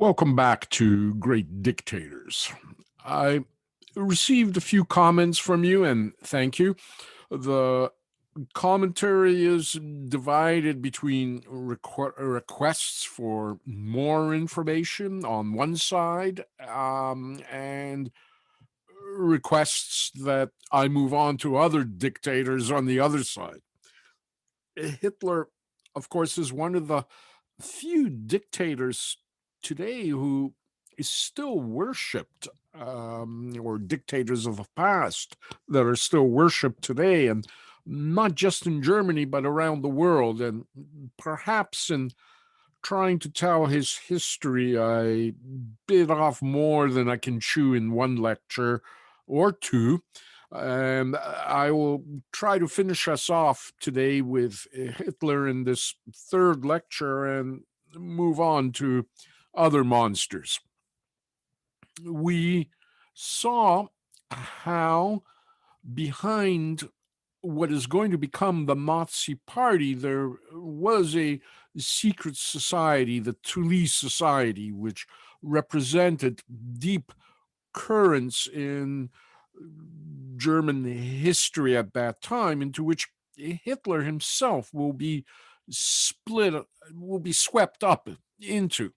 Welcome back to Great Dictators. I received a few comments from you, and thank you. The commentary is divided between requests for more information on one side and requests that I move on to other dictators on the other side. Hitler, of course, is one of the few dictators today who is still worshipped, or dictators of the past that are still worshipped today, and not just in Germany, but around the world. And perhaps in trying to tell his history, I bit off more than I can chew in one lecture or two. And I will try to finish us off today with Hitler in this third lecture and move on to other monsters. We saw how behind what is going to become the Nazi Party, there was a secret society, the Thule Society, which represented deep currents in German history at that time, into which Hitler himself will be swept up into.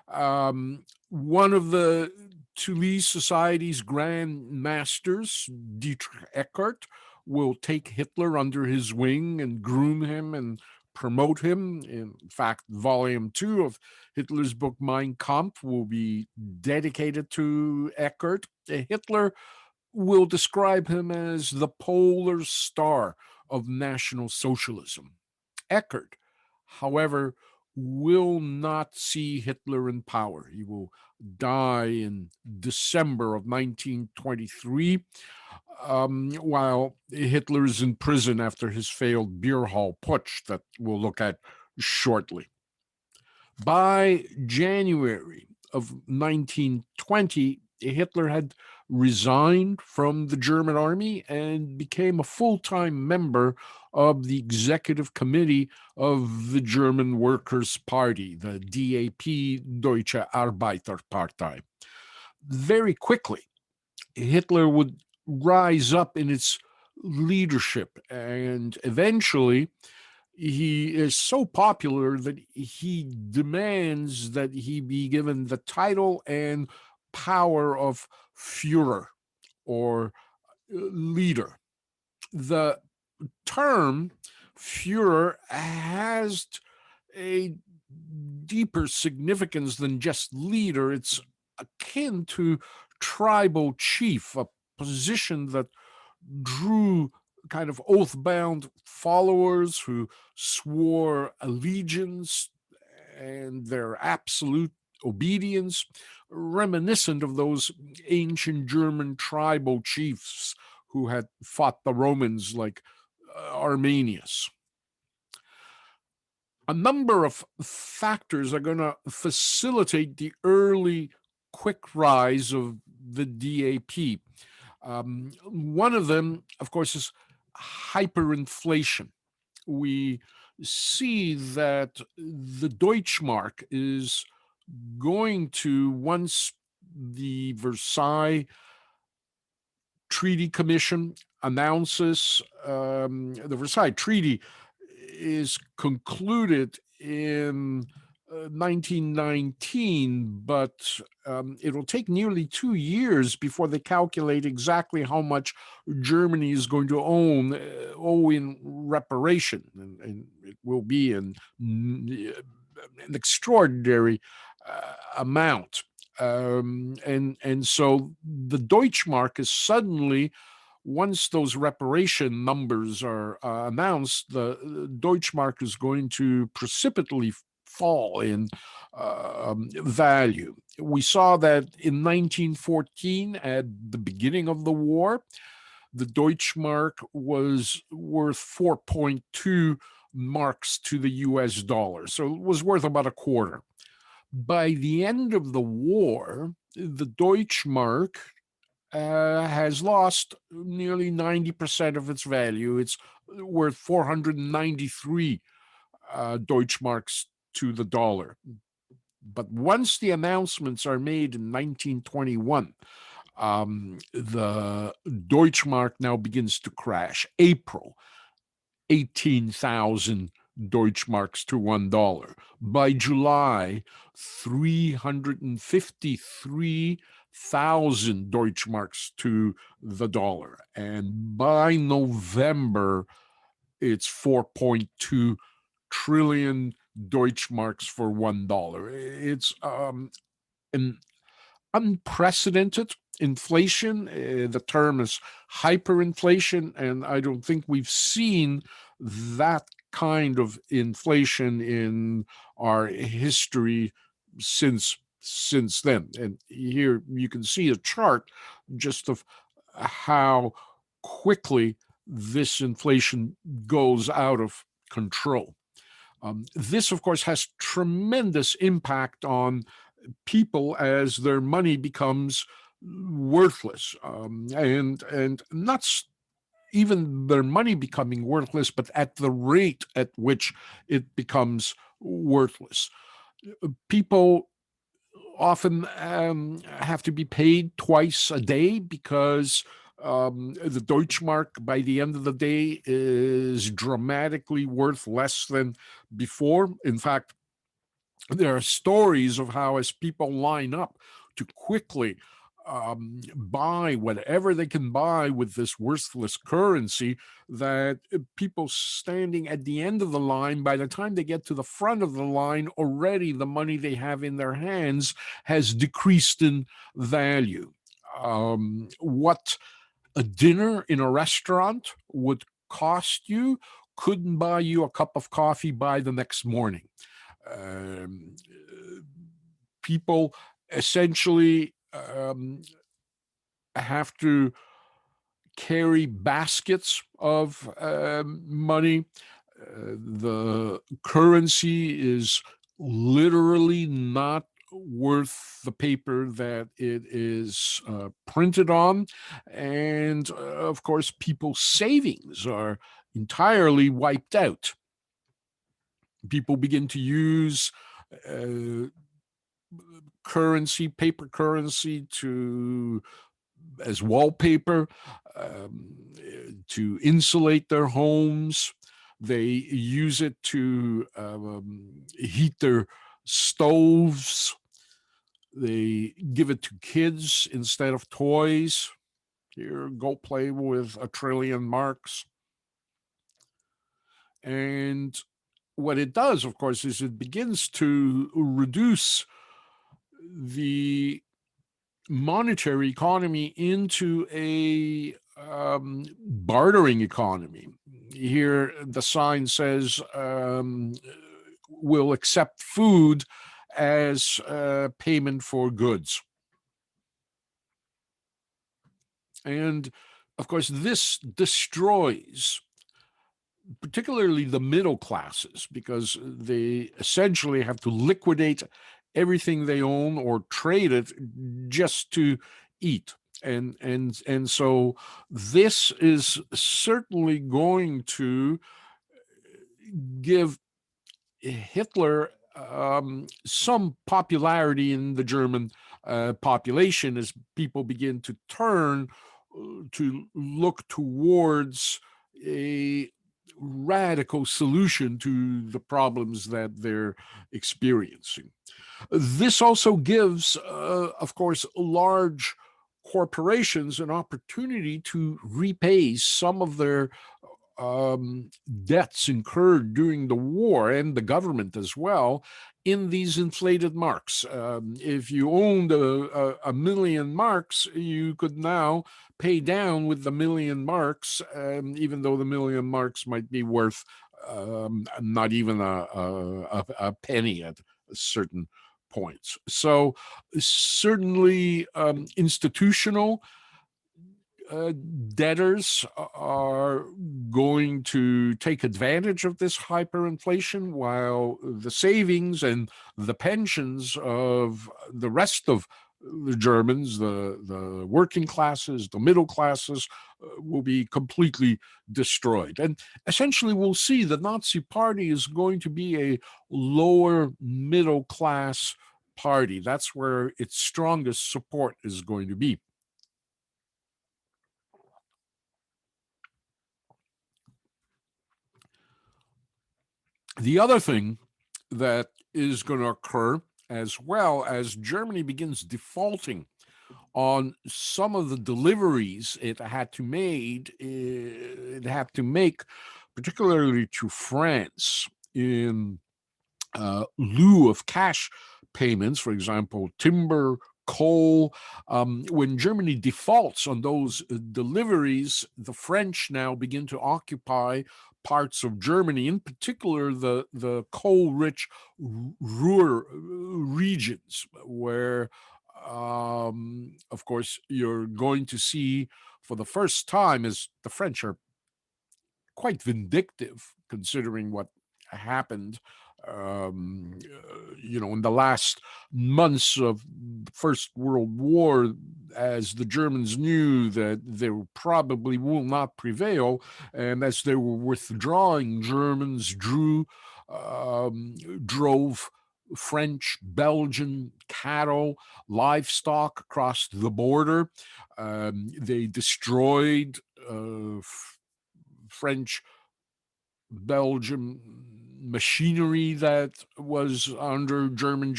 One of the Thule Society's grand masters, Dietrich Eckart, will take Hitler under his wing and groom him and promote him. In fact, volume 2 of Hitler's book Mein Kampf will be dedicated to Eckart. Hitler will describe him as the polar star of National Socialism. Eckart, however, will not see Hitler in power. He will die in December of 1923, while Hitler is in prison after his failed beer hall putsch that we'll look at shortly. By January of 1920, Hitler had resigned from the German army and became a full-time member of the executive committee of the German Workers' Party, the DAP, Deutsche Arbeiterpartei. Very quickly, Hitler would rise up in its leadership, and eventually he is so popular that he demands that he be given the title and power of Fuhrer, or leader. The term Fuhrer has a deeper significance than just leader. It's akin to tribal chief, a position that drew kind of oath-bound followers who swore allegiance and their absolute obedience, reminiscent of those ancient German tribal chiefs who had fought the Romans, like Arminius. A number of factors are going to facilitate the early quick rise of the DAP. One of them, of course, is hyperinflation. We see that the Deutschmark is going to, once the Versailles Treaty Commission announces, the Versailles Treaty is concluded in 1919, but it will take nearly 2 years before they calculate exactly how much Germany is going to owe in reparation, and it will be an extraordinary amount. And so the Deutschmark is suddenly, once those reparation numbers are announced, the Deutschmark is going to precipitously fall in value. We saw that in 1914, at the beginning of the war, the Deutschmark was worth 4.2 marks to the US dollar. So it was worth about a quarter. By the end of the war, the Deutschmark has lost nearly 90% of its value. It's worth 493 Deutschmarks to the dollar. But once the announcements are made in 1921, the Deutschmark now begins to crash. April, 18,000 Deutschmarks to $1. By July, 353,000 Deutschmarks to the dollar. And by November, it's 4.2 trillion Deutschmarks for $1. It's an unprecedented inflation. The term is hyperinflation, and I don't think we've seen that kind of inflation in our history since then. And here you can see a chart just of how quickly this inflation goes out of control. This, of course, has tremendous impact on people as their money becomes worthless, and not even their money becoming worthless, but at the rate at which it becomes worthless. People often have to be paid twice a day because the Deutschmark by the end of the day is dramatically worth less than before. In fact, there are stories of how, as people line up to quickly buy whatever they can buy with this worthless currency, that people standing at the end of the line, by the time they get to the front of the line, already the money they have in their hands has decreased in value. What a dinner in a restaurant would cost you couldn't buy you a cup of coffee by the next morning. People essentially have to carry baskets of money. The currency is literally not worth the paper that it is printed on. And of course, people's savings are entirely wiped out. People begin to use paper currency as wallpaper, to insulate their homes. They use it to heat their stoves. They give it to kids instead of toys. Here, go play with a trillion marks. And what it does, of course, is it begins to reduce the monetary economy into a bartering economy. Here, the sign says we'll accept food as payment for goods. And of course, this destroys particularly the middle classes, because they essentially have to liquidate everything they own or trade it just to eat. And so this is certainly going to give Hitler some popularity in the German population as people begin to turn to look towards a radical solution to the problems that they're experiencing. This also gives, of course, large corporations an opportunity to repay some of their debts incurred during the war, and the government as well, in these inflated marks. If you owned a million marks, you could now pay down with the million marks, even though the million marks might be worth not even a penny at certain points. So certainly institutional debtors are going to take advantage of this hyperinflation, while the savings and the pensions of the rest of the Germans, the working classes, the middle classes, will be completely destroyed. And essentially, we'll see the Nazi Party is going to be a lower middle class Party. That's where its strongest support is going to be. The other thing that is going to occur, as well as Germany begins defaulting on some of the deliveries it had to make, particularly to France, in lieu of cash payments, for example, timber, coal. When Germany defaults on those deliveries, the French now begin to occupy parts of Germany, in particular the coal-rich Ruhr regions, where, of course, you're going to see for the first time, as the French are quite vindictive considering what happened in the last months of the First World War, as the Germans knew that they probably will not prevail, and as they were withdrawing, Germans drove French, Belgian cattle, livestock across the border. They destroyed French, Belgium machinery that was under German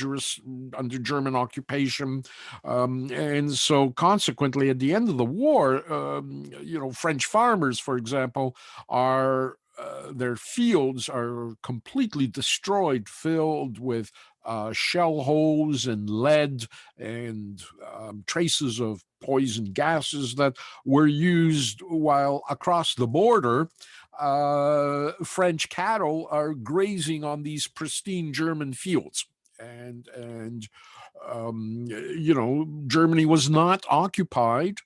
occupation, and so consequently, at the end of the war, French farmers, for example, are their fields are completely destroyed, filled with shell holes and lead and traces of poison gases that were used, while across the border, French cattle are grazing on these pristine German fields. And Germany was not occupied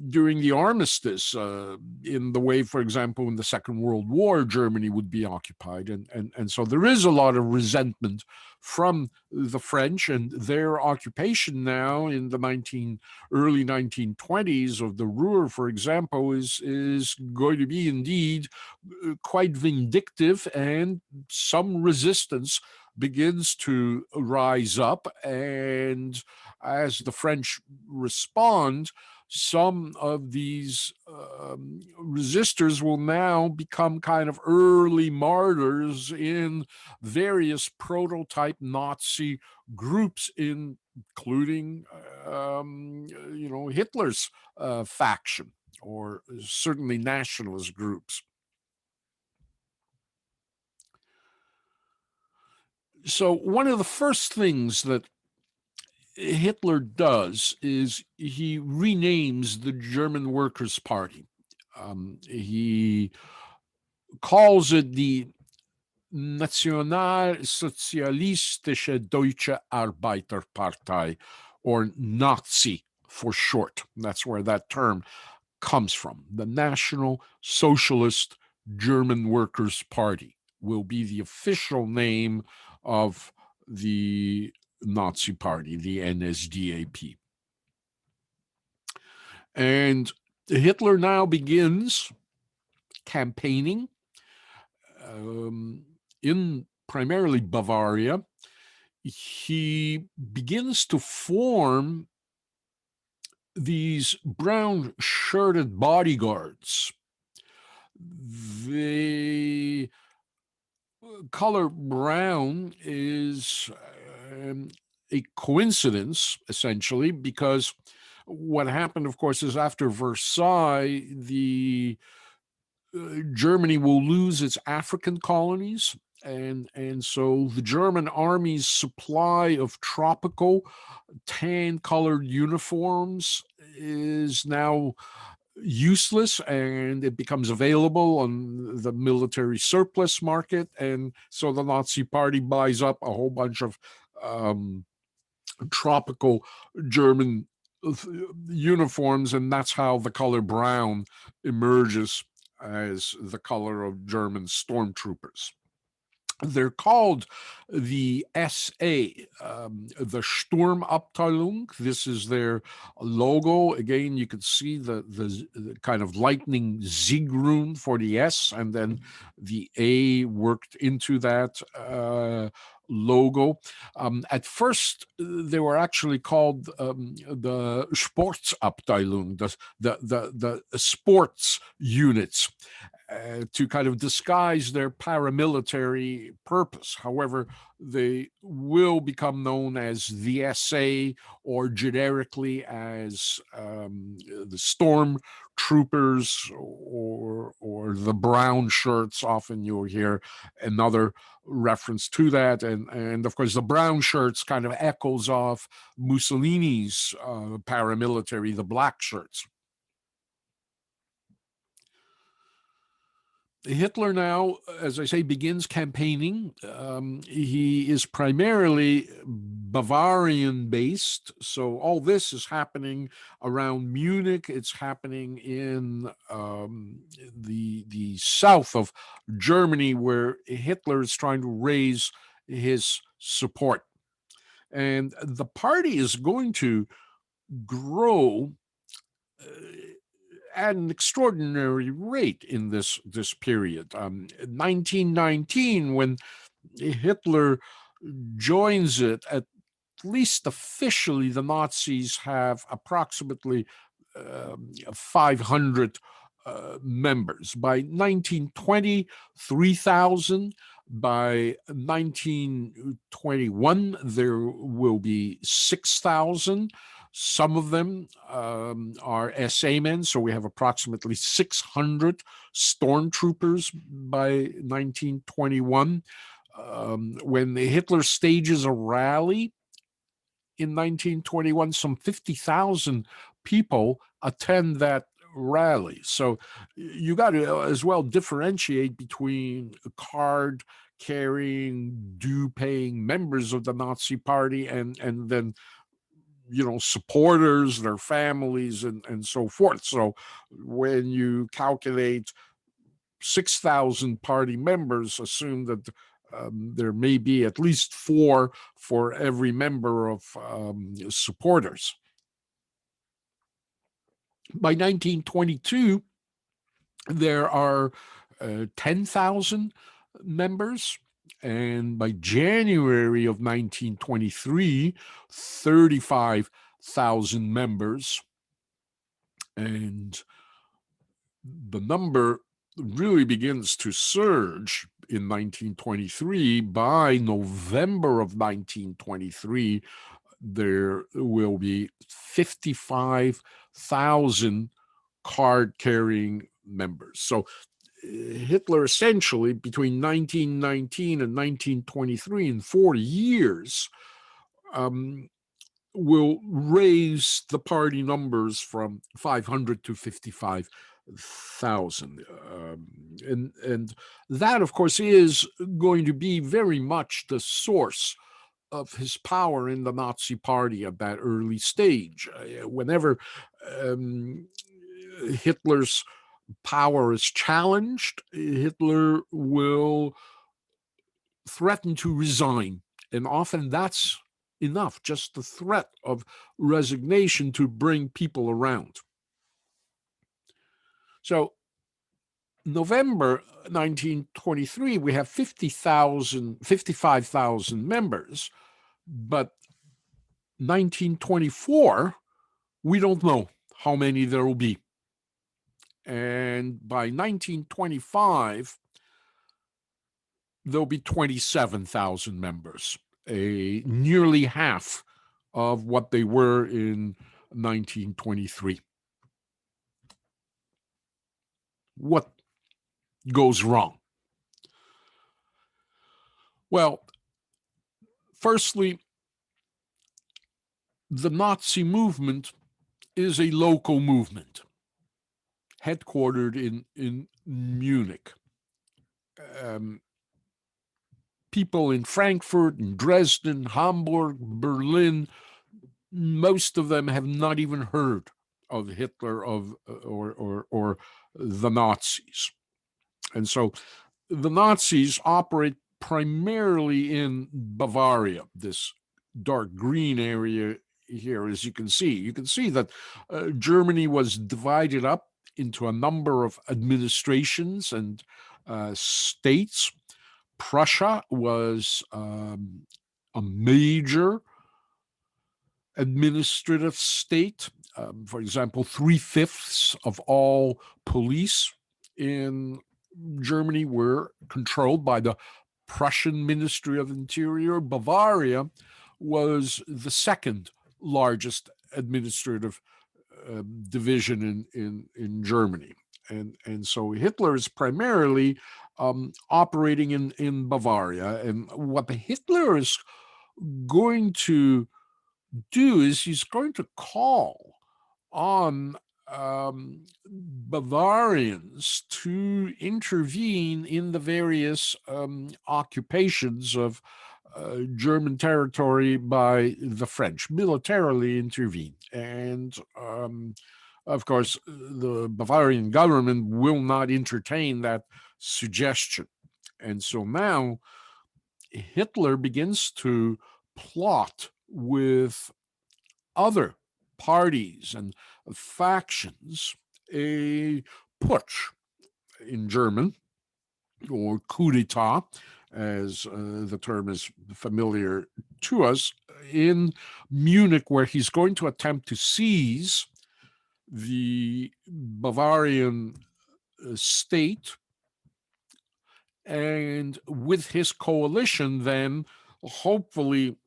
during the armistice in the way, for example, in the Second World War, Germany would be occupied. And so there is a lot of resentment from the French, and their occupation now in the early 1920s of the Ruhr, for example, is going to be indeed quite vindictive, and some resistance begins to rise up. And as the French respond, some of these resistors will now become kind of early martyrs in various prototype Nazi groups, including Hitler's faction, or certainly nationalist groups. So one of the first things that Hitler does is he renames the German Workers' Party. He calls it the Nationalsozialistische Deutsche Arbeiterpartei, or Nazi for short. That's where that term comes from. The National Socialist German Workers' Party will be the official name of the Nazi Party, the NSDAP. And Hitler now begins campaigning in primarily Bavaria. He begins to form these brown-shirted bodyguards. The color brown is a coincidence, essentially, because what happened, of course, is after Versailles, Germany will lose its African colonies, and so the German army's supply of tropical tan-colored uniforms is now useless, and it becomes available on the military surplus market. And so the Nazi Party buys up a whole bunch of tropical German uniforms, and that's how the color brown emerges as the color of German stormtroopers. They're called the SA, the Sturmabteilung. This is their logo. Again, you can see the kind of lightning Sigrun for the S, and then the A worked into that logo. At first, they were actually called the Sportsabteilung, the sports units. To kind of disguise their paramilitary purpose. However, they will become known as the SA or generically as the Storm Troopers or the brown shirts. Often you'll hear another reference to that. And of course, the brown shirts kind of echoes off Mussolini's paramilitary, the black shirts. Hitler now, as I say, begins campaigning. He is primarily Bavarian based. So all this is happening around Munich. It's happening in the south of Germany, where Hitler is trying to raise his support. And the party is going to grow at an extraordinary rate in this period. 1919, when Hitler joins it, at least officially, the Nazis have approximately 500 members. By 1920, 3,000. By 1921, there will be 6,000. Some of them are SA men, so we have approximately 600 stormtroopers by 1921. When Hitler stages a rally in 1921, some 50,000 people attend that rally. So you got to as well differentiate between card carrying, due paying members of the Nazi party and then supporters, their families, and so forth. So when you calculate 6,000 party members, assume that there may be at least 4 for every member of supporters. By 1922, there are 10,000 members. And by January of 1923, 35,000 members. And the number really begins to surge in 1923. By November of 1923, there will be 55,000 card-carrying members. So Hitler essentially, between 1919 and 1923, in 4 years, will raise the party numbers from 500 to 55,000. And that, of course, is going to be very much the source of his power in the Nazi party at that early stage. Whenever Hitler's power is challenged, Hitler will threaten to resign. And often that's enough, just the threat of resignation to bring people around. So November 1923, we have 55,000 members, but 1924, we don't know how many there will be. And by 1925, there'll be 27,000 members, nearly half of what they were in 1923. What goes wrong? Well, firstly, the Nazi movement is a local movement, headquartered in Munich. People in Frankfurt, in Dresden, Hamburg, Berlin, most of them have not even heard of Hitler or the Nazis. And so the Nazis operate primarily in Bavaria, this dark green area here, as you can see. You can see that Germany was divided up into a number of administrations and states. Prussia was a major administrative state. For example, 3/5 of all police in Germany were controlled by the Prussian Ministry of Interior. Bavaria was the second largest administrative division in Germany. And so Hitler is primarily operating in Bavaria. And what Hitler is going to do is he's going to call on Bavarians to intervene in the various occupations of German territory by the French, militarily intervene. And of course, the Bavarian government will not entertain that suggestion. And so now Hitler begins to plot with other parties and factions a putsch in German, or coup d'etat, as the term is familiar to us, in Munich, where he's going to attempt to seize the Bavarian state, and with his coalition then hopefully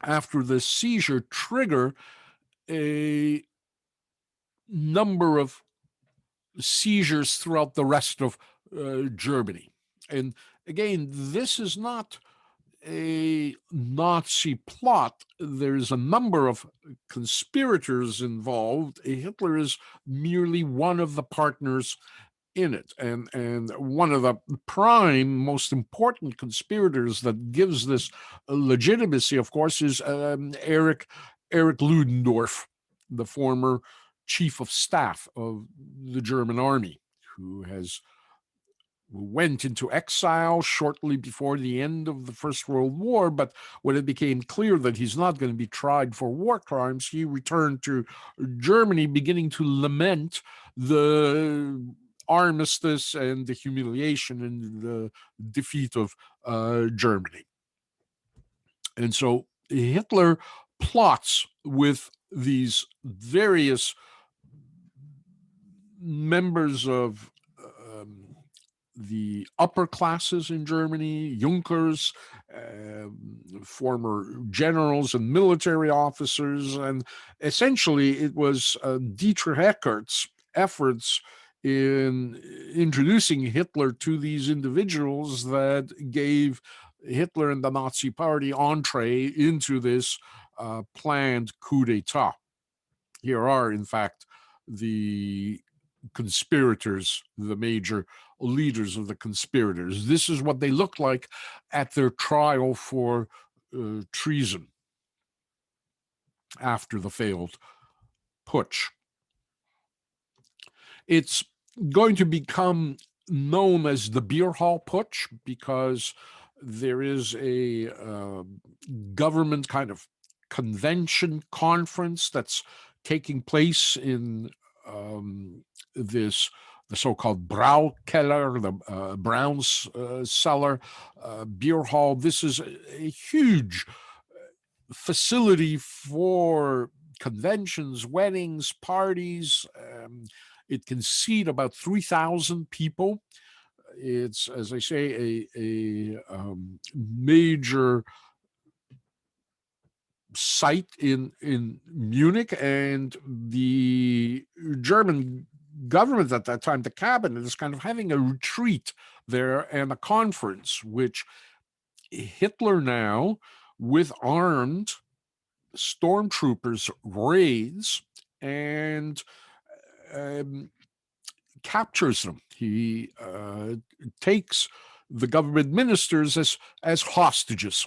after the seizure trigger a number of seizures throughout the rest of Germany. And again, this is not a Nazi plot. There's a number of conspirators involved. Hitler is merely one of the partners in it. And one of the prime, most important conspirators that gives this legitimacy, of course, is Erich Ludendorff, the former chief of staff of the German army, who went into exile shortly before the end of the First World War, but when it became clear that he's not going to be tried for war crimes, he returned to Germany, beginning to lament the armistice and the humiliation and the defeat of Germany. And so Hitler plots with these various members of the upper classes in Germany, Junkers, former generals and military officers. And essentially, it was Dietrich Eckart's efforts in introducing Hitler to these individuals that gave Hitler and the Nazi Party entree into this planned coup d'etat. Here are, in fact, the conspirators, the major leaders of the conspirators. This is what they looked like at their trial for treason after the failed putsch. It's going to become known as the beer hall putsch because there is a government kind of convention conference that's taking place in the so-called Braukeller, the Brown's cellar, beer hall. This is a huge facility for conventions, weddings, parties. It can seat about 3,000 people. It's, as I say, a major site in Munich, and the German government at that time, the cabinet, is kind of having a retreat there and a conference, which Hitler now, with armed stormtroopers, raids and captures them. He takes the government ministers as hostages.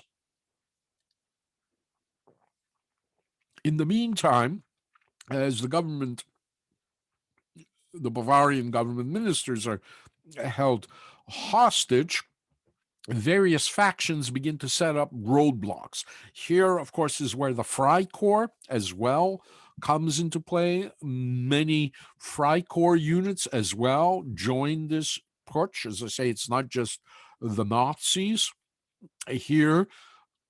In the meantime, as the Bavarian government ministers are held hostage, various factions begin to set up roadblocks. Here, of course, is where the Freikorps as well comes into play. Many Freikorps units as well join this putsch. As I say, it's not just the Nazis. Here,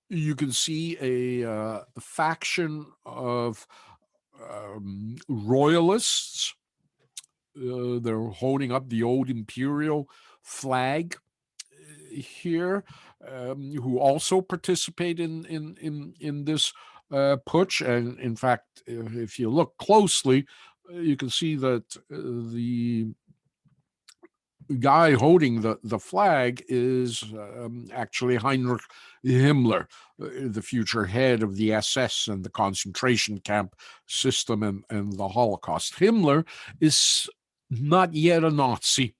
you can see a faction of royalists. They're holding up the old imperial flag here, who also participate in this putsch. And in fact, if you look closely, you can see that the guy holding the flag is actually Heinrich Himmler, the future head of the SS and the concentration camp system and the Holocaust. Himmler is not yet a Nazi.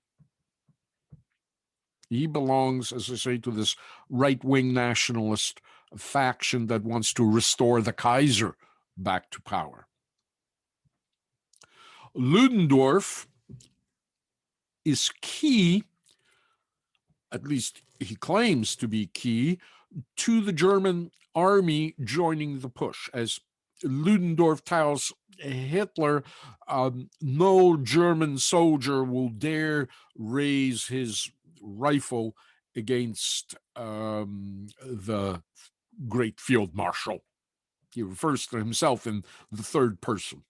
He belongs, as I say, to this right-wing nationalist faction that wants to restore the Kaiser back to power. Ludendorff is key, at least he claims to be key, to the German army joining the push. As Ludendorff tells Hitler, no German soldier will dare raise his rifle against the great field marshal. He refers to himself in the third person.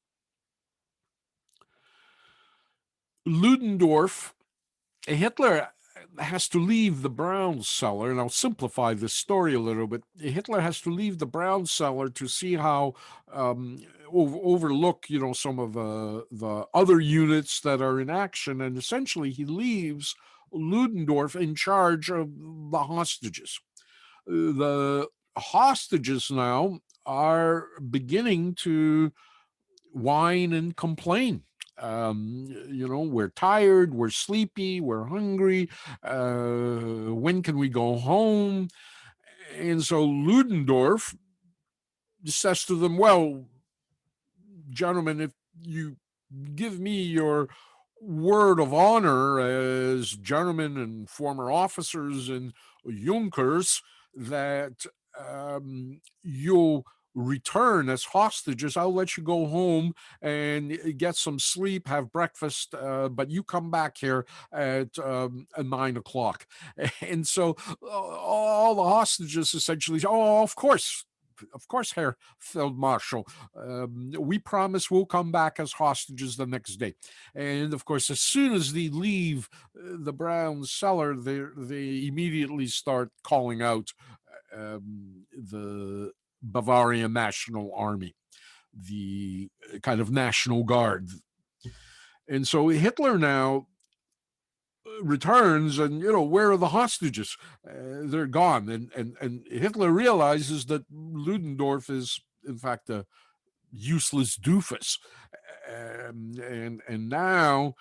Ludendorff, Hitler has to leave the brown cellar, and I'll simplify this story a little bit. Hitler has to leave the brown cellar to see how overlook, some of the other units that are in action, and essentially he leaves Ludendorff in charge of the hostages. The hostages now are beginning to whine and complain. We're tired, we're sleepy, we're hungry. When can we go home? And so Ludendorff says to them, well, gentlemen, if you give me your word of honor as gentlemen and former officers and Junkers that you'll return as hostages, I'll let you go home and get some sleep, have breakfast, but you come back here at 9 o'clock. And so all the hostages essentially say, oh, of course, Herr Feldmarschall, we promise we'll come back as hostages the next day. And of course, as soon as they leave the brown cellar, they immediately start calling out the Bavarian National Army, the kind of National Guard. And so Hitler now returns, and where are the hostages? They're gone. And Hitler realizes that Ludendorff is in fact a useless doofus. And now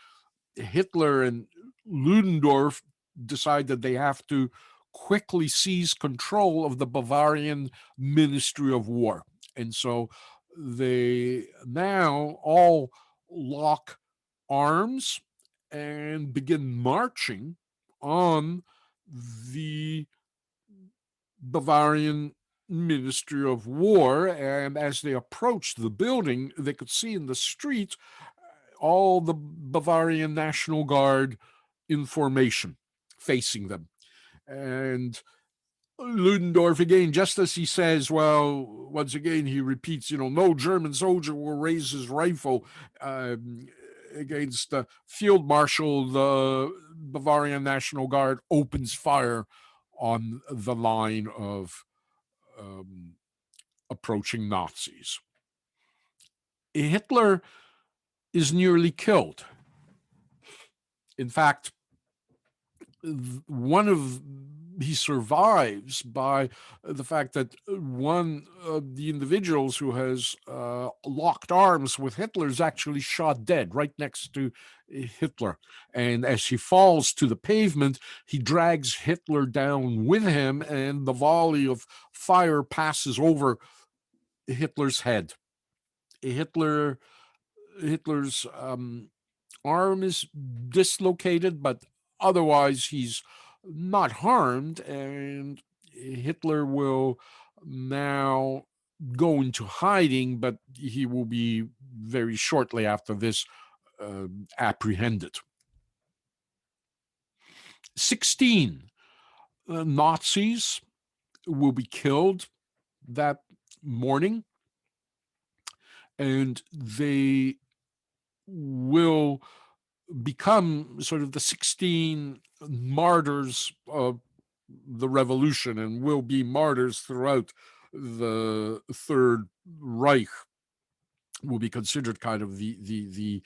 Hitler and Ludendorff decide that they have to quickly seize control of the Bavarian Ministry of War. And so they now all lock arms and begin marching on the Bavarian Ministry of War. And as they approached the building, they could see in the street all the Bavarian National Guard in formation facing them. And Ludendorff, again, just as he says, well, once again, he repeats, no German soldier will raise his rifle against the field marshal. The Bavarian National Guard opens fire on the line of approaching Nazis. Hitler is nearly killed. In fact, he survives by the fact that one of the individuals who has locked arms with Hitler is actually shot dead right next to Hitler. And as he falls to the pavement, he drags Hitler down with him, and the volley of fire passes over Hitler's head. Hitler's arm is dislocated, but otherwise he's not harmed, and Hitler will now go into hiding, but he will be very shortly after this apprehended. 16 Nazis will be killed that morning, and they will become sort of the 16 martyrs of the revolution, and will be martyrs throughout the Third Reich. Will be considered kind of the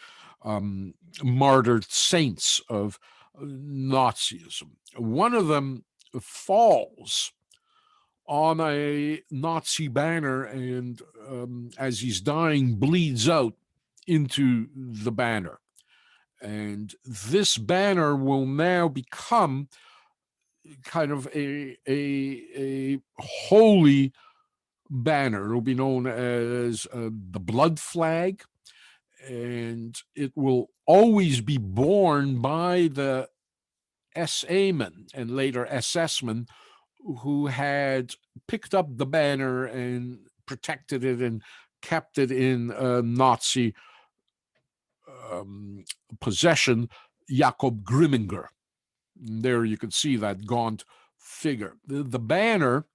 martyred saints of Nazism. One of them falls on a Nazi banner, and as he's dying, bleeds out into the banner. And this banner will now become kind of a holy banner. It will be known as the blood flag, and it will always be borne by the SA men and later SS men who had picked up the banner and protected it and kept it in Nazi possession, Jakob Grimminger. And there you can see that gaunt figure. The banner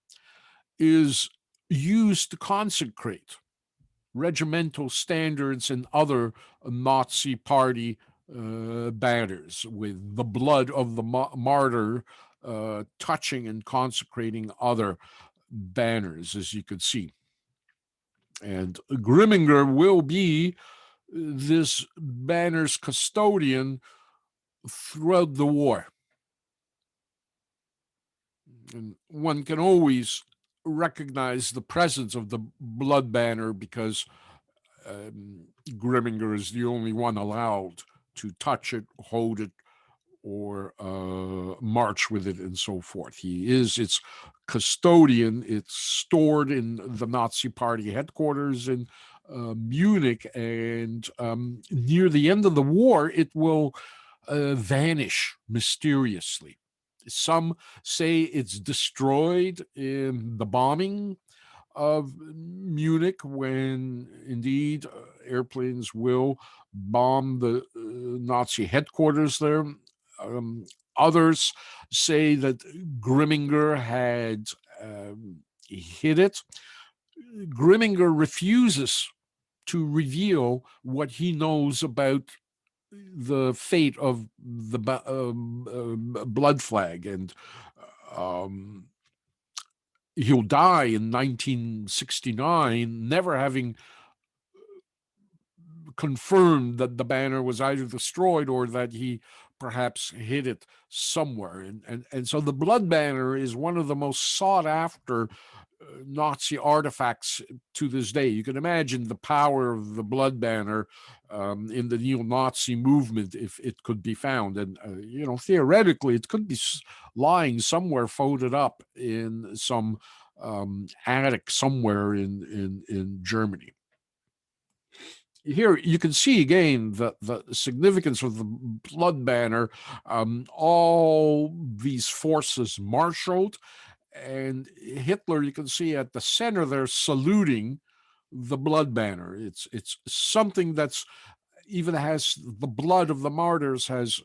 is used to consecrate regimental standards and other Nazi party banners, with the blood of the martyr touching and consecrating other banners, as you could see. And Grimminger will be this banner's custodian throughout the war. And one can always recognize the presence of the blood banner because Grimminger is the only one allowed to touch it, hold it, or march with it, and so forth. He is its custodian. It's stored in the Nazi Party headquarters in Munich, and near the end of the war, it will vanish mysteriously. Some say it's destroyed in the bombing of Munich, when indeed airplanes will bomb the Nazi headquarters there. Others say that Grimminger had hit it. Grimminger refuses to reveal what he knows about the fate of the blood flag, and he'll die in 1969, never having confirmed that the banner was either destroyed or that he perhaps hid it somewhere. And so the blood banner is one of the most sought after Nazi artifacts to this day. You can imagine the power of the blood banner in the neo-Nazi movement if it could be found. And, theoretically, it could be lying somewhere folded up in some attic somewhere in Germany. Here you can see again the significance of the blood banner. All these forces marshaled, and Hitler, you can see at the center there, saluting the blood banner. It's something that's even has the blood of the martyrs has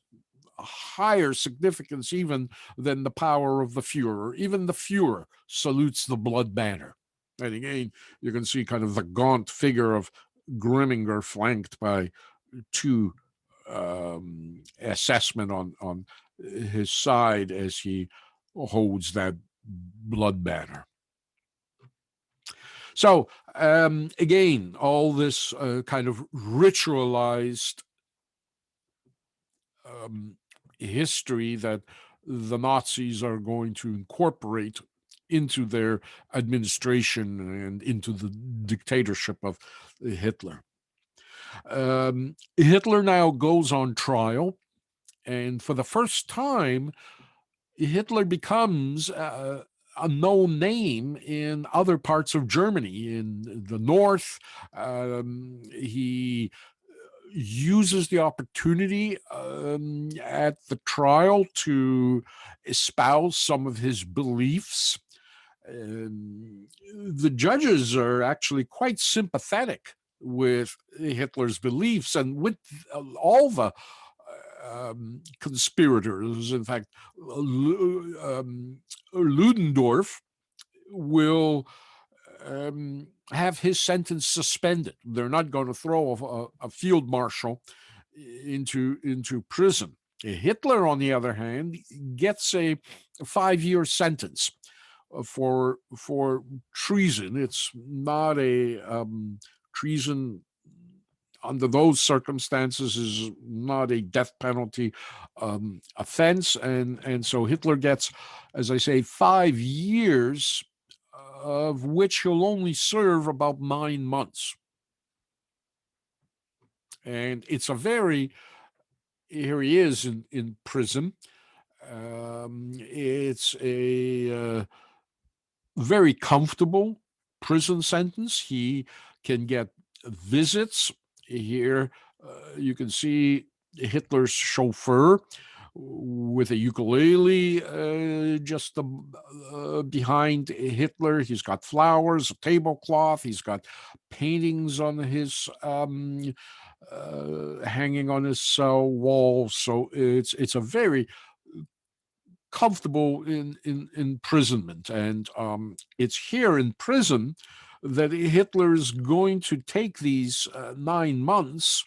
a higher significance even than the power of the Fuhrer. Even the Fuhrer salutes the blood banner. And again, you can see kind of the gaunt figure of Grimminger flanked by two SS men on his side as he holds that blood banner. So again, all this kind of ritualized history that the Nazis are going to incorporate into their administration and into the dictatorship of Hitler. Hitler now goes on trial, and for the first time, Hitler becomes a known name in other parts of Germany. In the north, he uses the opportunity at the trial to espouse some of his beliefs. The judges are actually quite sympathetic with Hitler's beliefs and with all the conspirators. In fact, Ludendorff will have his sentence suspended. They're not going to throw a field marshal into prison. Hitler, on the other hand, gets a 5-year sentence for treason. It's not a treason under those circumstances is not a death penalty offense, and so Hitler gets, as I say, 5 years, of which he'll only serve about 9 months. And it's a very, here he is in prison. It's a very comfortable prison sentence. He can get visits. Here you can see Hitler's chauffeur with a ukulele just behind Hitler. He's got flowers, a tablecloth. He's got paintings on his hanging on his cell wall. So it's a very comfortable imprisonment, and it's here in prison that Hitler is going to take these 9 months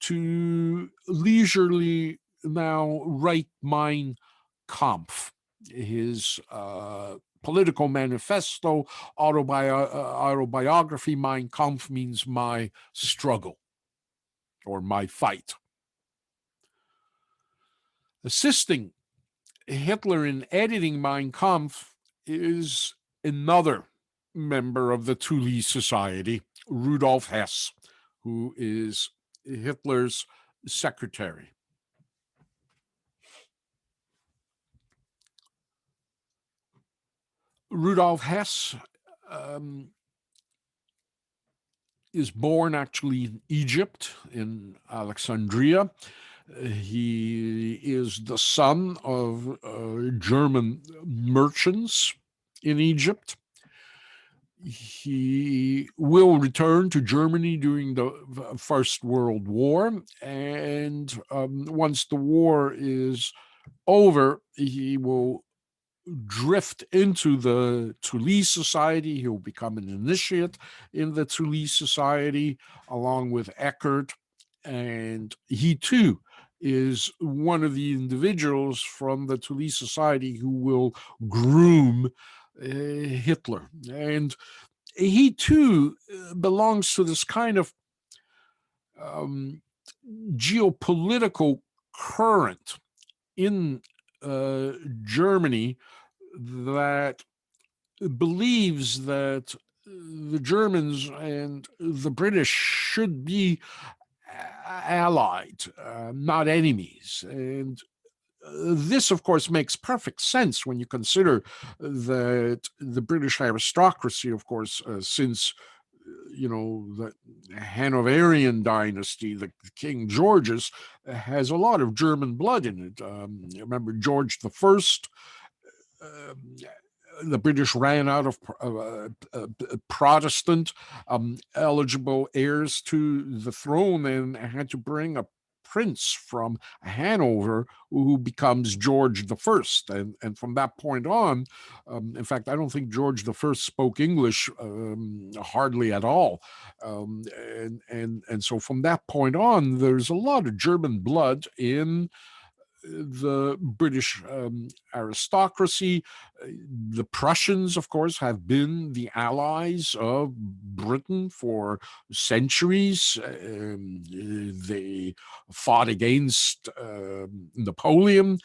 to leisurely now write Mein Kampf, his political manifesto, autobiography. Mein Kampf means my struggle or my fight. Assisting Hitler in editing Mein Kampf is another member of the Thule Society, Rudolf Hess, who is Hitler's secretary. Rudolf Hess is born actually in Egypt, in Alexandria. He is the son of German merchants in Egypt. He will return to Germany during the First World War, and once the war is over, he will drift into the Thule Society. He'll become an initiate in the Thule Society along with Eckert, and he too is one of the individuals from the Thule Society who will groom Hitler. And he too belongs to this kind of geopolitical current in Germany that believes that the Germans and the British should be allied, not enemies. And this, of course, makes perfect sense when you consider that the British aristocracy, of course, since the Hanoverian dynasty, the King George's, has a lot of German blood in it. Remember George the First. The British ran out of Protestant eligible heirs to the throne and had to bring a prince from Hanover who becomes George the First. And from that point on, in fact, I don't think George the First spoke English hardly at all. And so from that point on, there's a lot of German blood in the British aristocracy. The Prussians, of course, have been the allies of Britain for centuries. They fought against Napoleon.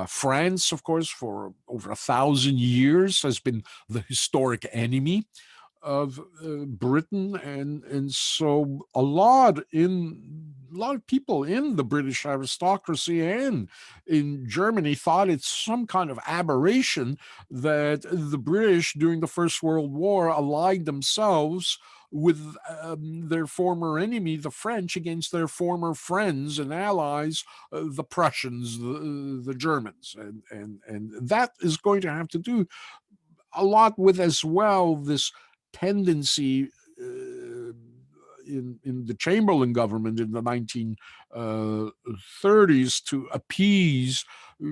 France, of course, for over 1,000 years has been the historic enemy of Britain, and so a lot of people in the British aristocracy and in Germany thought it's some kind of aberration that the British during the First World War allied themselves with their former enemy, the French, against their former friends and allies, the Prussians, the Germans, and that is going to have to do a lot with as well this tendency in the Chamberlain government in the 1930s to appease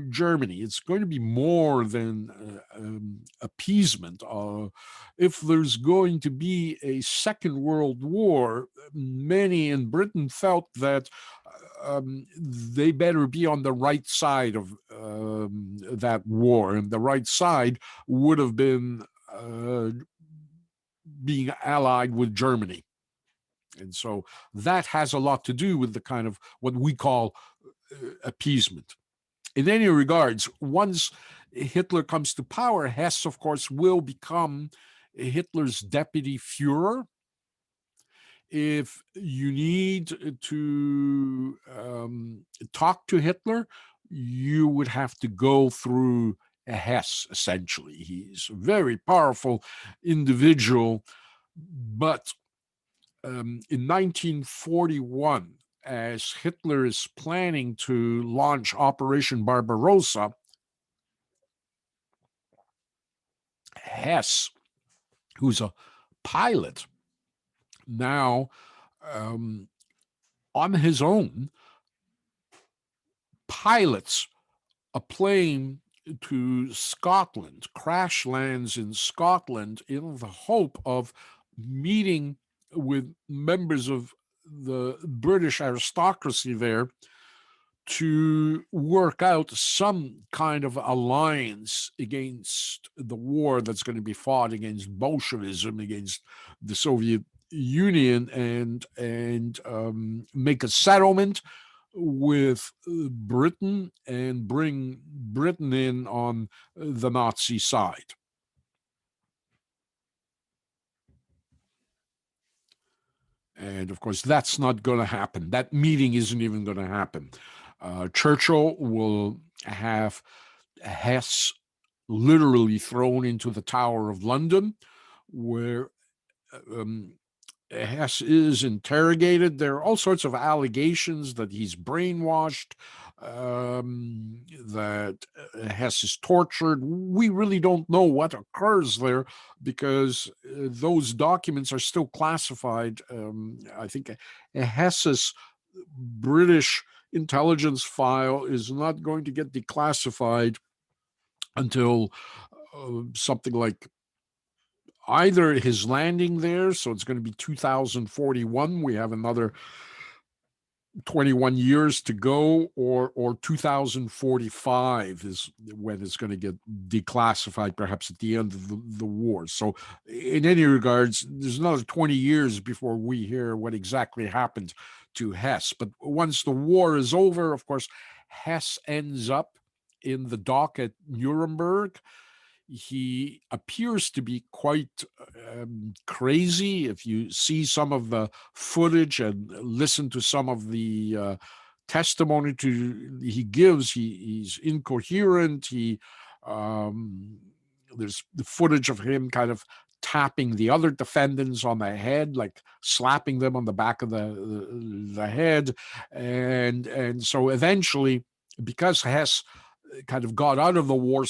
Germany. It's going to be more than appeasement. If there's going to be a Second World War, many in Britain felt that they better be on the right side of that war, and the right side would have been being allied with Germany. And so that has a lot to do with the kind of what we call appeasement. In any regards, once Hitler comes to power, Hess, of course, will become Hitler's deputy Fuhrer. If you need to talk to Hitler, you would have to go through Hess, essentially. He's a very powerful individual, but in 1941, as Hitler is planning to launch Operation Barbarossa, Hess, who's a pilot, now on his own pilots a plane to Scotland, crash lands in Scotland in the hope of meeting with members of the British aristocracy there to work out some kind of alliance against the war that's going to be fought against Bolshevism, against the Soviet Union, and make a settlement with Britain and bring Britain in on the Nazi side. And of course, that's not going to happen. That meeting isn't even going to happen. Churchill will have Hess literally thrown into the Tower of London, where Hess is interrogated. There are all sorts of allegations that he's brainwashed, that Hess is tortured. We really don't know what occurs there because those documents are still classified. I think Hess's British intelligence file is not going to get declassified until something like either his landing there, so it's going to be 2041. We have another 21 years to go, or 2045 is when it's going to get declassified, perhaps at the end of the war. So in any regards, there's another 20 years before we hear what exactly happened to Hess. But once the war is over, of course, Hess ends up in the dock at Nuremberg. He appears to be quite crazy. If you see some of the footage and listen to some of the testimony he gives, he's incoherent. There's the footage of him kind of tapping the other defendants on the head, like slapping them on the back of the head, and so eventually, because Hess kind of got out of the war,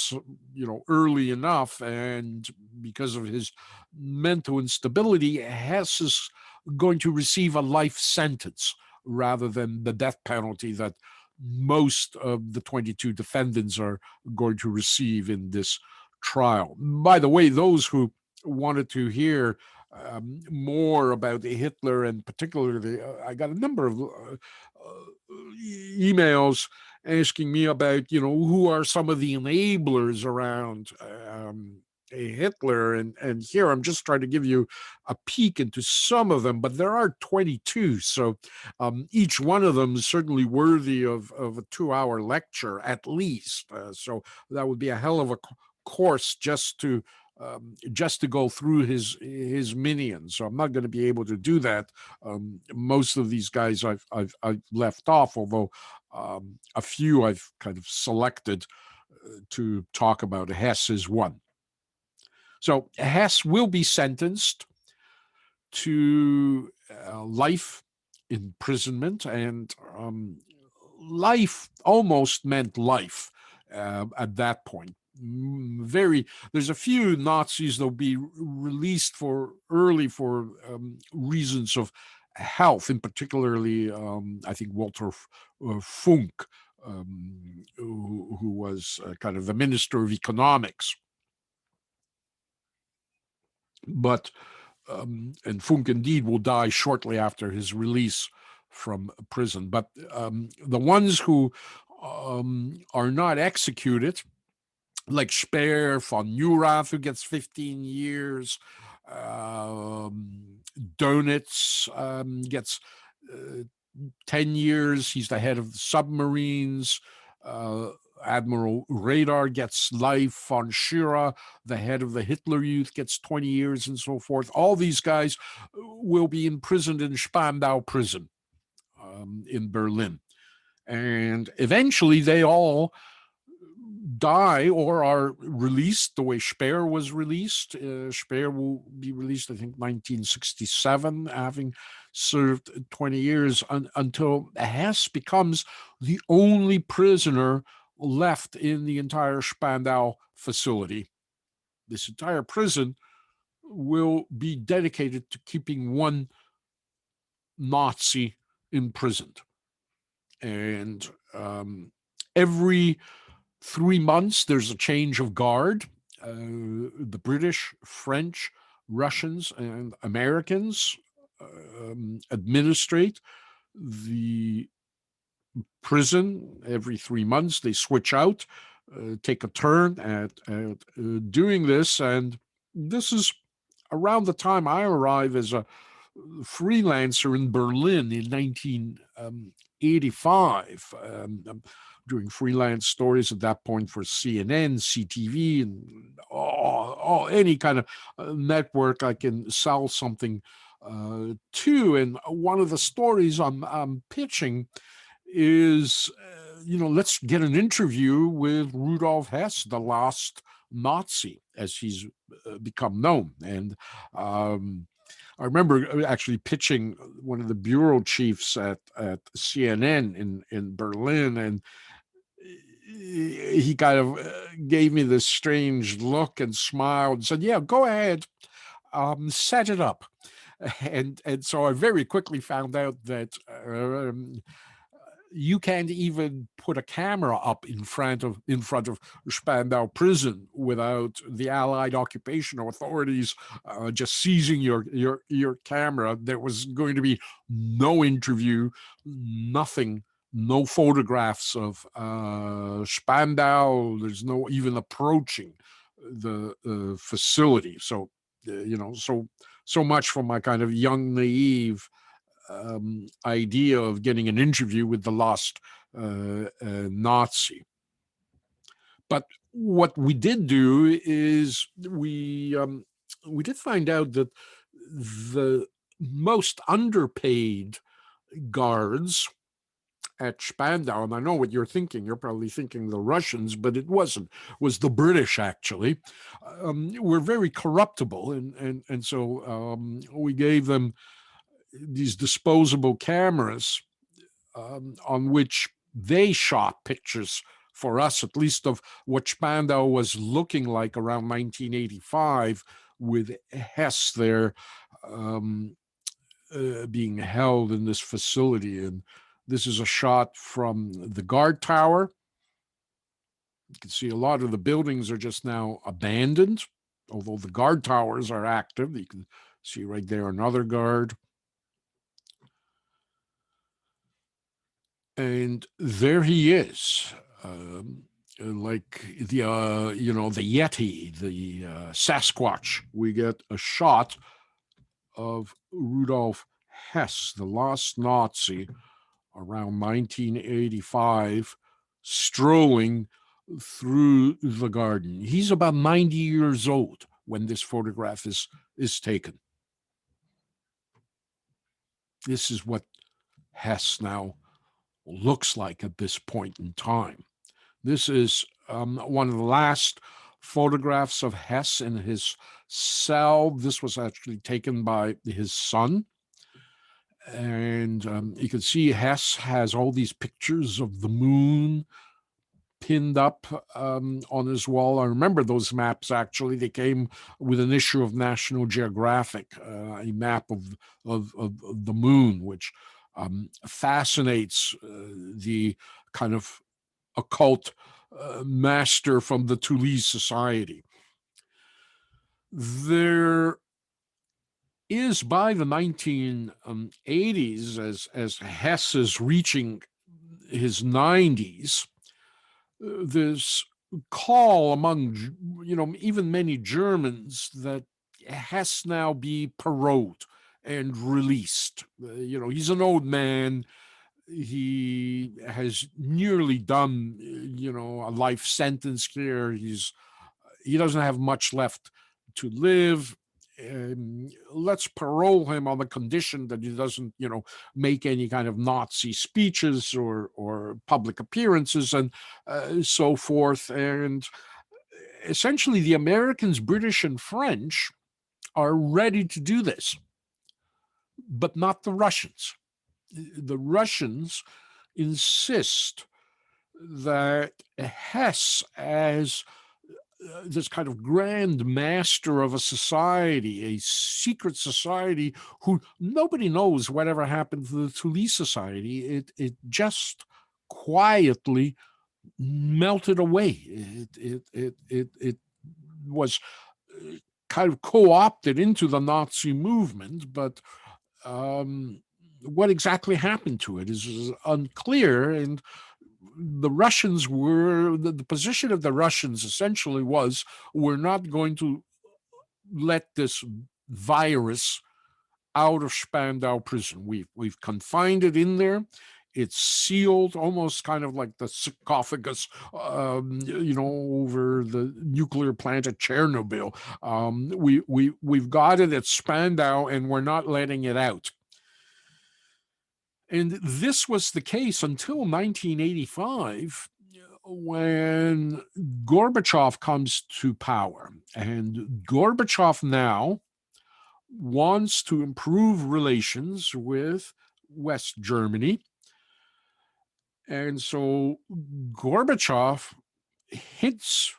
early enough, and because of his mental instability, Hess is going to receive a life sentence rather than the death penalty that most of the 22 defendants are going to receive in this trial. By the way, those who wanted to hear more about Hitler, and particularly, I got a number of emails asking me about, who are some of the enablers around Hitler, and here I'm just trying to give you a peek into some of them, but there are 22, so each one of them is certainly worthy of a 2-hour lecture at least. So that would be a hell of a course just to just to go through his minions. So I'm not going to be able to do that. Most of these guys I've left off, although a few I've kind of selected to talk about. Hess is one. So Hess will be sentenced to life imprisonment, and life almost meant life at that point. There's a few Nazis that'll be released early for reasons of health, in particularly I think Walter Funk, who was kind of the Minister of Economics. But and Funk indeed will die shortly after his release from prison. But the ones who are not executed, like Speer, von Neurath, who gets 15 years, Dönitz gets 10 years. He's the head of the submarines. Admiral Radar gets life. Von Schirra, the head of the Hitler Youth, gets 20 years and so forth. All these guys will be imprisoned in Spandau prison in Berlin. And eventually they all die or are released the way Speer was released. Speer will be released, I think, 1967, having served 20 years until Hess becomes the only prisoner left in the entire Spandau facility. This entire prison will be dedicated to keeping one Nazi imprisoned. And every 3 months, there's a change of guard. The British, French, Russians, and Americans administrate the prison every 3 months. They switch out, take a turn at doing this. And this is around the time I arrive as a freelancer in Berlin in 1985. Doing freelance stories at that point for CNN, CTV, and any kind of network I can sell something to. And one of the stories I'm pitching is, let's get an interview with Rudolf Hess, the last Nazi, as he's become known. And I remember actually pitching one of the bureau chiefs at CNN in Berlin, and he kind of gave me this strange look and smiled and said, "Yeah, go ahead, set it up." And so I very quickly found out that you can't even put a camera up in front of Spandau prison without the Allied occupation authorities just seizing your camera. There was going to be no interview, nothing, no photographs of Spandau. There's no even approaching the facility. So so much for my kind of young, naive idea of getting an interview with the lost Nazi. But what we did do is we did find out that the most underpaid guards at Spandau, and I know what you're thinking. You're probably thinking the Russians, but it wasn't. It was the British, actually. Were very corruptible, and so we gave them these disposable cameras on which they shot pictures for us, at least of what Spandau was looking like around 1985, with Hess there being held in this facility. And this is a shot from the guard tower. You can see a lot of the buildings are just now abandoned, although the guard towers are active. You can see right there another guard. And there he is, like the the Yeti, the Sasquatch. We get a shot of Rudolf Hess, the last Nazi, around 1985, strolling through the garden. He's about 90 years old when this photograph is taken. This is what Hess now looks like at this point in time. This is one of the last photographs of Hess in his cell. This was actually taken by his son. And you can see Hess has all these pictures of the moon pinned up on his wall. I remember those maps, actually. They came with an issue of National Geographic, a map of the moon, which fascinates the kind of occult master from the Thule Society. There is, by the 1980s, as Hess is reaching his 90s, this call among, even many Germans that Hess now be paroled and released. He's an old man. He has nearly done, a life sentence here. He doesn't have much left to live. Let's parole him on the condition that he doesn't, make any kind of Nazi speeches or public appearances and so forth. And essentially, the Americans, British, and French are ready to do this, but not the Russians. The Russians insist that Hess, as this kind of grand master of a society, a secret society, who nobody knows whatever happened to the Thule Society. It just quietly melted away. It was kind of co-opted into the Nazi movement, but what exactly happened to it is unclear. And the Russians the position of the Russians essentially was, we're not going to let this virus out of Spandau prison. We've confined it in there. It's sealed, almost kind of like the sarcophagus, over the nuclear plant at Chernobyl. We've got it at Spandau, and we're not letting it out. And this was the case until 1985, when Gorbachev comes to power. And Gorbachev now wants to improve relations with West Germany. And so Gorbachev hints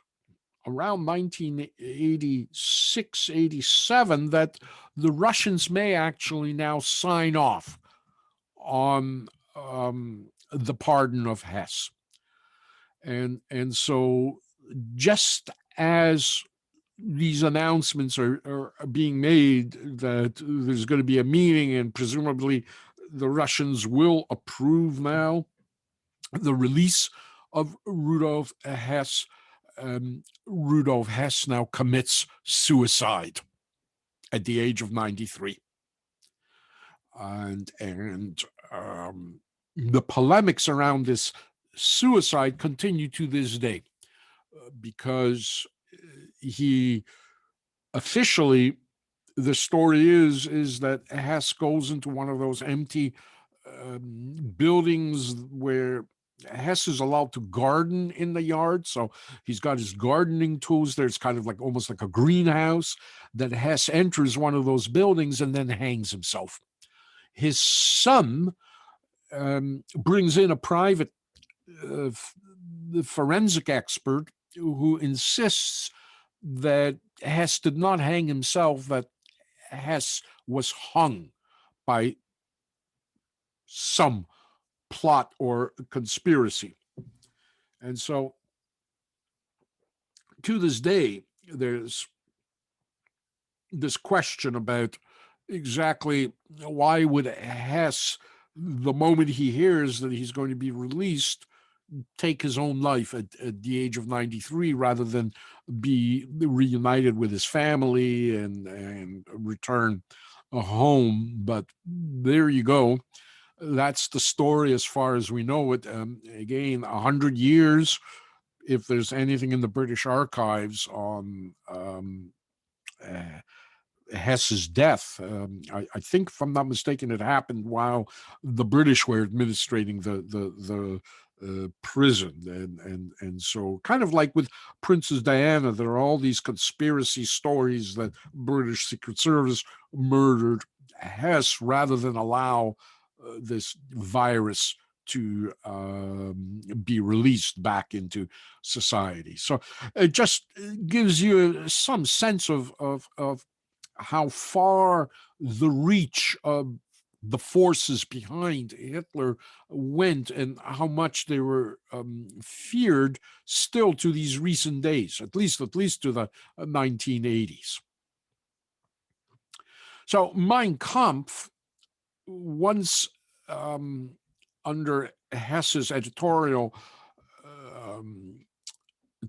around 1986, 87 that the Russians may actually now sign off on the pardon of Hess. And so just as these announcements are being made that there's going to be a meeting and presumably the Russians will approve now the release of Rudolf Hess, Rudolf Hess now commits suicide at the age of 93. And the polemics around this suicide continue to this day, because he officially, the story is that Hess goes into one of those empty buildings where Hess is allowed to garden in the yard. So he's got his gardening tools. There's kind of like almost like a greenhouse. That Hess enters one of those buildings and then hangs himself. His son brings in a private forensic expert who insists that Hess did not hang himself, that Hess was hung by some plot or conspiracy. And so to this day, there's this question about exactly why would Hess, the moment he hears that he's going to be released, take his own life at the age of 93 rather than be reunited with his family and return home. But there you go. That's the story as far as we know it. Again, 100 years, if there's anything in the British archives on Hess's death. I think, if I'm not mistaken, it happened while the British were administrating the prison, and so, kind of like with Princess Diana, there are all these conspiracy stories that British Secret Service murdered Hess rather than allow this virus to be released back into society. So it just gives you some sense of how far the reach of the forces behind Hitler went, and how much they were feared still to these recent days, at least to the 1980s. So Mein Kampf, once under Hess's editorial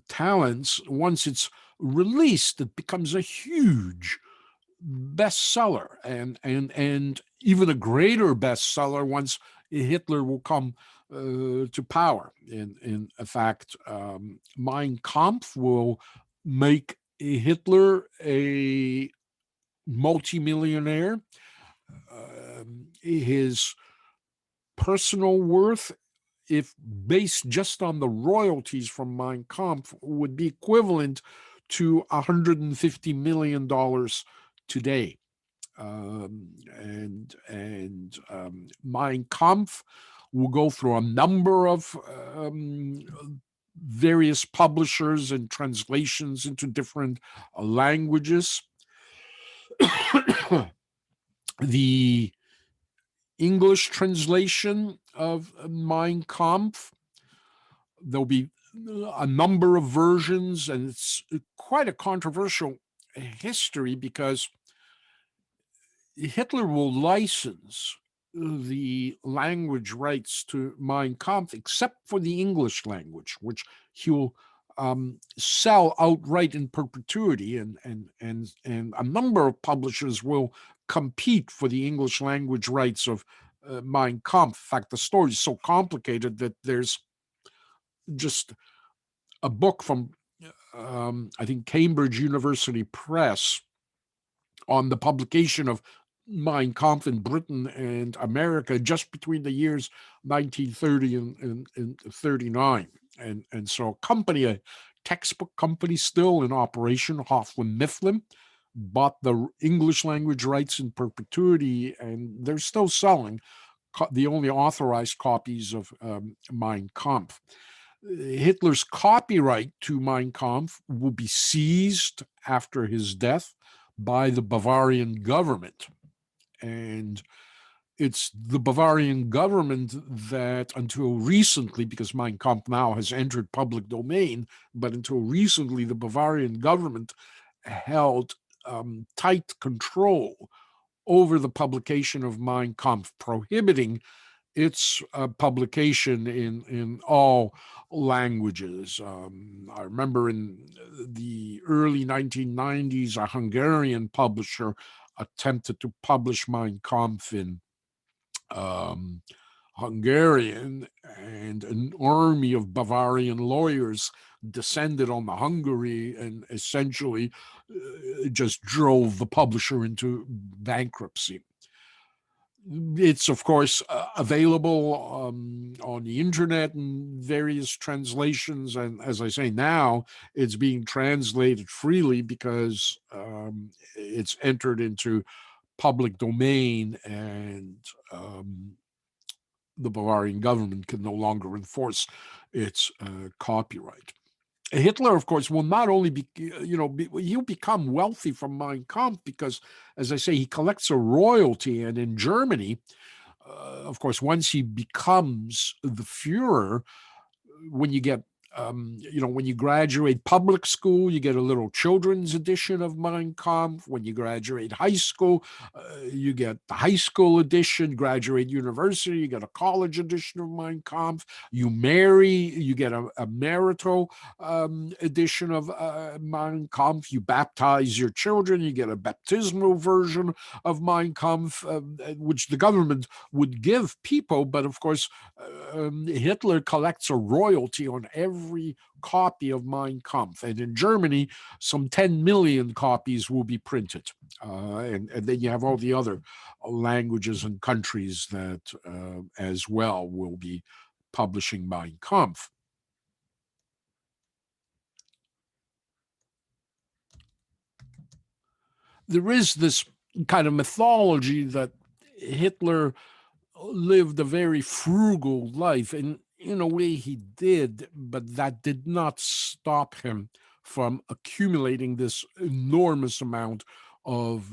talents, once it's released, it becomes a huge bestseller, and even a greater bestseller once Hitler will come to power. In fact, Mein Kampf will make Hitler a multimillionaire. His personal worth, if based just on the royalties from Mein Kampf, would be equivalent to $150 million today. Mein Kampf will go through a number of various publishers and translations into different languages. The English translation of Mein Kampf, there'll be a number of versions, and it's quite a controversial history because Hitler will license the language rights to Mein Kampf, except for the English language, which he will sell outright in perpetuity, and a number of publishers will compete for the English language rights of Mein Kampf. In fact, the story is so complicated that there's just a book from I think Cambridge University Press on the publication of Mein Kampf in Britain and America just between the years 1930 and 39. And so a textbook company still in operation, Hoffman Mifflin, bought the English language rights in perpetuity, and they're still selling the only authorized copies of Mein Kampf. Hitler's copyright to Mein Kampf will be seized after his death by the Bavarian government. And it's the Bavarian government that, until recently, because Mein Kampf now has entered public domain, but until recently, the Bavarian government held tight control over the publication of Mein Kampf, prohibiting its publication in all languages. I remember in the early 1990s, a Hungarian publisher attempted to publish Mein Kampf in Hungarian, and an army of Bavarian lawyers descended on the Hungary and essentially just drove the publisher into bankruptcy. It's, of course, available on the internet in various translations. And as I say, now it's being translated freely because it's entered into public domain, and the Bavarian government can no longer enforce its copyright. Hitler, of course, will not only he'll become wealthy from Mein Kampf because, as I say, he collects a royalty. And in Germany, of course, once he becomes the Fuhrer, when you get when you graduate public school, you get a little children's edition of Mein Kampf. When you graduate high school, you get the high school edition. Graduate university, you get a college edition of Mein Kampf. You marry, you get a marital edition of Mein Kampf. You baptize your children, you get a baptismal version of Mein Kampf, which the government would give people. But of course, Hitler collects a royalty on every every copy of Mein Kampf. And in Germany, some 10 million copies will be printed. And then you have all the other languages and countries that as well will be publishing Mein Kampf. There is this kind of mythology that Hitler lived a very frugal life, and in a way he did, but that did not stop him from accumulating this enormous amount of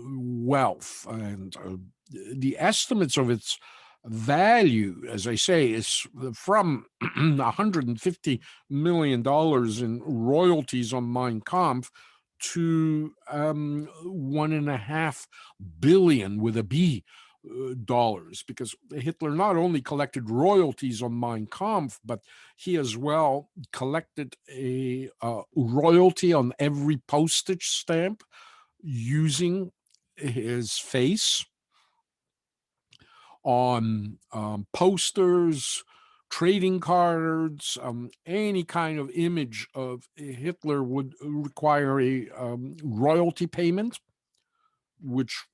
wealth. And the estimates of its value, as I say, is from $150 million in royalties on Mein Kampf to $1.5 billion with a B dollars, because Hitler not only collected royalties on Mein Kampf, but he as well collected a royalty on every postage stamp using his face, on posters, trading cards, any kind of image of Hitler would require a royalty payment, which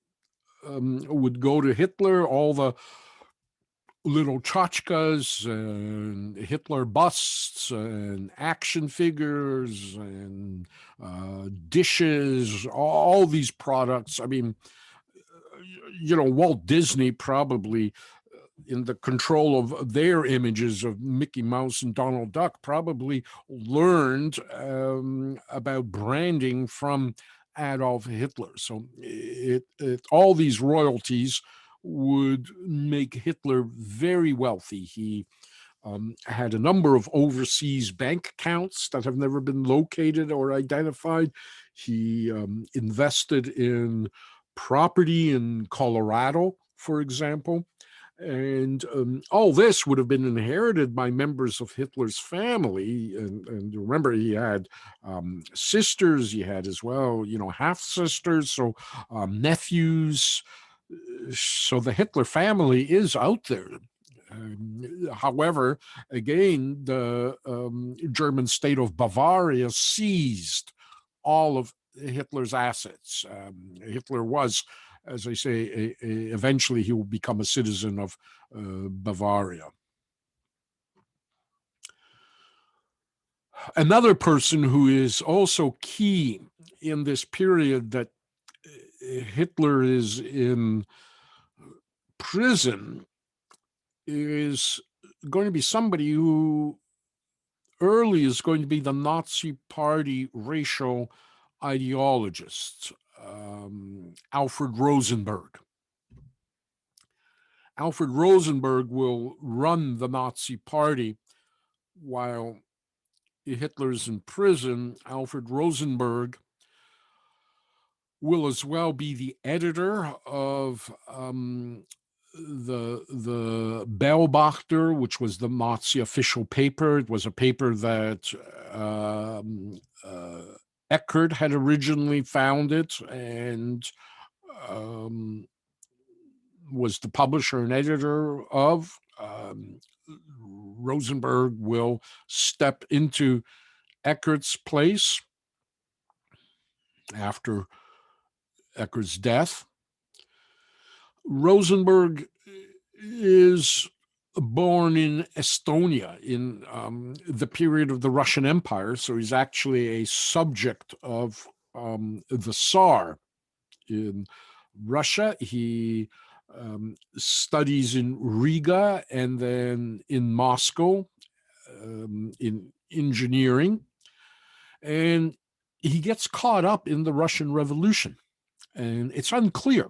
would go to Hitler. All the little tchotchkes and Hitler busts and action figures and dishes, all these products. I mean, Walt Disney probably, in the control of their images of Mickey Mouse and Donald Duck, probably learned about branding from Adolf Hitler. So all these royalties would make Hitler very wealthy. He had a number of overseas bank accounts that have never been located or identified. He invested in property in Colorado, for example. And all this would have been inherited by members of Hitler's family. And remember, he had sisters, he had as well, half-sisters, so nephews. So the Hitler family is out there. However, again, the German state of Bavaria seized all of Hitler's assets. Hitler was, as I say, eventually he will become a citizen of Bavaria. Another person who is also key in this period that Hitler is in prison is going to be somebody who early is going to be the Nazi Party racial ideologist, Alfred Rosenberg. Alfred Rosenberg will run the Nazi Party while Hitler's in prison. Alfred Rosenberg will as well be the editor of the Beobachter, which was the Nazi official paper. It was a paper that Eckert had originally founded and was the publisher and editor of. Rosenberg will step into Eckert's place after Eckert's death. Rosenberg is born in Estonia in the period of the Russian Empire, so he's actually a subject of the Tsar in Russia. He studies in Riga and then in Moscow in engineering, and he gets caught up in the Russian Revolution, and it's unclear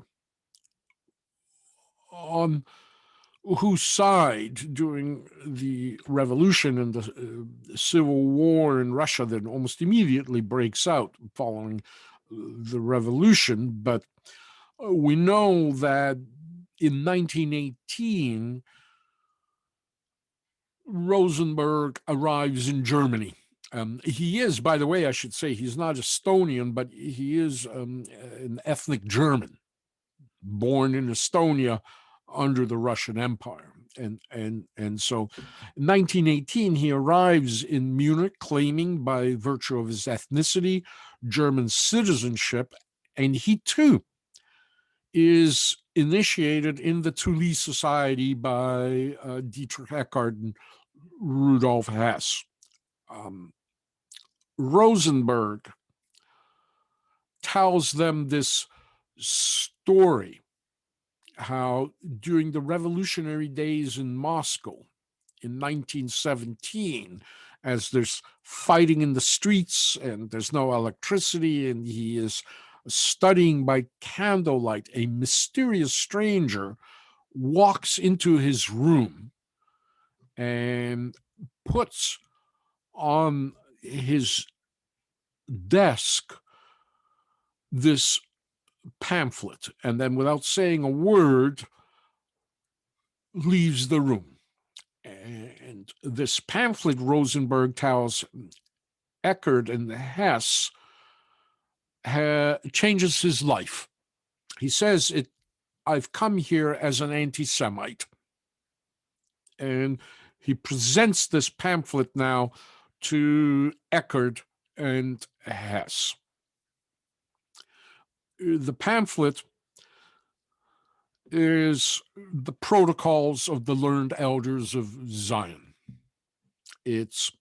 on whose side during the revolution and the civil war in Russia that almost immediately breaks out following the revolution. But we know that in 1918, Rosenberg arrives in Germany. He is, by the way, I should say, he's not Estonian, but he is an ethnic German, born in Estonia under the Russian Empire. And so in 1918, he arrives in Munich claiming by virtue of his ethnicity, German citizenship, and he too is initiated in the Thule Society by Dietrich Eckart and Rudolf Hess. Rosenberg tells them this story how during the revolutionary days in Moscow in 1917, as there's fighting in the streets and there's no electricity, and he is studying by candlelight, a mysterious stranger walks into his room and puts on his desk this pamphlet, and then without saying a word leaves the room. And this pamphlet, Rosenberg tells Eckert and Hess, changes his life. He says, I've come here as an anti-Semite. And he presents this pamphlet now to Eckert and Hess. The pamphlet is the Protocols of the Learned Elders of Zion. It's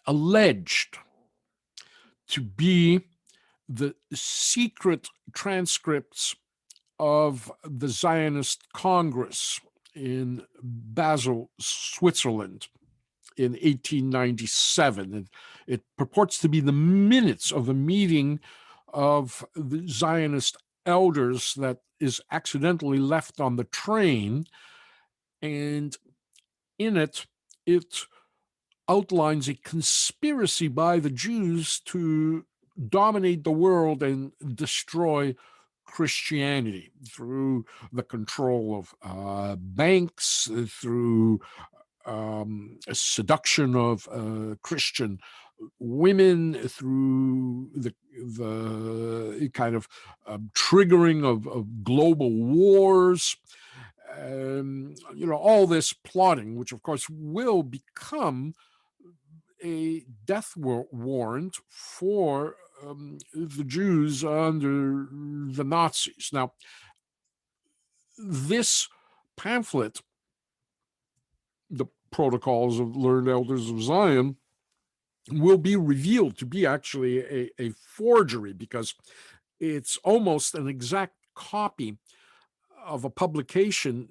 alleged to be the secret transcripts of the Zionist Congress in Basel, Switzerland in 1897. And it purports to be the minutes of a meeting of the Zionist elders that is accidentally left on the train. And in it, it outlines a conspiracy by the Jews to dominate the world and destroy Christianity through the control of banks, through seduction of Christian women, through the kind of triggering of global wars. All this plotting, which of course will become a death warrant for the Jews under the Nazis. Now, this pamphlet, the Protocols of Learned Elders of Zion, will be revealed to be actually a forgery, because it's almost an exact copy of a publication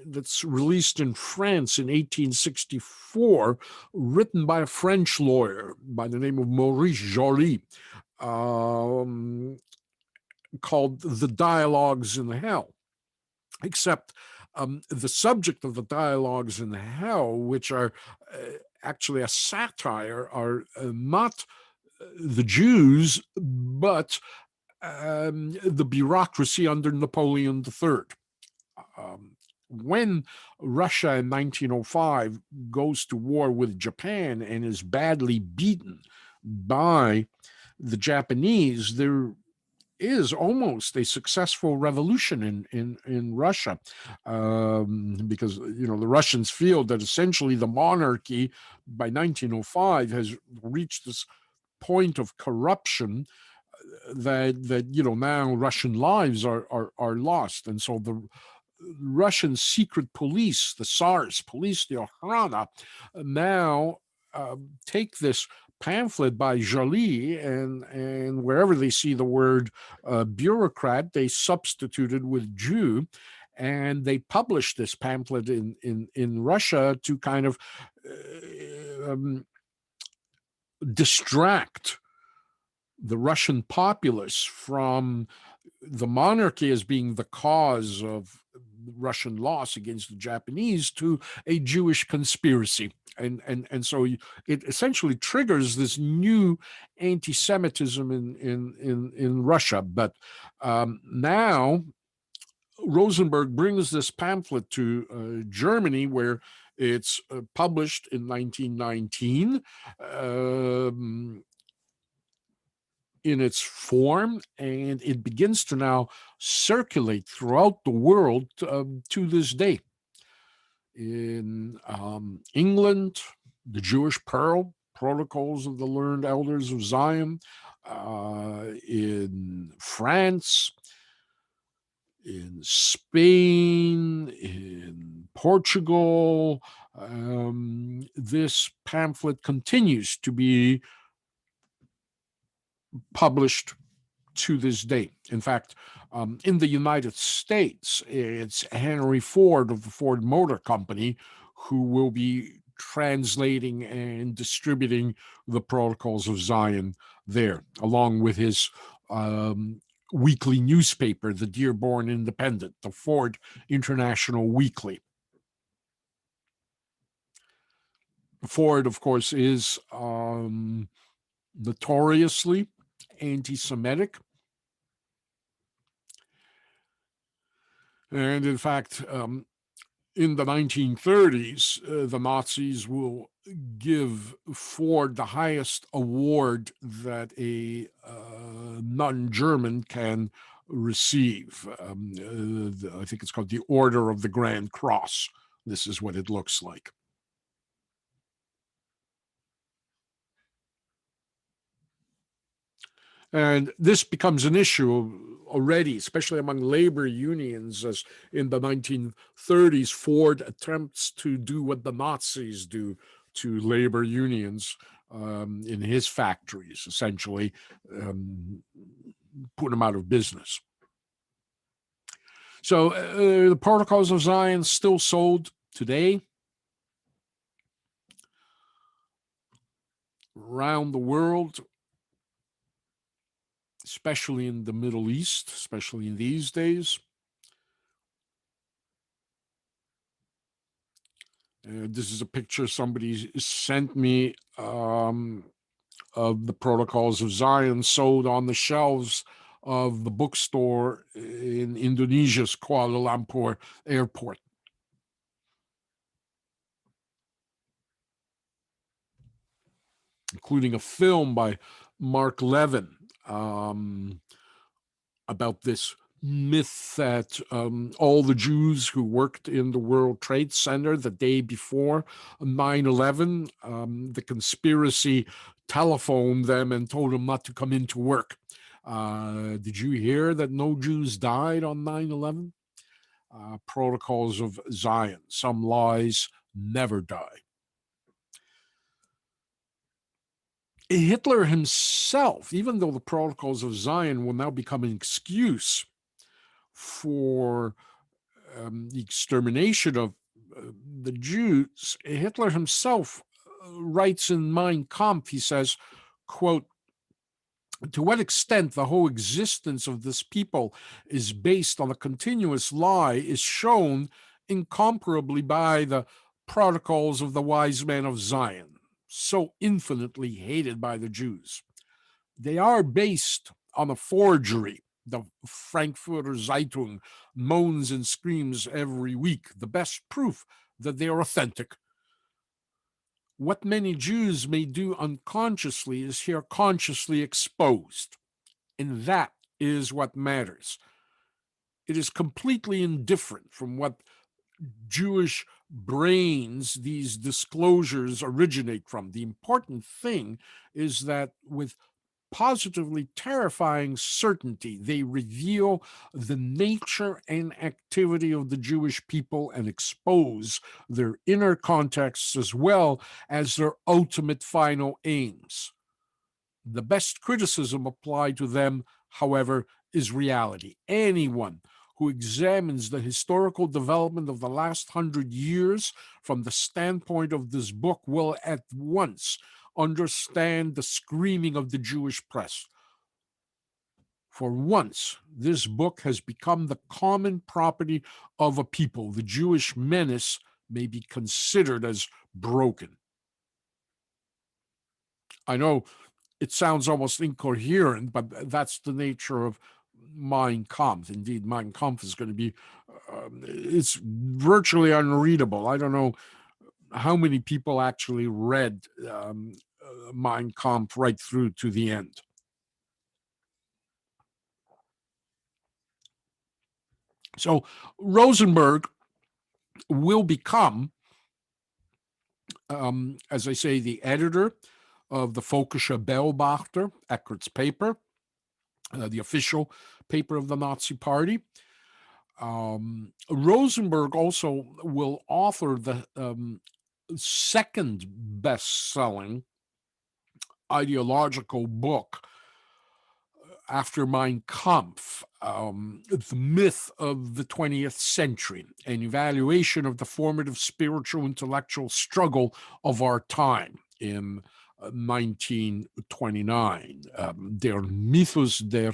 that's released in France in 1864, written by a French lawyer by the name of Maurice Joly, called The Dialogues in Hell. Except the subject of the Dialogues in Hell, which are actually a satire, are not the Jews, but the bureaucracy under Napoleon III. When Russia in 1905 goes to war with Japan and is badly beaten by the Japanese, there is almost a successful revolution in Russia, because the Russians feel that essentially the monarchy by 1905 has reached this point of corruption that now Russian lives are lost, and so the Russian secret police, the Tsar's police, the Okhrana, now take this pamphlet by Joly, and wherever they see the word bureaucrat, they substitute it with Jew, and they publish this pamphlet in Russia to kind of distract the Russian populace from the monarchy as being the cause of Russian loss against the Japanese to a Jewish conspiracy. And so it essentially triggers this new anti-Semitism in Russia. But now Rosenberg brings this pamphlet to Germany, where it's published in 1919. in its form, and it begins to now circulate throughout the world to this day. In England, the Jewish Pearl, Protocols of the Learned Elders of Zion. In France, in Spain, in Portugal, this pamphlet continues to be published to this day. In fact, in the United States, it's Henry Ford of the Ford Motor Company who will be translating and distributing the Protocols of Zion there, along with his weekly newspaper, the Dearborn Independent, the Ford International Weekly. Ford, of course, is notoriously anti-Semitic. And in fact, in the 1930s, the Nazis will give Ford the highest award that a non-German can receive. I think it's called the Order of the Grand Cross. This is what it looks like. And this becomes an issue already, especially among labor unions, as in the 1930s, Ford attempts to do what the Nazis do to labor unions in his factories, essentially put them out of business. So the Protocols of Zion still sold today around the world, especially in the Middle East, especially in these days. This is a picture somebody sent me of the Protocols of Zion sold on the shelves of the bookstore in Indonesia's Kuala Lumpur airport. Including a film by Mark Levin about this myth that all the Jews who worked in the World Trade Center the day before 9/11, the conspiracy telephoned them and told them not to come into work. Did you hear that no Jews died on 9/11? Protocols of Zion. Some lies never die. Hitler himself, even though the Protocols of Zion will now become an excuse for the extermination of the Jews, Hitler himself writes in Mein Kampf, he says, quote, to what extent the whole existence of this people is based on a continuous lie is shown incomparably by the Protocols of the Wise Men of Zion, so infinitely hated by the Jews. They are based on a forgery. The Frankfurter Zeitung moans and screams every week, the best proof that they are authentic. What many Jews may do unconsciously is here consciously exposed, and that is what matters. It is completely indifferent from what Jewish brains these disclosures originate from. The important thing is that with positively terrifying certainty, they reveal the nature and activity of the Jewish people and expose their inner contexts as well as their ultimate final aims. The best criticism applied to them, however, is reality. Anyone who examines the historical development of the last 100 years from the standpoint of this book will at once understand the screaming of the Jewish press. For once, this book has become the common property of a people. The Jewish menace may be considered as broken. I know it sounds almost incoherent, but that's the nature of Mein Kampf. Indeed, Mein Kampf is going to be, it's virtually unreadable. I don't know how many people actually read Mein Kampf right through to the end. So Rosenberg will become, as I say, the editor of the Völkische Beobachter, Eckert's paper, the official paper of the Nazi Party. Rosenberg also will author the second best-selling ideological book after Mein Kampf, The Myth of the 20th Century, an evaluation of the formative spiritual intellectual struggle of our time in 1929, Der Mythos der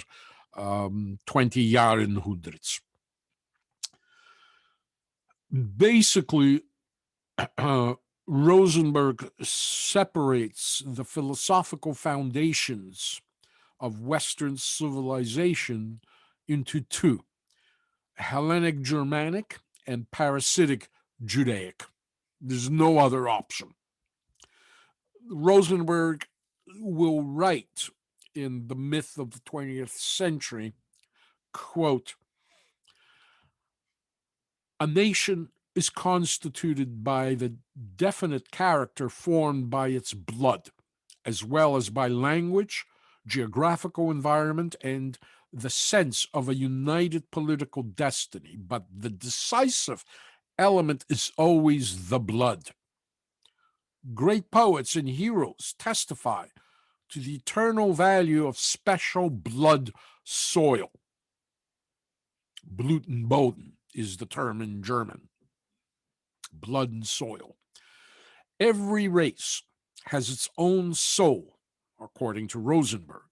20 Jahrhunderts. Basically, Rosenberg separates the philosophical foundations of Western civilization into two: Hellenic Germanic and parasitic Judaic. There's no other option. Rosenberg will write in The Myth of the 20th Century, quote, "A nation is constituted by the definite character formed by its blood, as well as by language, geographical environment, and the sense of a united political destiny. But the decisive element is always the blood. Great poets and heroes testify to the eternal value of special blood soil. Bluten is the term in German. Blood and soil. Every race has its own soul, according to Rosenberg.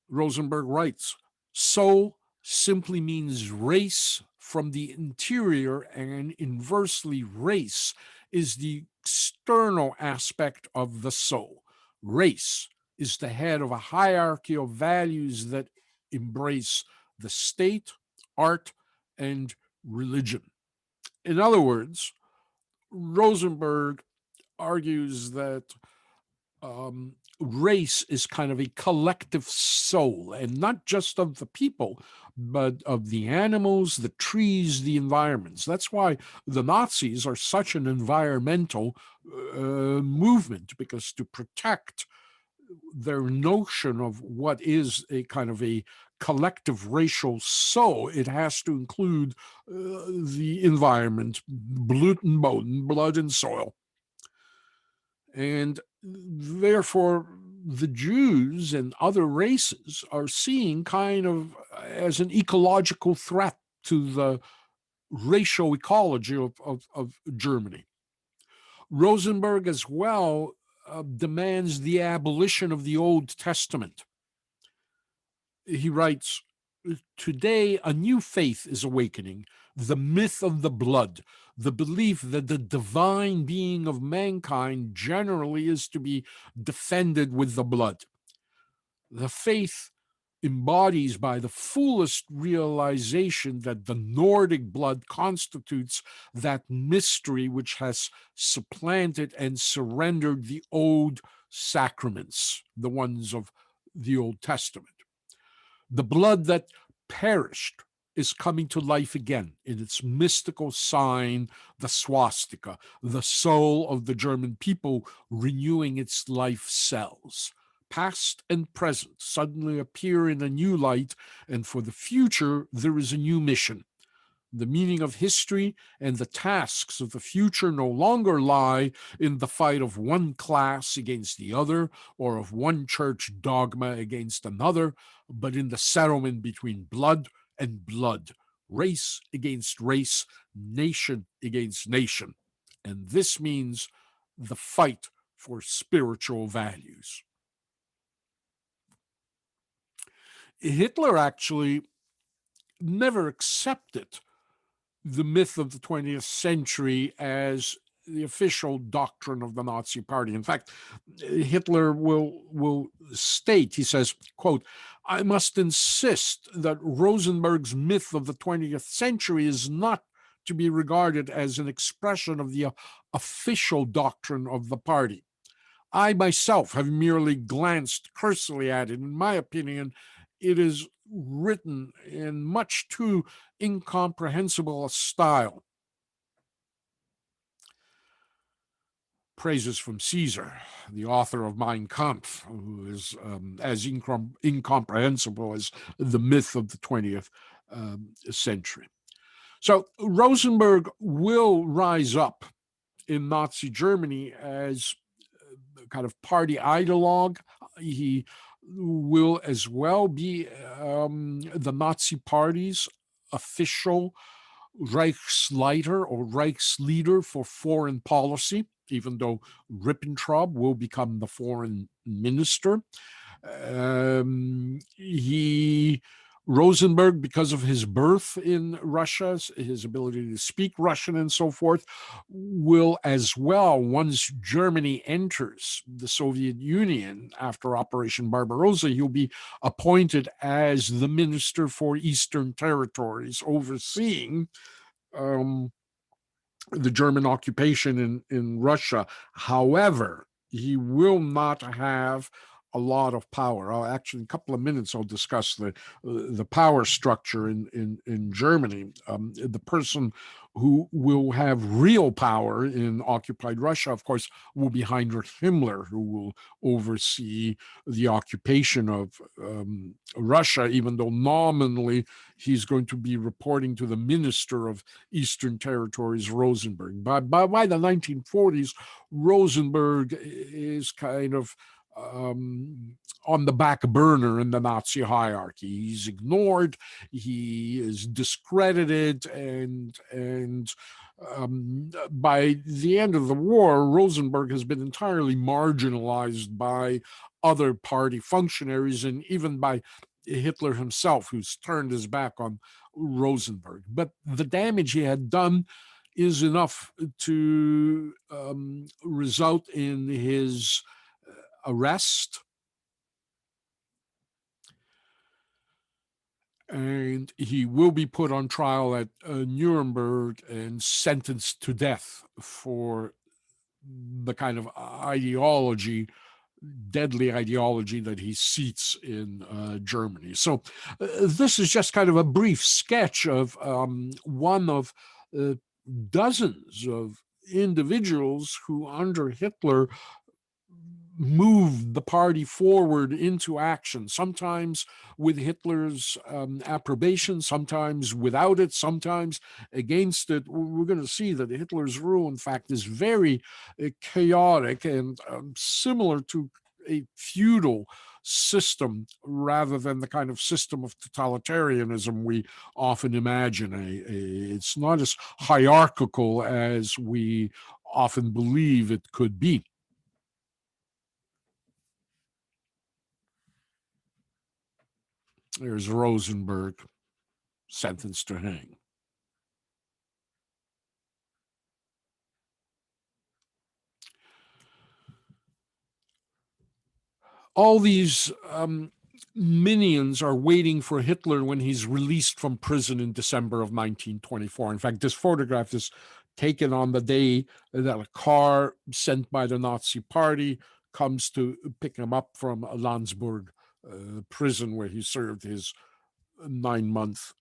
Rosenberg writes, soul simply means race from the interior, and inversely, race is the external aspect of the soul. Race is the head of a hierarchy of values that embrace the state, art, and religion. In other words, Rosenberg argues that race is kind of a collective soul, and not just of the people, but of the animals, the trees, the environments. That's why the Nazis are such an environmental movement, because to protect their notion of what is a kind of a collective racial soul, it has to include the environment, blood and soil. And therefore, the Jews and other races are seen kind of as an ecological threat to the racial ecology of Germany. Rosenberg, as well, demands the abolition of the Old Testament. He writes, today, a new faith is awakening, the myth of the blood, the belief that the divine being of mankind generally is to be defended with the blood. The faith embodies by the fullest realization that the Nordic blood constitutes that mystery which has supplanted and surrendered the old sacraments, the ones of the Old Testament. The blood that perished is coming to life again in its mystical sign, the swastika, the soul of the German people renewing its life cells. Past and present suddenly appear in a new light, and for the future, there is a new mission. The meaning of history and the tasks of the future no longer lie in the fight of one class against the other, or of one church dogma against another, but in the settlement between blood and blood, race against race, nation against nation. And this means the fight for spiritual values. Hitler actually never accepted the myth of the 20th century as the official doctrine of the Nazi Party. In fact, Hitler will state, he says, quote, "I must insist that Rosenberg's myth of the 20th century is not to be regarded as an expression of the official doctrine of the party. I myself have merely glanced cursorily at it. In my opinion, it is written in much too incomprehensible a style. Praises from Caesar, the author of Mein Kampf, who is as incomprehensible as the myth of the 20th century. So Rosenberg will rise up in Nazi Germany as a kind of party ideologue. He will as well be the Nazi Party's official Reichsleiter or Reichsleader for foreign policy, even though Ribbentrop will become the foreign minister. Rosenberg, because of his birth in Russia, his ability to speak Russian and so forth, will as well, once Germany enters the Soviet Union after Operation Barbarossa, he'll be appointed as the Minister for Eastern Territories, overseeing the German occupation in Russia. However, he will not have a lot of power. Actually, in a couple of minutes, I'll discuss the power structure in Germany. The person who will have real power in occupied Russia, of course, will be Heinrich Himmler, who will oversee the occupation of Russia, even though nominally he's going to be reporting to the Minister of Eastern Territories, Rosenberg. By the 1940s, Rosenberg is kind of on the back burner in the Nazi hierarchy. He's ignored, he is discredited, and by the end of the war, Rosenberg has been entirely marginalized by other party functionaries and even by Hitler himself, who's turned his back on Rosenberg. But the damage he had done is enough to result in his arrest, and he will be put on trial at Nuremberg and sentenced to death for the kind of ideology, deadly ideology, that he seats in Germany. So this is just kind of a brief sketch of one of dozens of individuals who, under Hitler, moved the party forward into action, sometimes with Hitler's approbation, sometimes without it, sometimes against it. We're going to see that Hitler's rule, in fact, is very chaotic and similar to a feudal system rather than the kind of system of totalitarianism we often imagine. It's not as hierarchical as we often believe it could be. There's Rosenberg, sentenced to hang. All these minions are waiting for Hitler when he's released from prison in December of 1924. In fact, this photograph is taken on the day that a car sent by the Nazi Party comes to pick him up from a Landsberg prison where he served his 9-month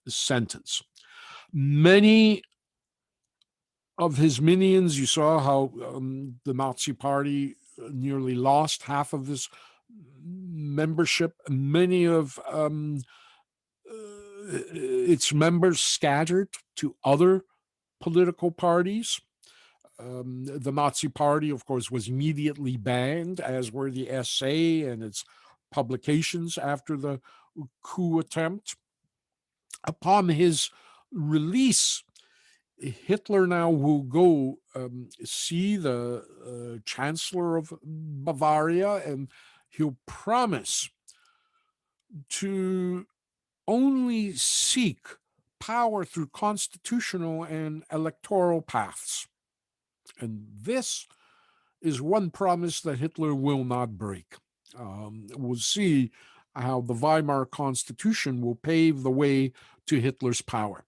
sentence. Many of his minions, you saw how the Nazi Party nearly lost half of his membership. Many of its members scattered to other political parties. The Nazi Party, of course, was immediately banned, as were the SA and its publications after the coup attempt. Upon his release, Hitler now will go see the Chancellor of Bavaria, and he'll promise to only seek power through constitutional and electoral paths. And this is one promise that Hitler will not break. We'll see how the Weimar Constitution will pave the way to Hitler's power.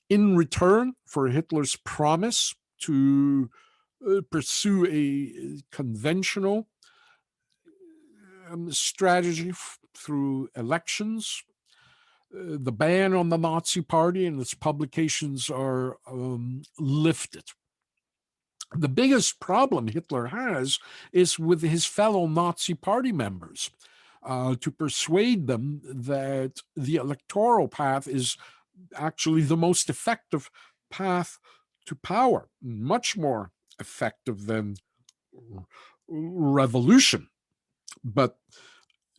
In return for Hitler's promise to pursue a conventional strategy through elections. The ban on the Nazi Party and its publications are lifted. The biggest problem Hitler has is with his fellow Nazi Party members, to persuade them that the electoral path is actually the most effective path to power, much more effective than revolution. But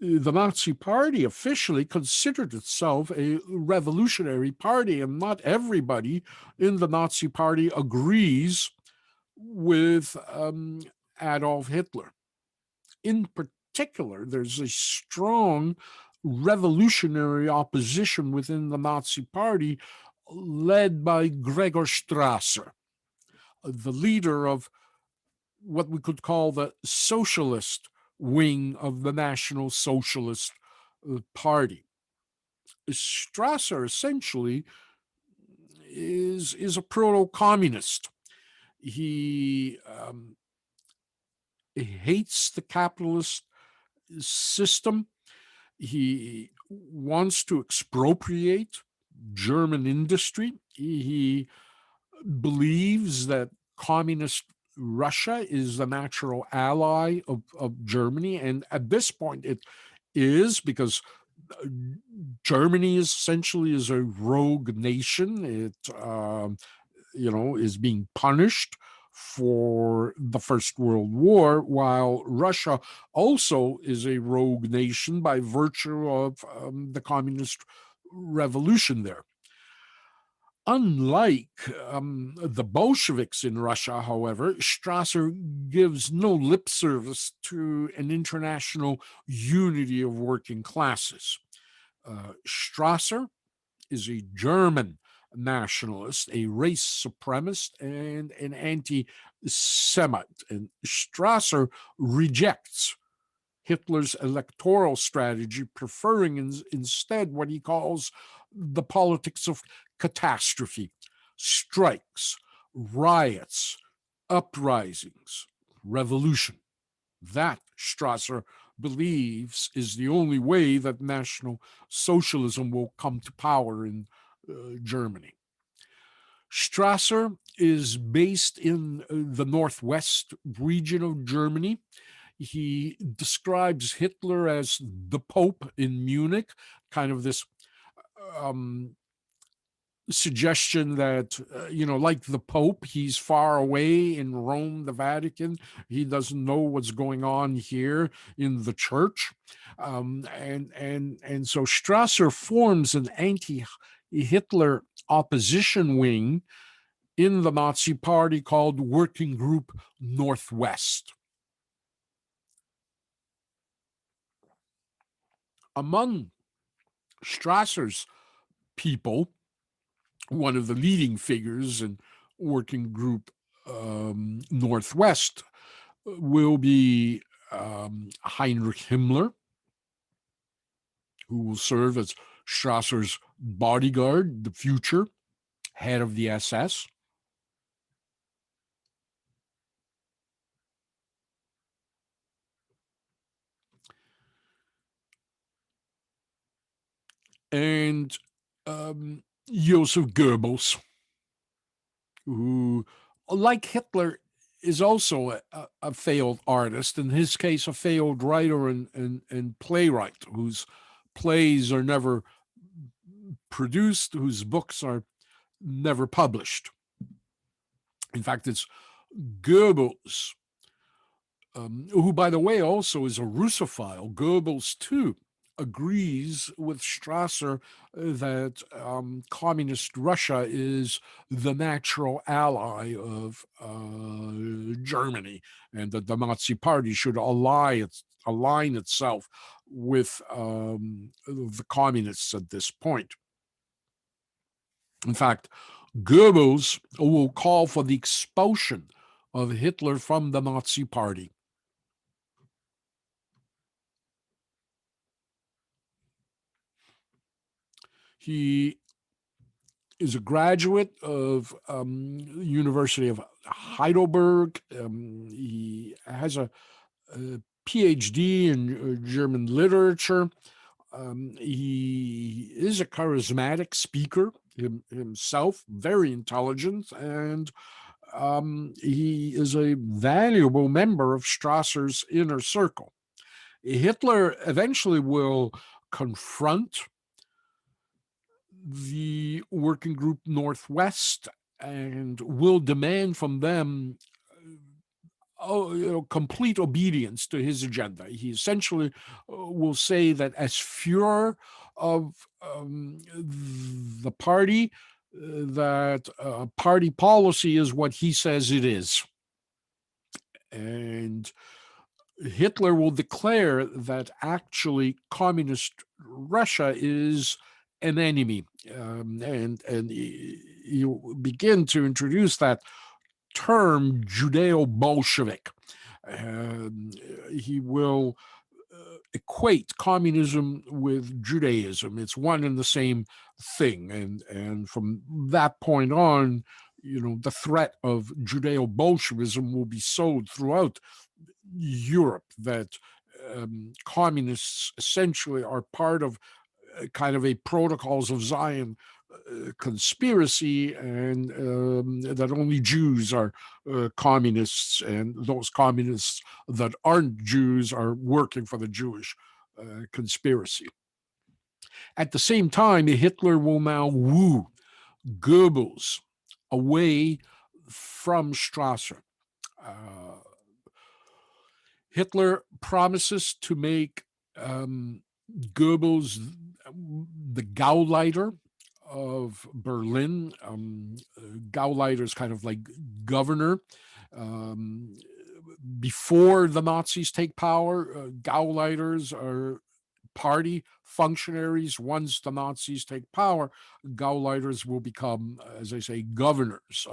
the Nazi Party officially considered itself a revolutionary party, and not everybody in the Nazi Party agrees with Adolf Hitler. In particular, there's a strong revolutionary opposition within the Nazi Party led by Gregor Strasser, the leader of what we could call the socialist wing of the National Socialist Party. Strasser essentially is a proto-communist. He hates the capitalist system. He wants to expropriate German industry. He believes that communist Russia is the natural ally of Germany. And at this point, it is, because Germany essentially is a rogue nation. It is being punished for the First World War, while Russia also is a rogue nation by virtue of the communist revolution there. Unlike the Bolsheviks in Russia, however, Strasser gives no lip service to an international unity of working classes. Strasser is a German nationalist, a race supremacist, and an anti-Semite. And Strasser rejects Hitler's electoral strategy, preferring instead what he calls the politics of catastrophe: strikes, riots, uprisings, revolution. That, Strasser believes, is the only way that National Socialism will come to power in Germany. Strasser is based in the northwest region of Germany. He describes Hitler as the Pope in Munich, kind of this suggestion that, like the Pope, he's far away in Rome, the Vatican. He doesn't know what's going on here in the church. And so Strasser forms an anti-Hitler opposition wing in the Nazi Party called Working Group Northwest. Among Strasser's people, one of the leading figures in Working Group Northwest will be Heinrich Himmler, who will serve as Strasser's bodyguard, the future head of the SS. And Joseph Goebbels, who, like Hitler, is also a failed artist, in his case, a failed writer and playwright, whose plays are never produced, whose books are never published. In fact, it's Goebbels, who, by the way, also is a Russophile. Goebbels, too, agrees with Strasser that communist Russia is the natural ally of Germany, and that the Nazi Party should align itself with the communists at this point. In fact, Goebbels will call for the expulsion of Hitler from the Nazi Party. He is a graduate of University of Heidelberg. He has a PhD in German literature. He is a charismatic speaker himself, very intelligent, and he is a valuable member of Strasser's inner circle. Hitler eventually will confront the Working Group Northwest and will demand from them complete obedience to his agenda. He essentially will say that as Fuhrer of the party, that party policy is what he says it is. And Hitler will declare that actually communist Russia is an enemy, and you begin to introduce that term Judeo-Bolshevik. He will equate communism with Judaism. It's one and the same thing, and from that point on, the threat of Judeo-Bolshevism will be sold throughout Europe, that communists essentially are part of kind of a Protocols of Zion conspiracy, and that only Jews are communists, and those communists that aren't Jews are working for the Jewish conspiracy. At the same time, Hitler will now woo Goebbels away from Strasser. Hitler promises to make Goebbels the Gauleiter of Berlin. Gauleiter is kind of like governor. Before the Nazis take power, Gauleiters are party functionaries. Once the Nazis take power, Gauleiters will become, as I say, governors.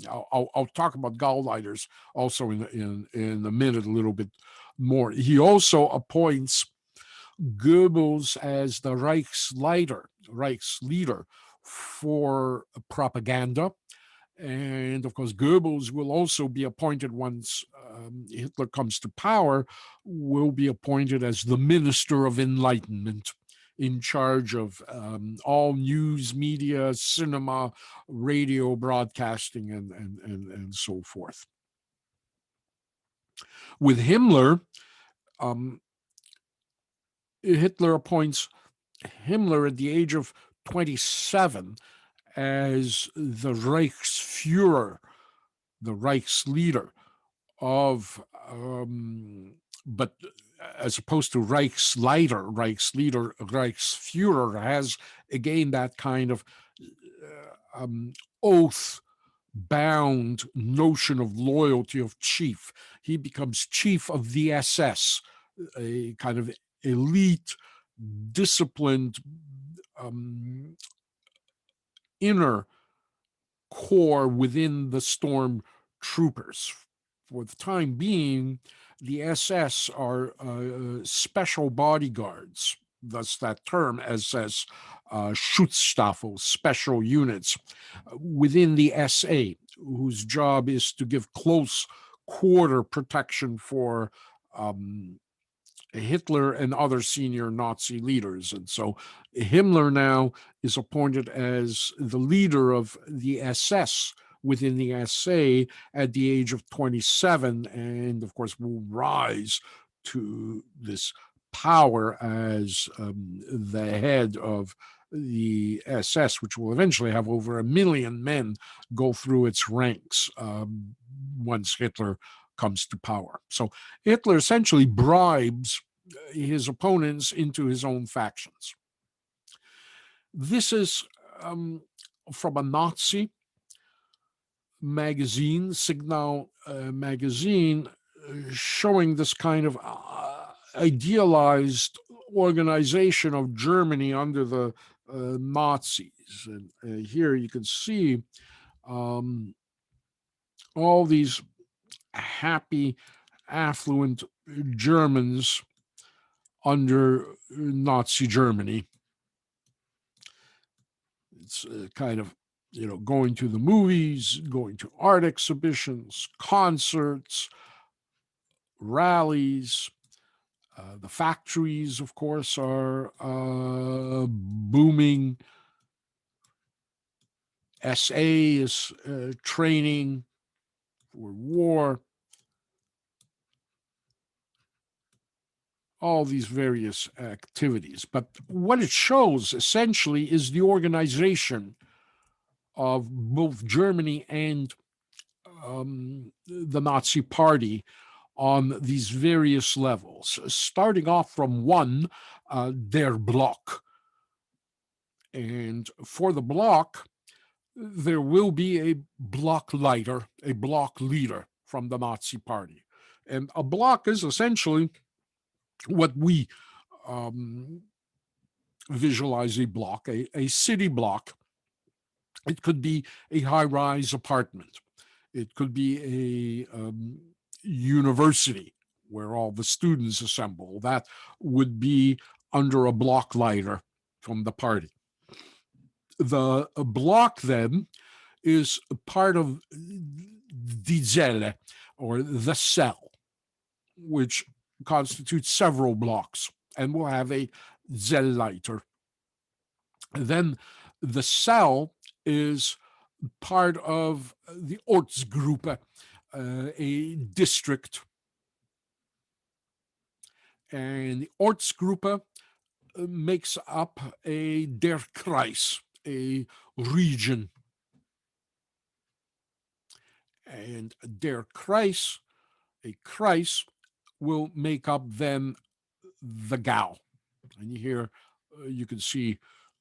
I'll talk about Gauleiters also in a minute a little bit more. He also appoints Goebbels as the Reichsleader for propaganda. And of course, Goebbels will also be appointed once Hitler comes to power, will be appointed as the Minister of Enlightenment, in charge of all news media, cinema, radio broadcasting, and so forth. With Himmler, Hitler appoints Himmler at the age of 27 as the Reichsfuhrer, the Reichsleader of, but as opposed to Reichsleiter, Reichsfuhrer has again that kind of oath-bound notion of loyalty of chief. He becomes chief of the SS, a kind of elite, disciplined, inner core within the storm troopers. For the time being, the SS are special bodyguards, thus that term SS, Schutzstaffel, special units, within the SA, whose job is to give close quarter protection for Hitler and other senior Nazi leaders. And so Himmler now is appointed as the leader of the SS within the SA at the age of 27, and of course will rise to this power as the head of the SS, which will eventually have over 1 million men go through its ranks once Hitler comes to power. So Hitler essentially bribes his opponents into his own factions. This is from a Nazi magazine, Signal magazine, showing this kind of idealized organization of Germany under the Nazis. And here you can see all these happy, affluent Germans under Nazi Germany. It's kind of, going to the movies, going to art exhibitions, concerts, rallies, The factories, of course, are booming. SA is training for war. All these various activities. But what it shows essentially is the organization of both Germany and the Nazi Party on these various levels, starting off from one, der Block. And for the block, there will be a block leader, from the Nazi Party. And a block is essentially what we visualize a block, a city block. It could be a high-rise apartment. It could be a university where all the students assemble. That would be under a block leader from the party. The block then is part of die Zelle, or the cell, which constitutes several blocks and will have a Zellleiter. Then the cell is part of the Ortsgruppe, a district. And the Ortsgruppe makes up der Kreis, a region. And der Kreis, a Kreis, will make up then the Gau. And here you can see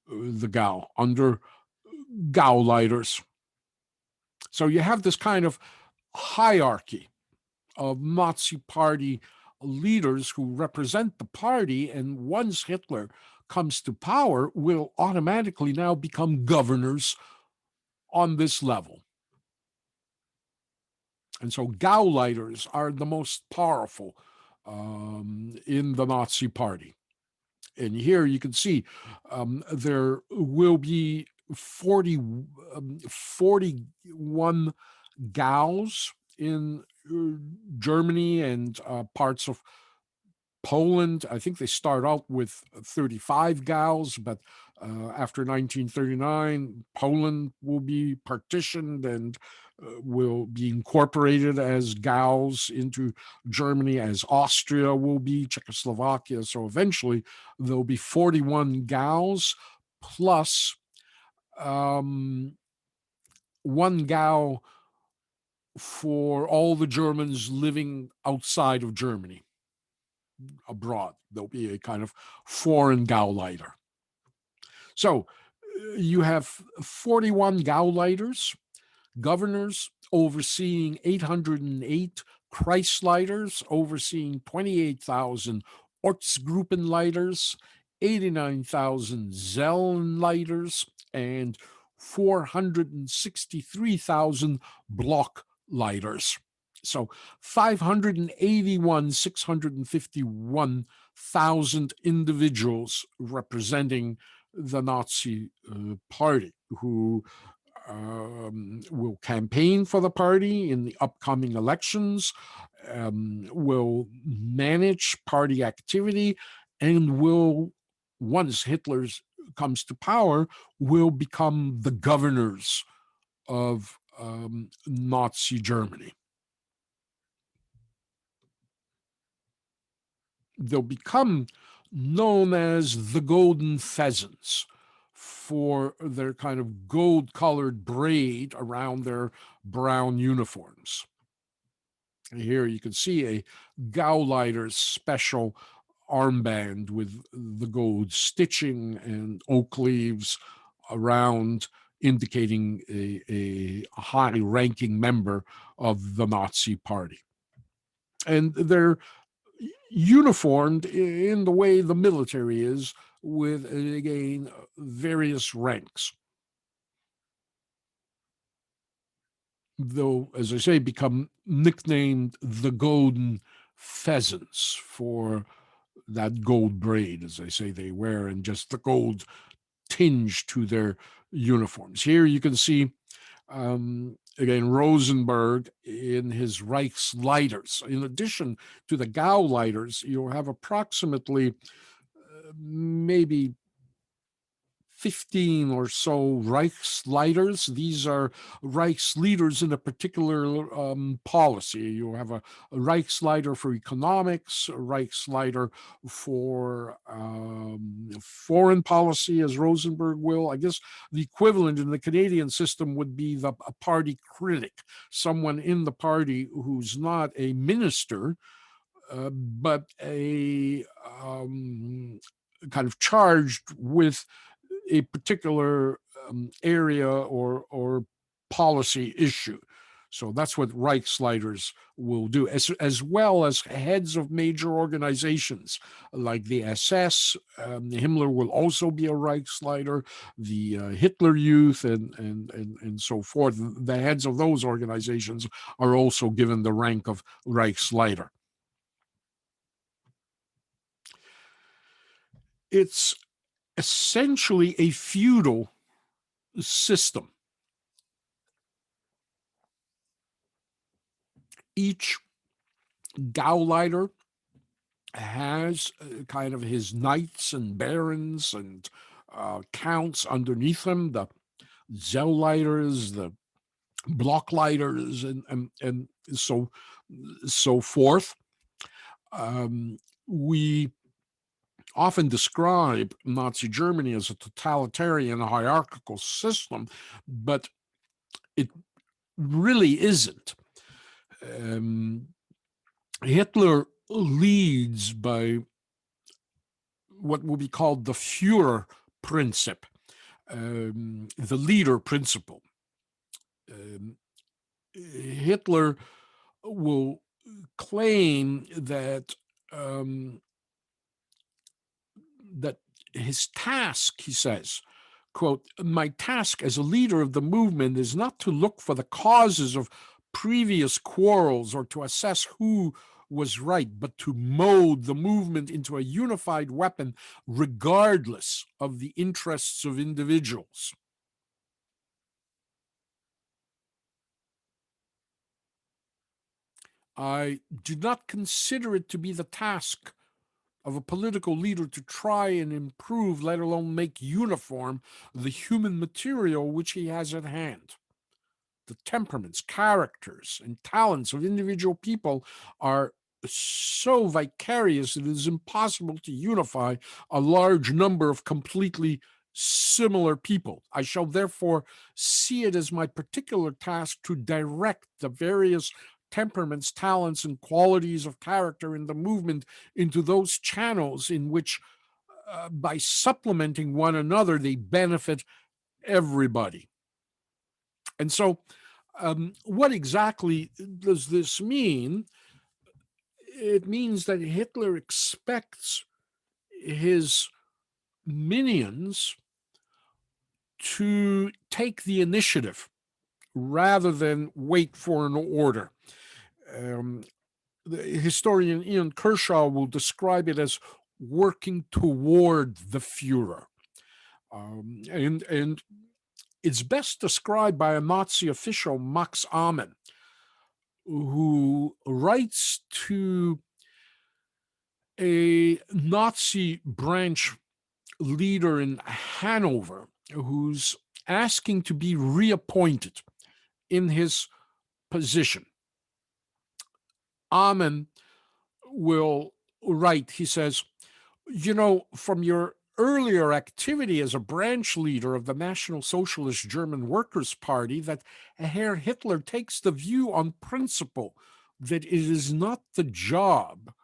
the Gau under Gauleiters. So you have this kind of hierarchy of Nazi Party leaders who represent the party, and once Hitler comes to power, will automatically now become governors on this level. And so Gauleiters are the most powerful in the Nazi Party. And here you can see there will be 41 Gaus in Germany and parts of Poland. I think they start out with 35 Gaus, but after 1939, Poland will be partitioned and will be incorporated as Gaus into Germany, as Austria will be, Czechoslovakia. So eventually there'll be 41 Gaus plus one Gau for all the Germans living outside of Germany, abroad. There'll be a kind of foreign Gauleiter. So you have 41 Gauleiters, governors overseeing 808 Kreisleiters, overseeing 28,000 Ortsgruppenleiters, 89,000 Zellenleiters, and 463,000 Blockleiters. So 651,000 individuals representing the Nazi Party who will campaign for the party in the upcoming elections, will manage party activity, and will, once Hitler comes to power, will become the governors of Nazi Germany. They'll become known as the Golden Pheasants for their kind of gold-colored braid around their brown uniforms. And here you can see a Gauleiter's special armband with the gold stitching and oak leaves around, indicating a high-ranking member of the Nazi Party. And they're uniformed in the way the military is, with, again, various ranks. Though, as I say, become nicknamed the Golden Pheasants for that gold braid, as I say, they wear, and just the gold tinge to their uniforms. Here you can see Again, Rosenberg in his Reichsleiters. In addition to the Gauleiters, you'll have approximately maybe 15 or so Reichsleiters. These are Reichsleaders in a particular policy. You have a Reichsleiter for economics, a Reichsleiter for foreign policy, as Rosenberg will. I guess the equivalent in the Canadian system would be a party critic, someone in the party who's not a minister, but a kind of charged with a particular area or policy issue. So that's what Reichsleiters will do, as well as heads of major organizations like the SS. Himmler will also be a Reichsleiter, the Hitler Youth, and so forth. The heads of those organizations are also given the rank of Reichsleiter. It's essentially a feudal system. Each Gauleiter has kind of his knights and barons and counts underneath him, the Zellleiters, the Blockleiters, and so forth. We often describe Nazi Germany as a totalitarian hierarchical system, but it really isn't. Hitler leads by what will be called the Fuhrer principle, the leader principle. Hitler will claim that that his task, he says, quote, "My task as a leader of the movement is not to look for the causes of previous quarrels or to assess who was right, but to mold the movement into a unified weapon regardless of the interests of individuals." I do not consider it to be the task of a political leader to try and improve, let alone make uniform, the human material which he has at hand. The temperaments, characters, and talents of individual people are so vicarious it is impossible to unify a large number of completely similar people. I shall therefore see it as my particular task to direct the various temperaments, talents, and qualities of character in the movement into those channels in which, by supplementing one another, they benefit everybody. And so, what exactly does this mean? It means that Hitler expects his minions to take the initiative rather than wait for an order. The historian Ian Kershaw will describe it as working toward the Fuhrer. And it's best described by a Nazi official, Max Amann, who writes to a Nazi branch leader in Hanover who's asking to be reappointed in his position. Amann will write, he says, "You know, from your earlier activity as a branch leader of the National Socialist German Workers' Party, that Herr Hitler takes the view on principle that it is not the job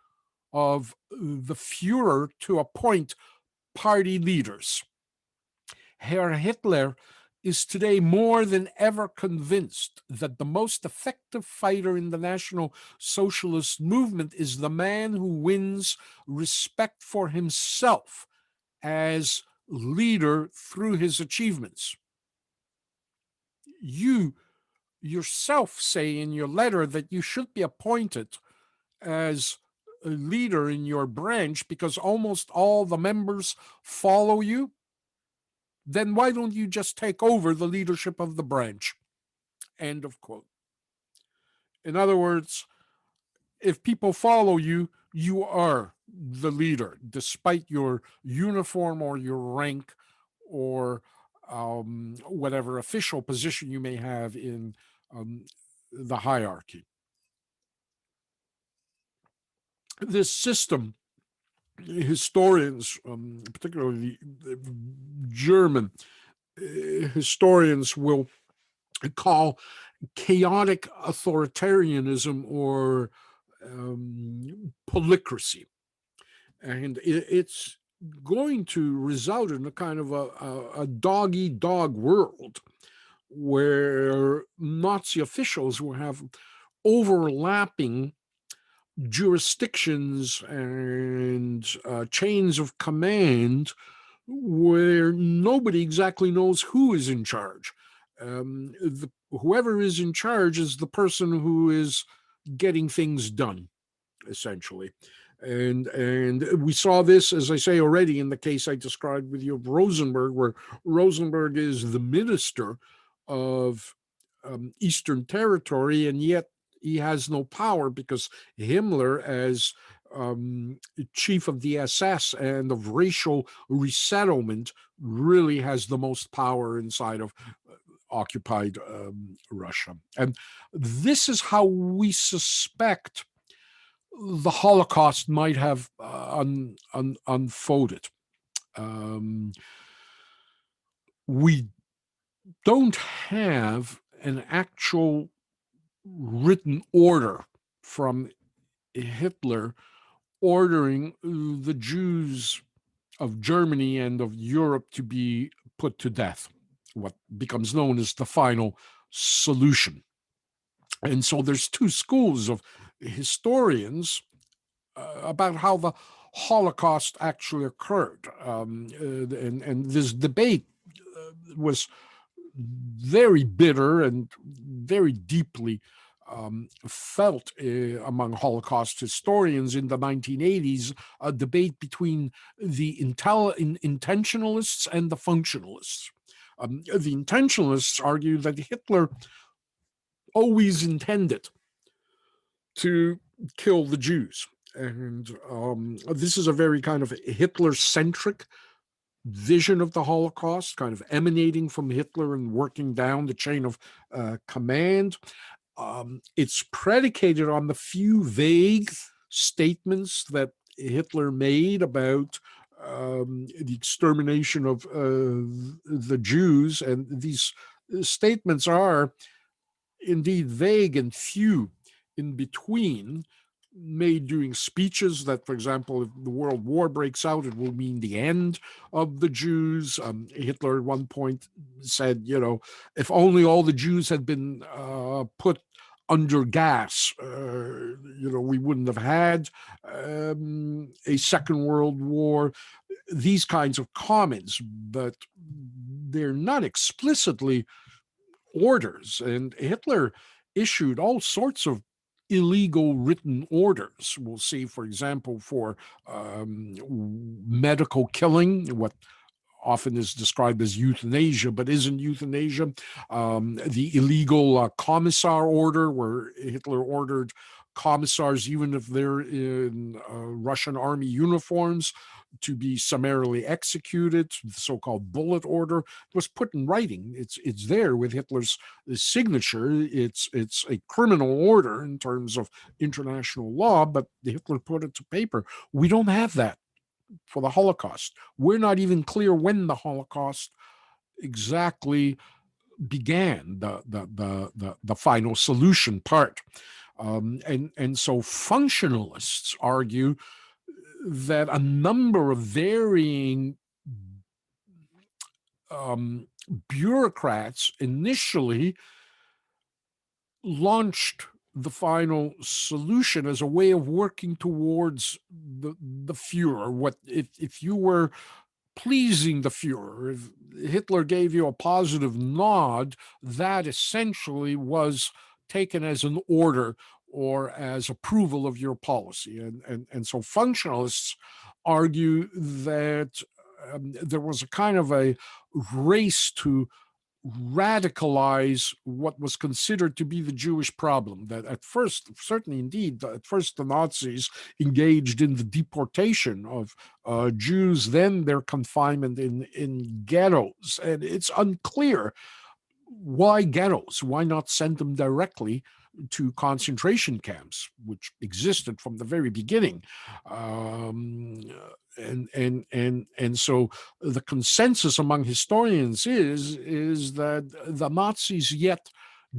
of the Fuhrer to appoint party leaders. Herr Hitler is today more than ever convinced that the most effective fighter in the National Socialist movement is the man who wins respect for himself as leader through his achievements. You yourself say in your letter that you should be appointed as a leader in your branch because almost all the members follow you. Then why don't you just take over the leadership of the branch?" End of quote. In other words, if people follow you, you are the leader, despite your uniform or your rank or whatever official position you may have in the hierarchy. This system, historians, particularly German historians, will call chaotic authoritarianism or polycracy. And it's going to result in a kind of a dog-eat-dog world where Nazi officials will have overlapping jurisdictions and chains of command where nobody exactly knows who is in charge. Whoever is in charge is the person who is getting things done, essentially. And we saw this, as I say already, in the case I described with you of Rosenberg, where Rosenberg is the minister of Eastern Territory, and yet he has no power because Himmler, as chief of the SS and of racial resettlement, really has the most power inside of occupied Russia. And this is how we suspect the Holocaust might have unfolded. We don't have an actual written order from Hitler ordering the Jews of Germany and of Europe to be put to death, what becomes known as the final solution. And so there's two schools of historians about how the Holocaust actually occurred. And this debate was very bitter and very deeply felt among Holocaust historians in the 1980s, a debate between the intentionalists and the functionalists. The intentionalists argue that Hitler always intended to kill the Jews. And this is a very kind of Hitler-centric vision of the Holocaust, kind of emanating from Hitler and working down the chain of command. It's predicated on the few vague statements that Hitler made about the extermination of the Jews. And these statements are indeed vague and few in between, made during speeches that, for example, if the World War breaks out, it will mean the end of the Jews. Hitler at one point said, if only all the Jews had been put under gas, we wouldn't have had a Second World War. These kinds of comments, but they're not explicitly orders. And Hitler issued all sorts of illegal written orders. We'll see, for example, for medical killing, what often is described as euthanasia, but isn't euthanasia. The illegal commissar order, where Hitler ordered commissars, even if they're in Russian army uniforms, to be summarily executed. The so-called bullet order was put in writing. It's there with Hitler's signature. It's a criminal order in terms of international law, but Hitler put it to paper. We don't have that for the Holocaust. We're not even clear when the Holocaust exactly began, the final solution part. And so functionalists argue that a number of varying bureaucrats initially launched the final solution as a way of working towards the Fuhrer. What if you were pleasing the Fuhrer, if Hitler gave you a positive nod, that essentially was taken as an order or as approval of your policy. And so functionalists argue that there was a kind of a race to radicalize what was considered to be the Jewish problem. That at first, certainly indeed, at first the Nazis engaged in the deportation of Jews, then their confinement in ghettos. And it's unclear why ghettos? Why not send them directly to concentration camps, which existed from the very beginning? And so the consensus among historians is that the Nazis yet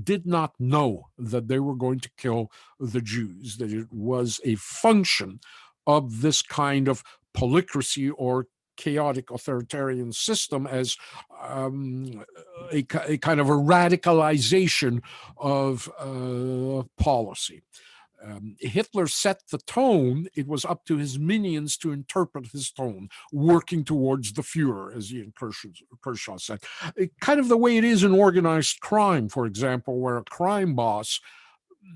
did not know that they were going to kill the Jews, that it was a function of this kind of polycracy or chaotic authoritarian system as a kind of a radicalization of policy. Hitler set the tone. It was up to his minions to interpret his tone, working towards the Fuhrer, as Ian Kershaw said. Kind of the way it is in organized crime, for example, where a crime boss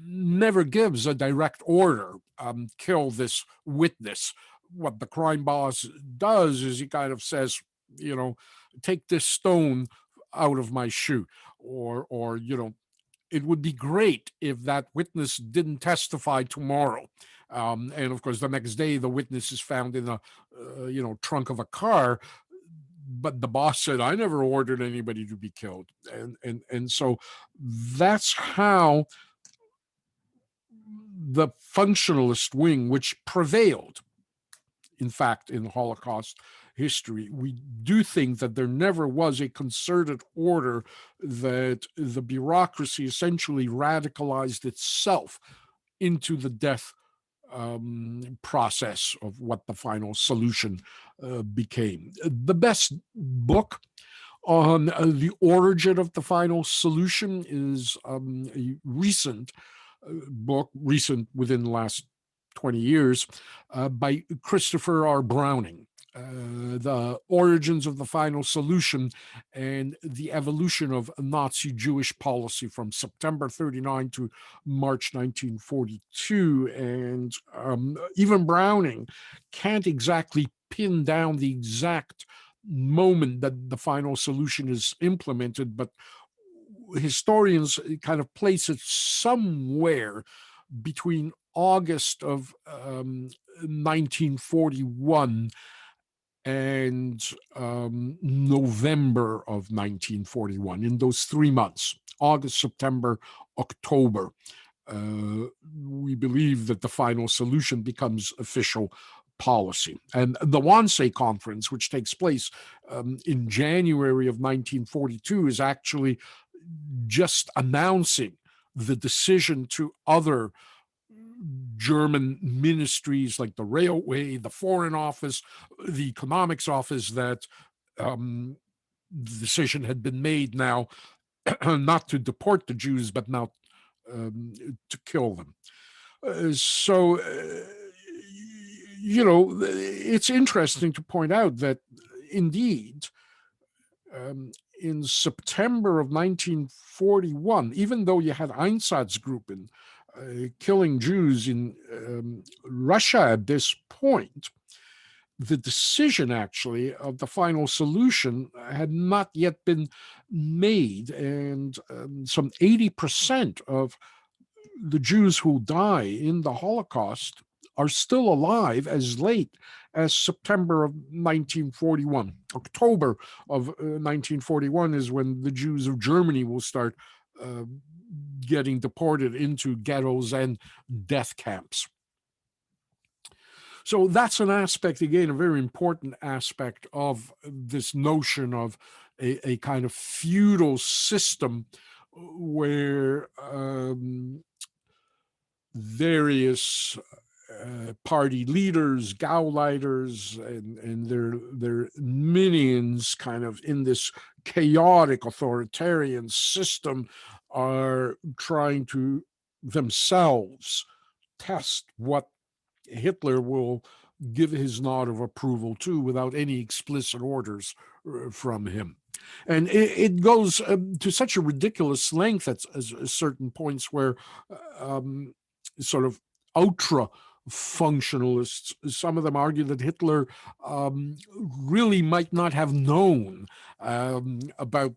never gives a direct order, kill this witness. What the crime boss does is he kind of says, take this stone out of my shoe, or it would be great if that witness didn't testify tomorrow. And of course, the next day, the witness is found in a, trunk of a car. But the boss said, I never ordered anybody to be killed. And so that's how the functionalist wing, which prevailed, in fact, in Holocaust history, we do think that there never was a concerted order, that the bureaucracy essentially radicalized itself into the death process of what the final solution became. The best book on the origin of the final solution is a recent book, recent within the last 20 years, by Christopher R. Browning, The Origins of the Final Solution and the Evolution of Nazi Jewish Policy from September 39 to March 1942. And even Browning can't exactly pin down the exact moment that the final solution is implemented, but historians kind of place it somewhere between August of 1941 and November of 1941, in those 3 months, August, September, October. We believe that the final solution becomes official policy. And the Wannsee Conference, which takes place in January of 1942, is actually just announcing the decision to other German ministries like the railway, the foreign office, the economics office, that the decision had been made now not to deport the Jews, but now to kill them. It's interesting to point out that indeed, in September of 1941, even though you had Einsatzgruppen killing Jews in Russia at this point, the decision actually of the final solution had not yet been made, and some 80% of the Jews who die in the Holocaust are still alive as late as September of 1941. October of 1941 is when the Jews of Germany will start getting deported into ghettos and death camps. So that's an aspect, again, a very important aspect of this notion of a kind of feudal system where various party leaders, Gauleiters, and their minions, kind of in this chaotic authoritarian system, are trying to themselves test what Hitler will give his nod of approval to without any explicit orders from him. And it goes to such a ridiculous length at certain points where sort of ultra functionalists. Some of them argue that Hitler really might not have known about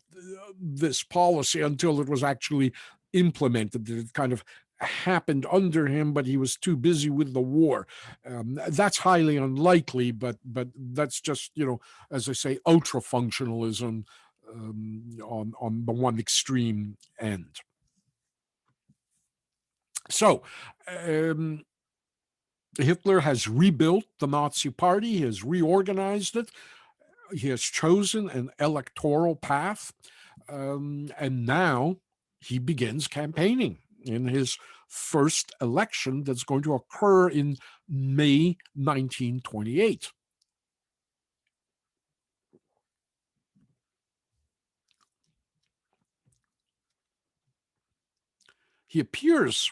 this policy until it was actually implemented. It kind of happened under him, but he was too busy with the war. That's highly unlikely, but that's just, as I say, ultra functionalism on the one extreme end. So Hitler has rebuilt the Nazi Party, he has reorganized it, he has chosen an electoral path, and now he begins campaigning in his first election that's going to occur in May 1928. He appears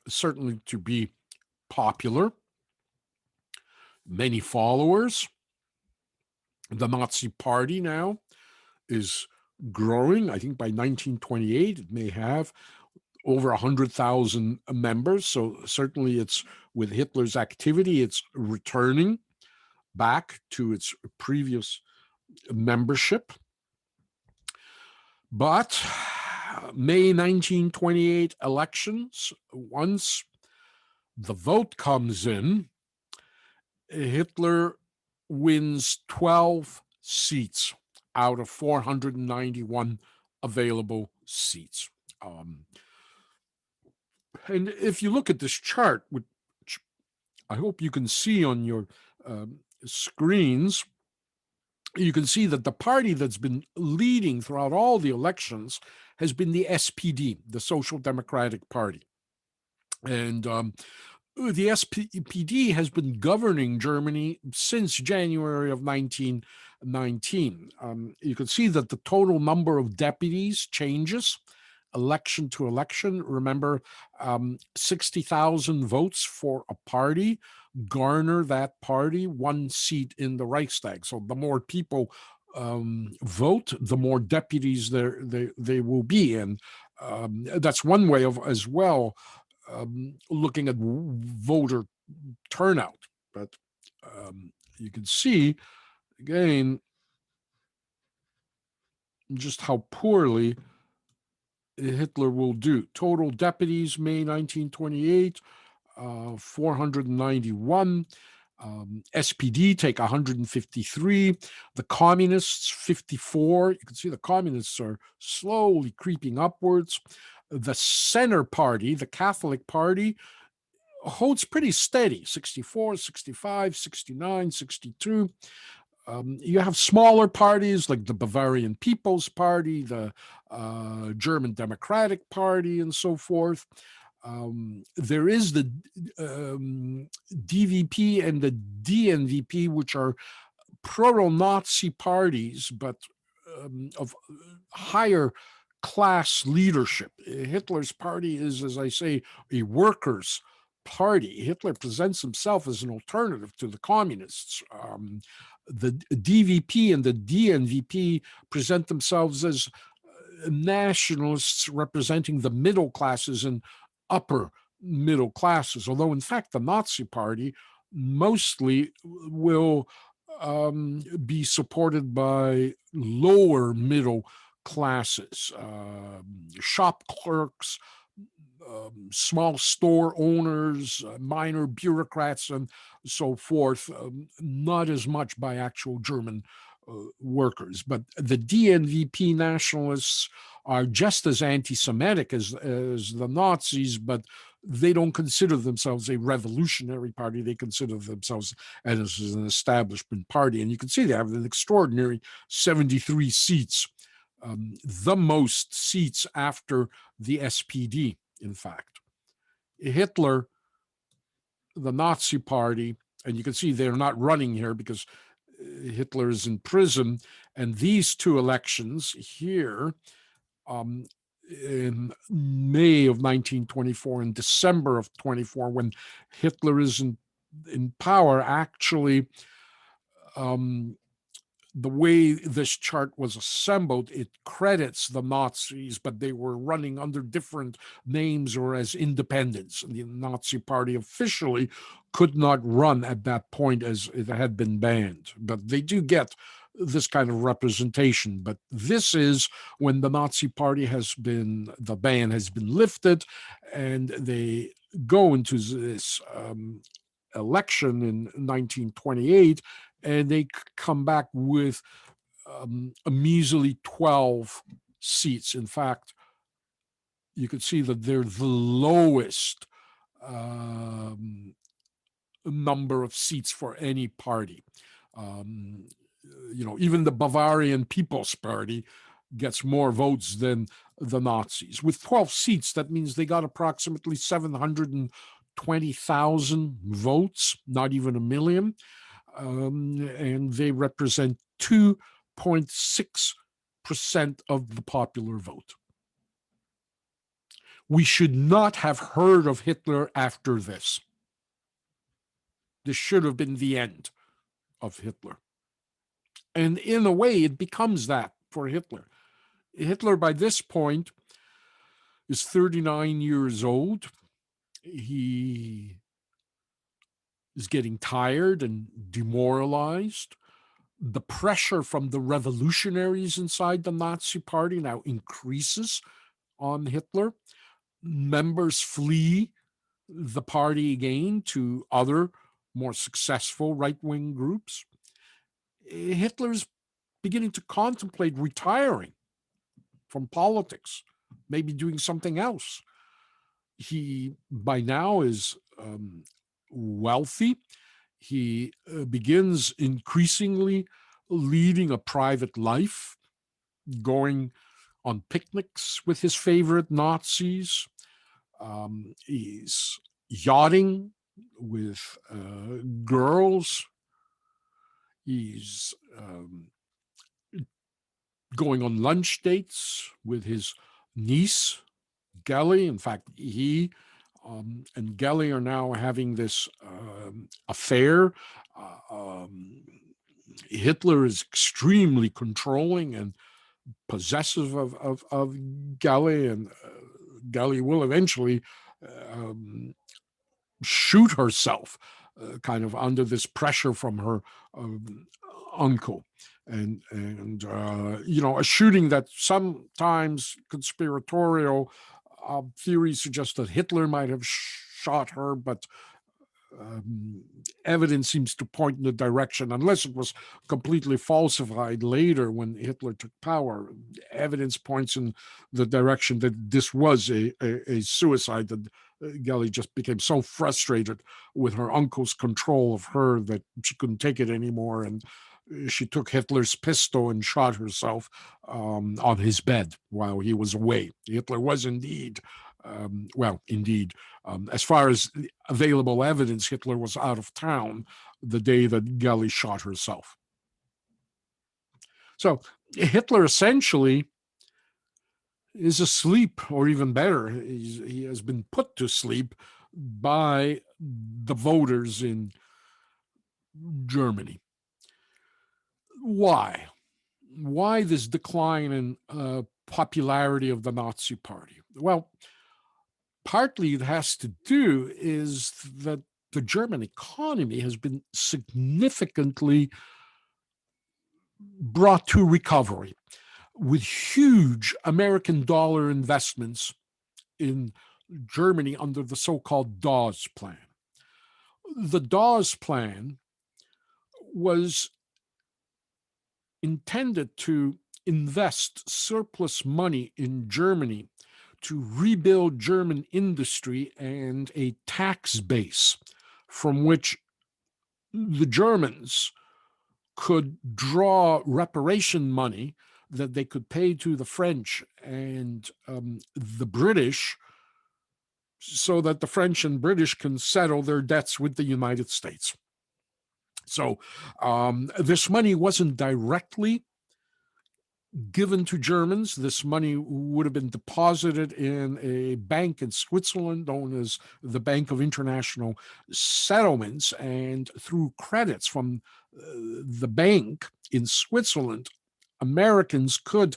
certainly to be popular, many followers. The Nazi Party now is growing. I think by 1928, it may have over 100,000 members. So certainly it's with Hitler's activity, it's returning back to its previous membership. But May 1928 elections, once the vote comes in, Hitler wins 12 seats out of 491 available seats. And if you look at this chart, which I hope you can see on your screens, you can see that the party that's been leading throughout all the elections has been the SPD, the Social Democratic Party. And the SPD has been governing Germany since January of 1919. You can see that the total number of deputies changes election to election. Remember, 60,000 votes for a party garner that party one seat in the Reichstag. So the more people vote, the more deputies they will be. And that's one way of, as well, looking at voter turnout. But you can see, again, just how poorly Hitler will do. Total deputies, May 1928, 491. SPD take 153. The communists, 54. You can see the communists are slowly creeping upwards. The center party, the Catholic Party, holds pretty steady, 64, 65, 69, 62. You have smaller parties like the Bavarian People's Party, the German Democratic Party, and so forth. There is the DVP and the DNVP, which are proto-Nazi parties, but of higher class leadership. Hitler's party is, as I say, a workers' party. Hitler presents himself as an alternative to the communists. The DVP and the DNVP present themselves as nationalists representing the middle classes and upper middle classes, although in fact the Nazi Party mostly will be supported by lower middle classes, shop clerks, small store owners, minor bureaucrats, and so forth, not as much by actual German workers. But the DNVP nationalists are just as anti-Semitic as the Nazis, but they don't consider themselves a revolutionary party. They consider themselves as an establishment party. And you can see they have an extraordinary 73 seats, the most seats after the SPD, in fact. Hitler, the Nazi Party, and you can see they're not running here because Hitler is in prison. And these two elections here, in May of 1924 and December of 24, when Hitler is in power, actually the way this chart was assembled, it credits the Nazis, but they were running under different names or as independents. The Nazi Party officially could not run at that point as it had been banned, but they do get this kind of representation. But this is when the Nazi Party the ban has been lifted, and they go into this election in 1928, and they come back with a measly 12 seats. In fact, you could see that they're the lowest number of seats for any party. Even the Bavarian People's Party gets more votes than the Nazis. With 12 seats, that means they got approximately 720,000 votes, not even a million. And they represent 2.6% of the popular vote. We should not have heard of Hitler after this. This should have been the end of Hitler. And in a way, it becomes that for Hitler. Hitler, by this point, is 39 years old. He is getting tired and demoralized. The pressure from the revolutionaries inside the Nazi Party now increases on Hitler. Members flee the party again to other, more successful right-wing groups. Hitler's beginning to contemplate retiring from politics, maybe doing something else. He, by now, is wealthy. He begins increasingly leading a private life, going on picnics with his favorite Nazis. He's yachting with girls. He's going on lunch dates with his niece, Gelly. In fact, he and Gelly are now having this affair. Hitler is extremely controlling and possessive of Gelly, and Gelly will eventually shoot herself, kind of under this pressure from her uncle. And a shooting that sometimes conspiratorial theories suggest that Hitler might have shot her, but evidence seems to point in the direction, unless it was completely falsified later when Hitler took power, evidence points in the direction that this was a suicide, that Gelly just became so frustrated with her uncle's control of her that she couldn't take it anymore, and she took Hitler's pistol and shot herself on his bed while he was away. Hitler was indeed, as far as available evidence, Hitler was out of town the day that Gelly shot herself. So Hitler essentially is asleep, or even better, he has been put to sleep by the voters in Germany. Why? Why this decline in popularity of the Nazi Party? Well, partly it has to do is that the German economy has been significantly brought to recovery with huge American dollar investments in Germany under the so-called Dawes Plan. The Dawes Plan was intended to invest surplus money in Germany to rebuild German industry and a tax base from which the Germans could draw reparation money that they could pay to the French and the British, so that the French and British can settle their debts with the United States. So this money wasn't directly given to Germans. This money would have been deposited in a bank in Switzerland known as the Bank of International Settlements, and through credits from the bank in Switzerland, Americans could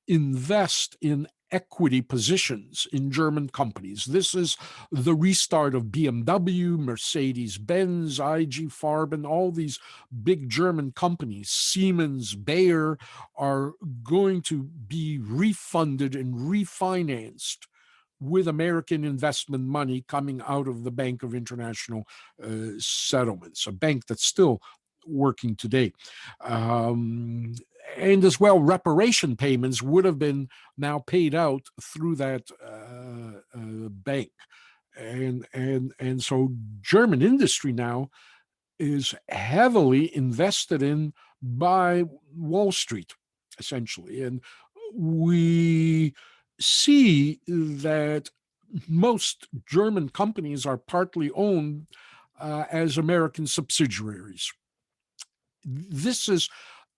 invest in equity positions in German companies. This is the restart of BMW, Mercedes-Benz, IG Farben, all these big German companies, Siemens, Bayer, are going to be refunded and refinanced with American investment money coming out of the Bank of International Settlements, a bank that's still working today. And as well, reparation payments would have been now paid out through that bank. And so German industry now is heavily invested in by Wall Street, essentially. And we see that most German companies are partly owned as American subsidiaries. This is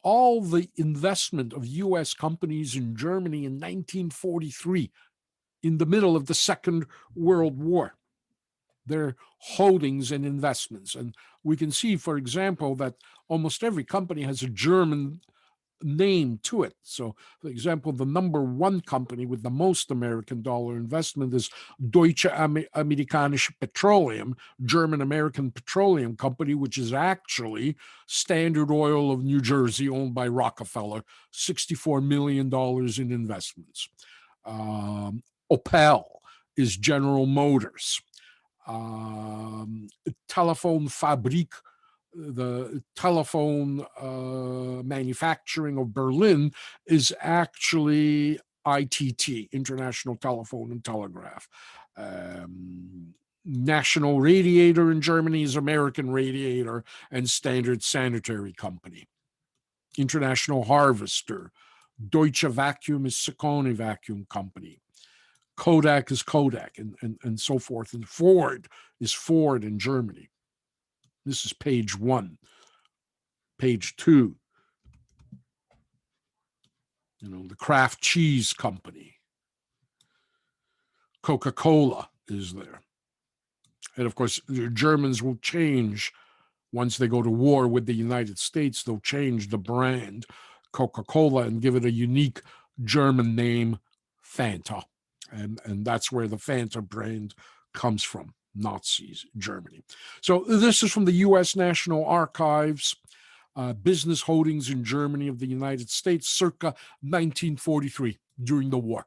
all the investment of US companies in Germany in 1943, in the middle of the Second World War. Their holdings and investments. And we can see, for example, that almost every company has a German name to it. So, for example, the number one company with the most American dollar investment is Deutsche Amerikanische Petroleum, German American Petroleum Company, which is actually Standard Oil of New Jersey, owned by Rockefeller, $64 million in investments. Opel is General Motors. Telephone Fabrik, the telephone manufacturing of Berlin, is actually ITT, International Telephone and Telegraph. National Radiator in Germany is American Radiator and Standard Sanitary Company. International Harvester. Deutsche Vacuum is Saucony Vacuum Company. Kodak is Kodak, and so forth. And Ford is Ford in Germany. This is page 1. Page 2, the Kraft Cheese Company. Coca-Cola is there. And of course, the Germans will change once they go to war with the United States. They'll change the brand Coca-Cola and give it a unique German name, Fanta. And that's where the Fanta brand comes from, Nazis, Germany. So this is from the U.S. National Archives, business holdings in Germany of the United States, circa 1943, during the war.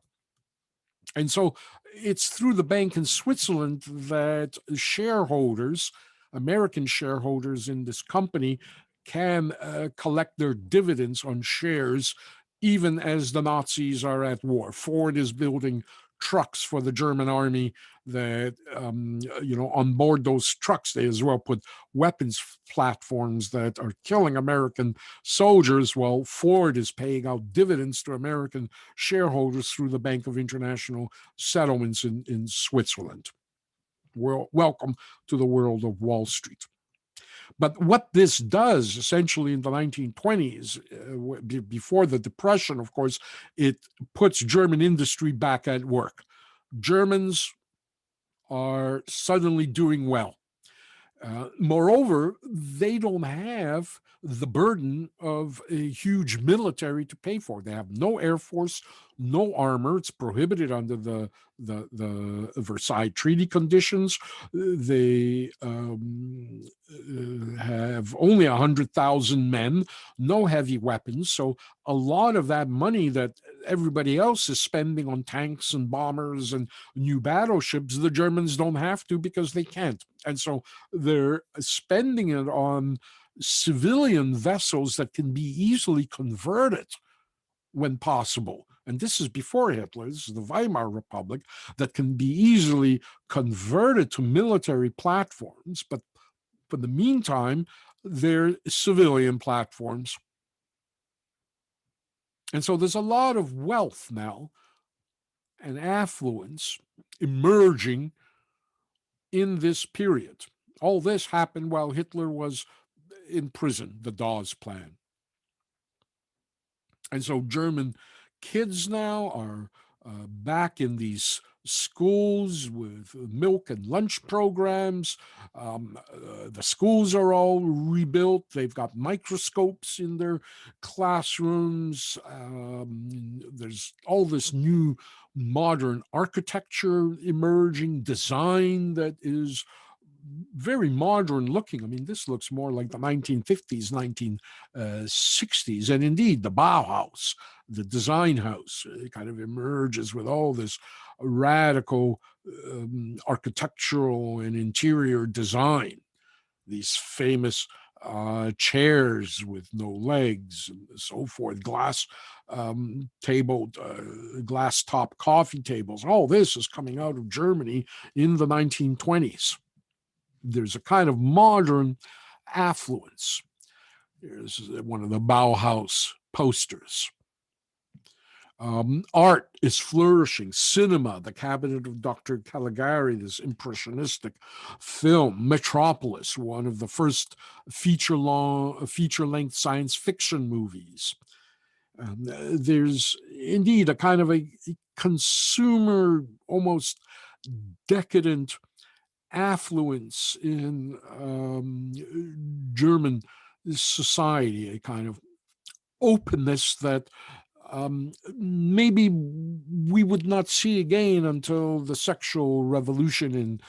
And so it's through the bank in Switzerland that shareholders, American shareholders in this company, can collect their dividends on shares even as the Nazis are at war. Ford is building trucks for the German army that, on board those trucks, they as well put weapons platforms that are killing American soldiers, while Ford is paying out dividends to American shareholders through the Bank of International Settlements in Switzerland. Welcome to the world of Wall Street. But what this does essentially in the 1920s, before the Depression, of course, it puts German industry back at work. Germans are suddenly doing well. Moreover, they don't have the burden of a huge military to pay for. They have no air force, no armor. It's prohibited under the Versailles Treaty conditions. They have only 100,000 men, no heavy weapons. So a lot of that money that everybody else is spending on tanks and bombers and new battleships, the Germans don't have to because they can't. And so they're spending it on civilian vessels that can be easily converted when possible. And this is before Hitler. This is the Weimar Republic, that can be easily converted to military platforms. But for the meantime, they're civilian platforms. And so there's a lot of wealth now and affluence emerging in this period. All this happened while Hitler was in prison, the Dawes Plan. And so German kids now are back in these schools with milk and lunch programs. The schools are all rebuilt. They've got microscopes in their classrooms. There's all this new modern architecture emerging, design that is very modern looking. I mean, this looks more like the 1950s, 1960s. And indeed, the Bauhaus, the design house, kind of emerges with all this radical architectural and interior design. These famous chairs with no legs and so forth, glass top coffee tables. All this is coming out of Germany in the 1920s. There's a kind of modern affluence. Here's one of the Bauhaus posters. Art is flourishing. Cinema, The Cabinet of Dr. Caligari, this impressionistic film. Metropolis, one of the first feature-length science fiction movies. There's indeed a kind of a consumer, almost decadent affluence in German society, a kind of openness that maybe we would not see again until the sexual revolution in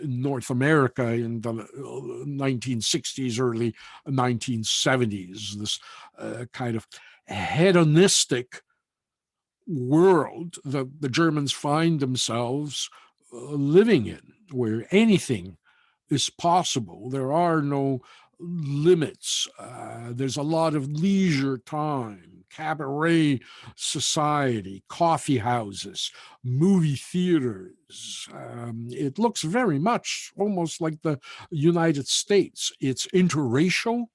North America in the 1960s, early 1970s. This kind of hedonistic world that the Germans find themselves living in, where anything is possible. There are no limits. There's a lot of leisure time, cabaret society, coffee houses, movie theaters. It looks very much almost like the United States. It's interracial.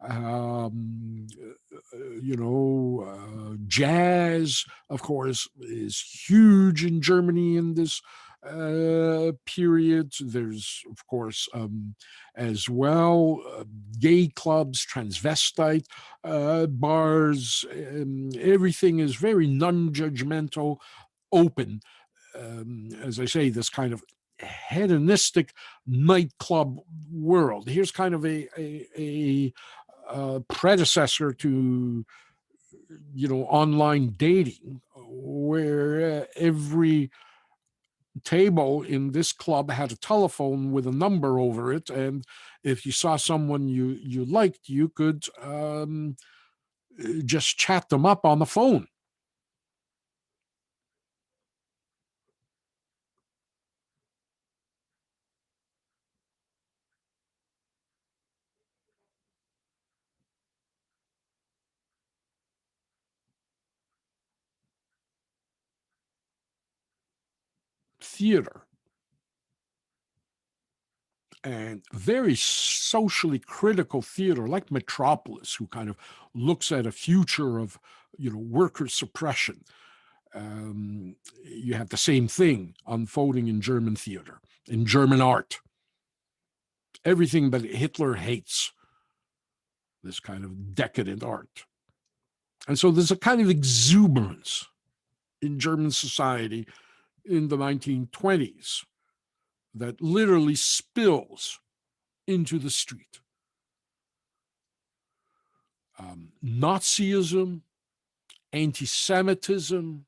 Um, Jazz, of course, is huge in Germany in this period. There's, of course, as well, gay clubs, transvestite bars. Everything is very non-judgmental, open. As I say, this kind of hedonistic nightclub world. Here's kind of a predecessor to online dating, where every table in this club had a telephone with a number over it, and if you saw someone you liked, you could just chat them up on the phone. Theater, and very socially critical theater like Metropolis, who kind of looks at a future of worker suppression. You have the same thing unfolding in German theater, in German art. Everything that Hitler hates, this kind of decadent art. And so there's a kind of exuberance in German society in the 1920s that literally spills into the street. Nazism, anti Semitism,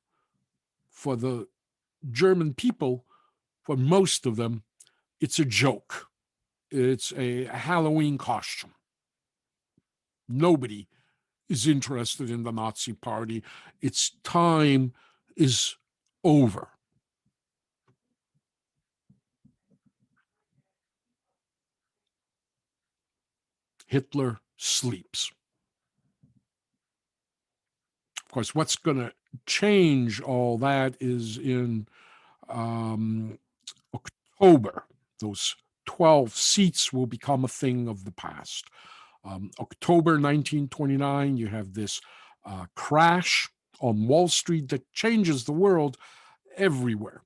for the German people, for most of them, it's a joke. It's a Halloween costume. Nobody is interested in the Nazi Party. Its time is over. Hitler sleeps. Of course, what's going to change all that is in October. Those 12 seats will become a thing of the past. October 1929, you have this crash on Wall Street that changes the world everywhere.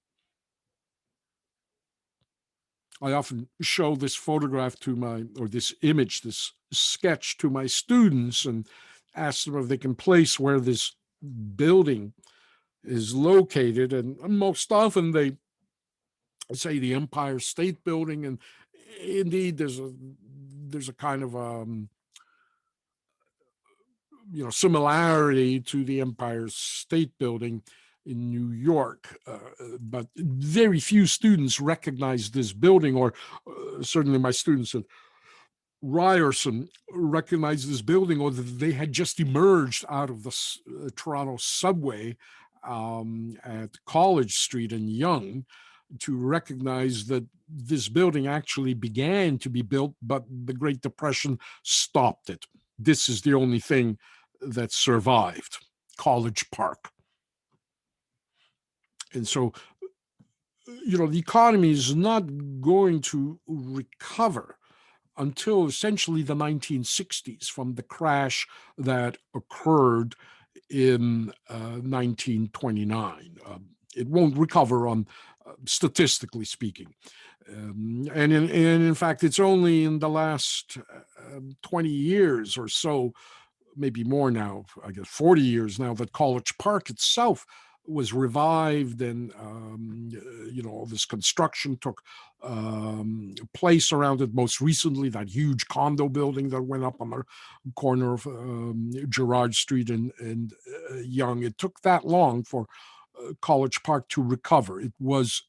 I often show this photograph to this image, this sketch to my students, and asks them if they can place where this building is located, and most often they say the Empire State Building, and indeed there's a kind of similarity to the Empire State Building in New York, but very few students recognize this building, or certainly my students at Ryerson recognized this building, or they had just emerged out of the Toronto subway at College Street and Yonge to recognize that this building actually began to be built, but the Great Depression stopped it. This is the only thing that survived, College Park. And so, the economy is not going to recover until essentially the 1960s, from the crash that occurred in 1929. It won't recover on statistically speaking. And in fact, it's only in the last 20 years or so, maybe more now, I guess 40 years now, that College Park itself was revived, and all this construction took place around it. Most recently, that huge condo building that went up on the corner of Gerrard Street and Yonge. It took that long for College Park to recover. It was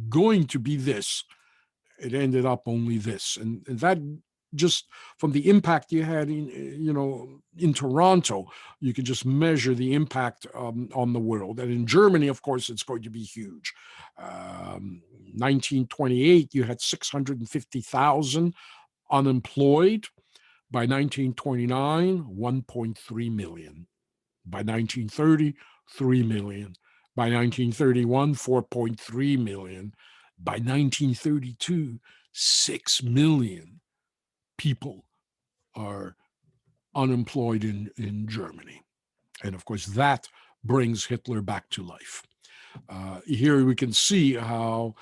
going to be this. It ended up only this, and that, just from the impact you had in Toronto, you can just measure the impact on the world. And in Germany, of course, it's going to be huge. 1928, you had 650,000 unemployed. By 1929, 1.3 million. By 1930, 3 million. By 1931, 4.3 million. By 1932, 6 million people are unemployed in Germany. And of course, that brings Hitler back to life. Here we can see how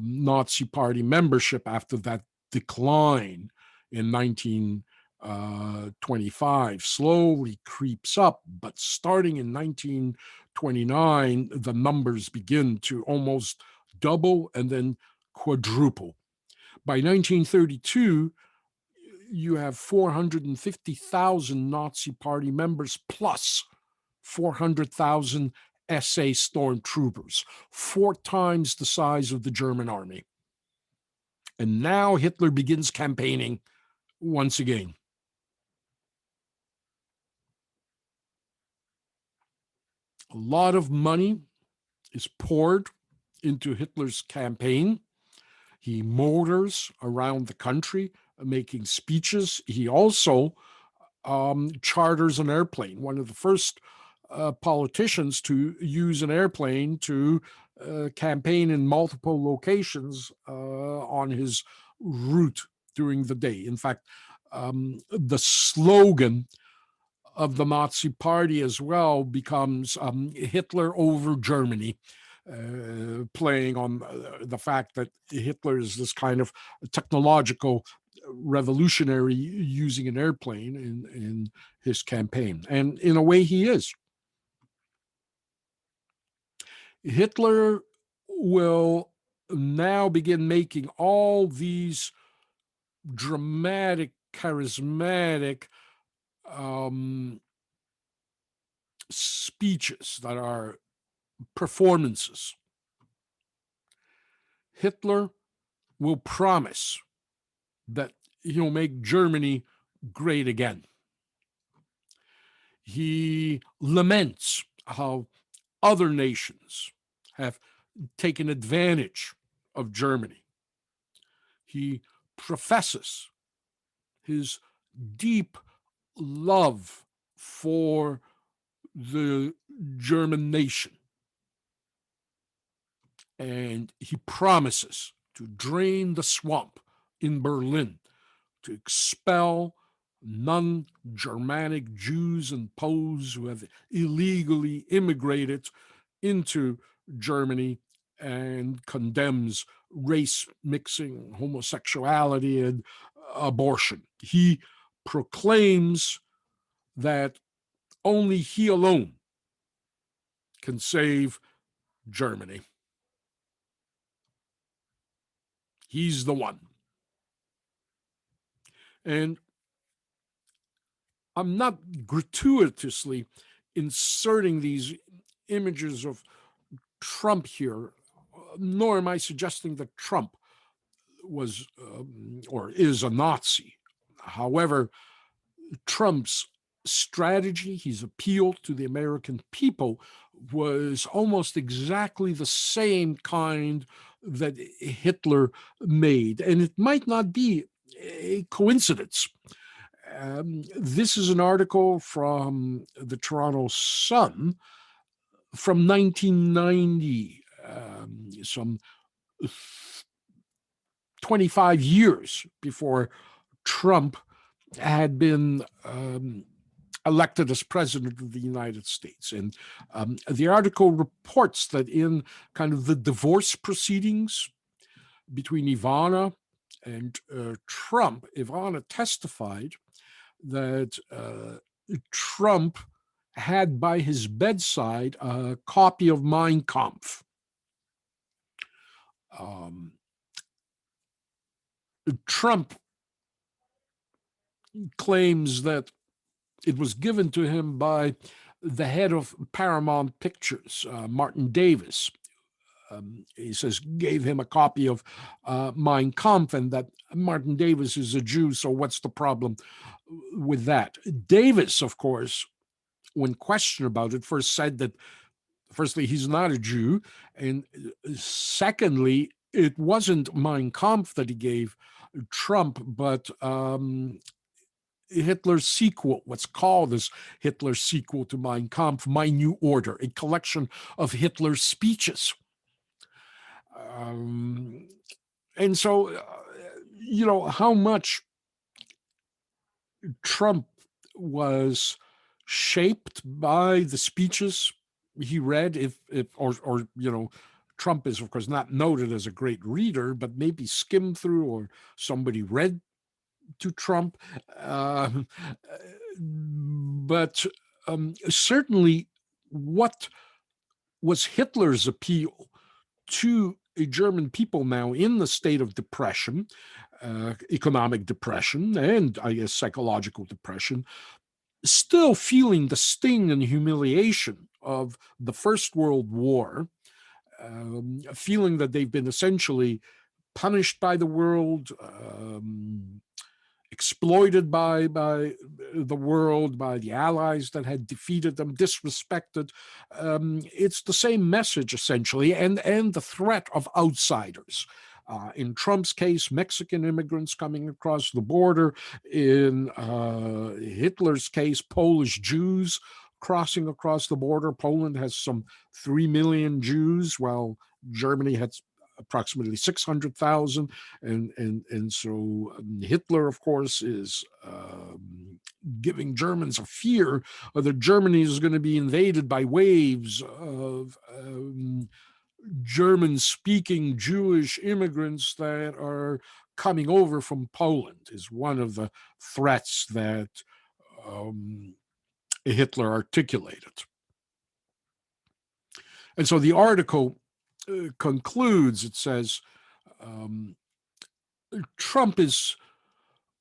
Nazi Party membership, after that decline in 1925, slowly creeps up. But starting in 1929, the numbers begin to almost double and then quadruple. By 1932, you have 450,000 Nazi Party members plus 400,000 SA stormtroopers, 4 times the size of the German army. And now Hitler begins campaigning once again. A lot of money is poured into Hitler's campaign. He motors around the country making speeches. He also charters an airplane, one of the first politicians to use an airplane to campaign in multiple locations on his route during the day. In fact, the slogan of the Nazi Party as well becomes Hitler over Germany, playing on the fact that Hitler is this kind of technological revolutionary using an airplane in his campaign. And in a way, he is. Hitler will now begin making all these dramatic, charismatic speeches that are performances. Hitler will promise that he'll make Germany great again. He laments how other nations have taken advantage of Germany. He professes his deep love for the German nation. And he promises to drain the swamp in Berlin, to expel non-Germanic Jews and Poles who have illegally immigrated into Germany, and condemns race mixing, homosexuality, and abortion. He proclaims that only he alone can save Germany. He's the one. And I'm not gratuitously inserting these images of Trump here, nor am I suggesting that Trump was or is a Nazi. However, Trump's strategy, his appeal to the American people, was almost exactly the same kind that Hitler made. And it might not be a coincidence. This is an article from the Toronto Sun from 1990, some 25 years before Trump had been elected as president of the United States. And the article reports that in kind of the divorce proceedings between Ivana and Trump, Ivana testified that Trump had by his bedside a copy of Mein Kampf. Trump claims that it was given to him by the head of Paramount Pictures, Martin Davis. He says gave him a copy of Mein Kampf, and that Martin Davis is a Jew, so what's the problem with that? Davis, of course, when questioned about it, first said that, firstly, he's not a Jew, and secondly, it wasn't Mein Kampf that he gave Trump, but Hitler's sequel, what's called as Hitler's sequel to Mein Kampf, My New Order, a collection of Hitler's speeches. And so, how much Trump was shaped by the speeches he read, Trump is, of course, not noted as a great reader, but maybe skimmed through or somebody read to Trump. But certainly what was Hitler's appeal to a German people now in the state of depression, economic depression, and I guess psychological depression, still feeling the sting and humiliation of the First World War, feeling that they've been essentially punished by the world, exploited by the world, by the allies that had defeated them, disrespected. It's the same message, essentially, and the threat of outsiders. In Trump's case, Mexican immigrants coming across the border. In Hitler's case, Polish Jews crossing across the border. Poland has some 3 million Jews, while Germany had approximately 600,000, and so Hitler, of course, is giving Germans a fear that Germany is going to be invaded by waves of German-speaking Jewish immigrants that are coming over from Poland, is one of the threats that Hitler articulated. And so the article concludes, it says, Trump is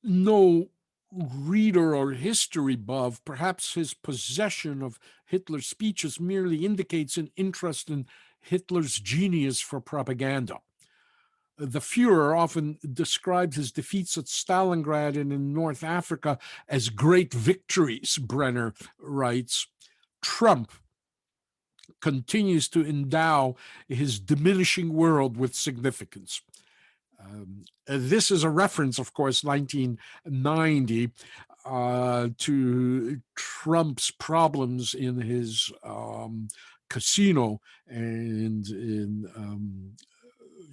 no reader or history buff. Perhaps his possession of Hitler's speeches merely indicates an interest in Hitler's genius for propaganda. The Fuhrer often described his defeats at Stalingrad and in North Africa as great victories, Brenner writes. Trump continues to endow his diminishing world with significance. This is a reference, of course, 1990, to Trump's problems in his casino and in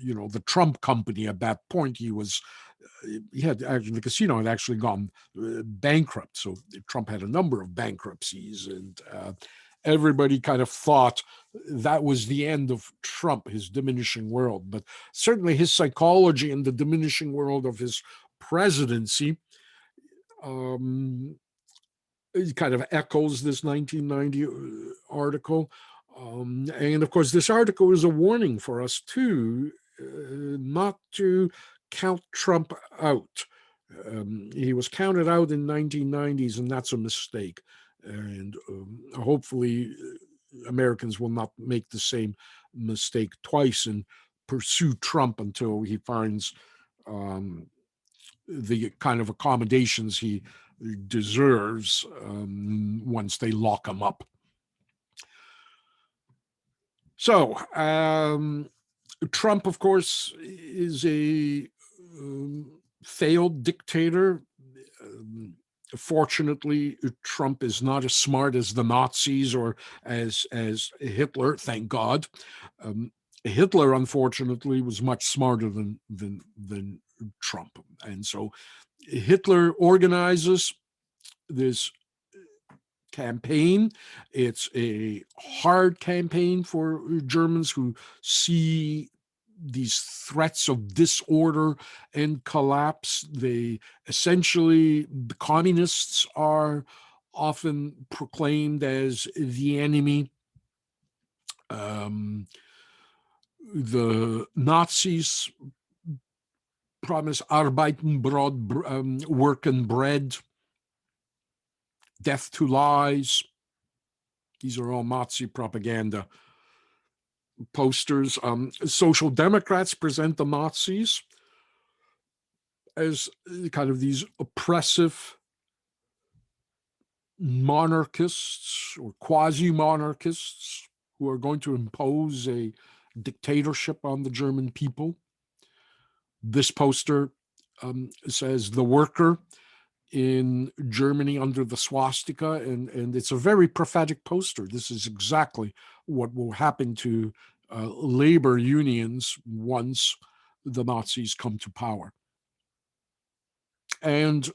the Trump company. At that point, the casino had actually gone bankrupt. So Trump had a number of bankruptcies, and everybody kind of thought that was the end of Trump, his diminishing world. But certainly his psychology and the diminishing world of his presidency It kind of echoes this 1990 article. And of course, this article is a warning for us too, not to count Trump out. He was counted out in 1990s, and that's a mistake. And hopefully, Americans will not make the same mistake twice and pursue Trump until he finds the kind of accommodations he deserves once they lock him up. So, Trump, of course, is a failed dictator. Fortunately, Trump is not as smart as the Nazis or as Hitler, thank God. Hitler, unfortunately, was much smarter than Trump. And so Hitler organizes this campaign. It's a hard campaign for Germans who see these threats of disorder and collapse. They essentially, the communists are often proclaimed as the enemy. The Nazis promise Arbeiten, Brot, work and bread, death to lies. These are all Nazi propaganda posters. Social Democrats present the Nazis as kind of these oppressive monarchists or quasi-monarchists who are going to impose a dictatorship on the German people. This poster says the worker in Germany under the swastika, and it's a very prophetic poster. This is exactly what will happen to labor unions once the Nazis come to power. And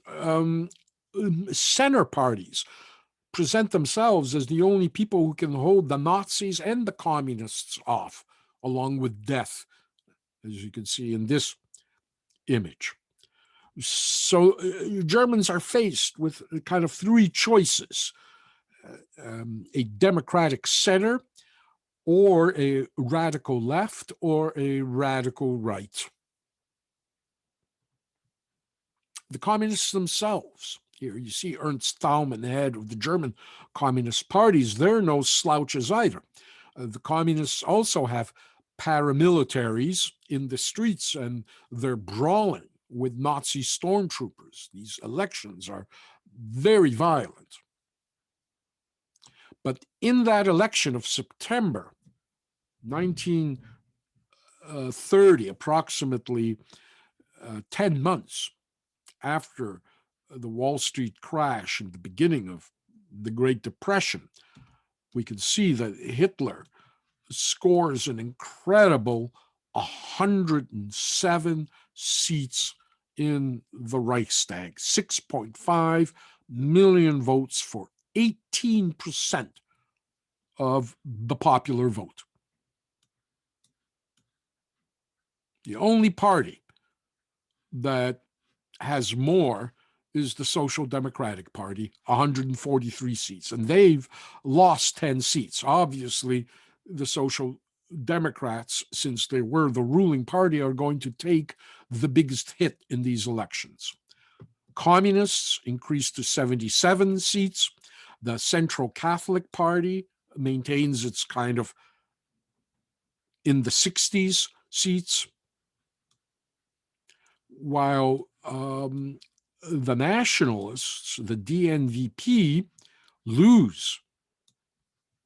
center parties present themselves as the only people who can hold the Nazis and the communists off, along with death, as you can see in this image. So Germans are faced with kind of three choices: a democratic center, or a radical left, or a radical right. The communists themselves, here you see Ernst Thälmann, head of the German Communist parties, they're no slouches either. The communists also have paramilitaries in the streets, and they're brawling with Nazi stormtroopers. These elections are very violent. But in that election of September 1930, approximately 10 months after the Wall Street crash and the beginning of the Great Depression, we can see that Hitler scores an incredible 107 seats in the Reichstag, 6.5 million votes for 18% of the popular vote. The only party that has more is the Social Democratic Party, 143 seats, and they've lost 10 seats. Obviously, the Social Democrats, since they were the ruling party, are going to take the biggest hit in these elections. Communists increased to 77 seats. The Central Catholic Party maintains its kind of in the 60s seats, while the nationalists, the DNVP, lose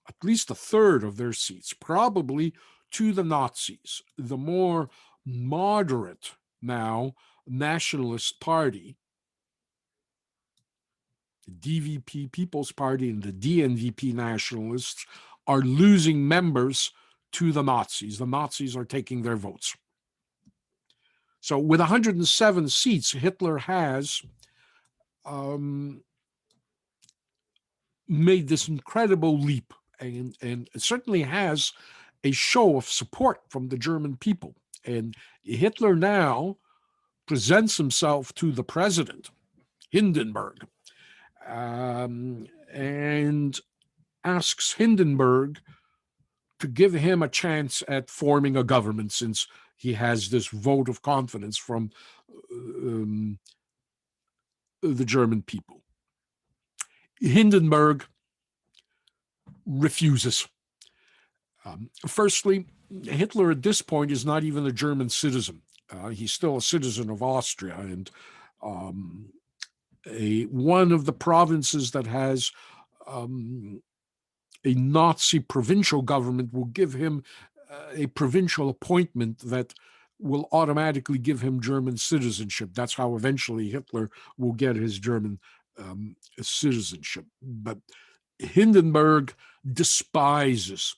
at least a third of their seats, probably to the Nazis. The more moderate now nationalist party, the DVP People's Party and the DNVP nationalists, are losing members to the Nazis. The Nazis are taking their votes. So with 107 seats, Hitler has made this incredible leap, and it certainly has a show of support from the German people. And Hitler now presents himself to the president, Hindenburg, and asks Hindenburg to give him a chance at forming a government, since he has this vote of confidence from um, the German people. Hindenburg refuses. Firstly, Hitler at this point is not even a German citizen. He's still a citizen of Austria, and one of the provinces that has a Nazi provincial government will give him a provincial appointment that will automatically give him German citizenship. That's how eventually Hitler will get his German citizenship. But Hindenburg despises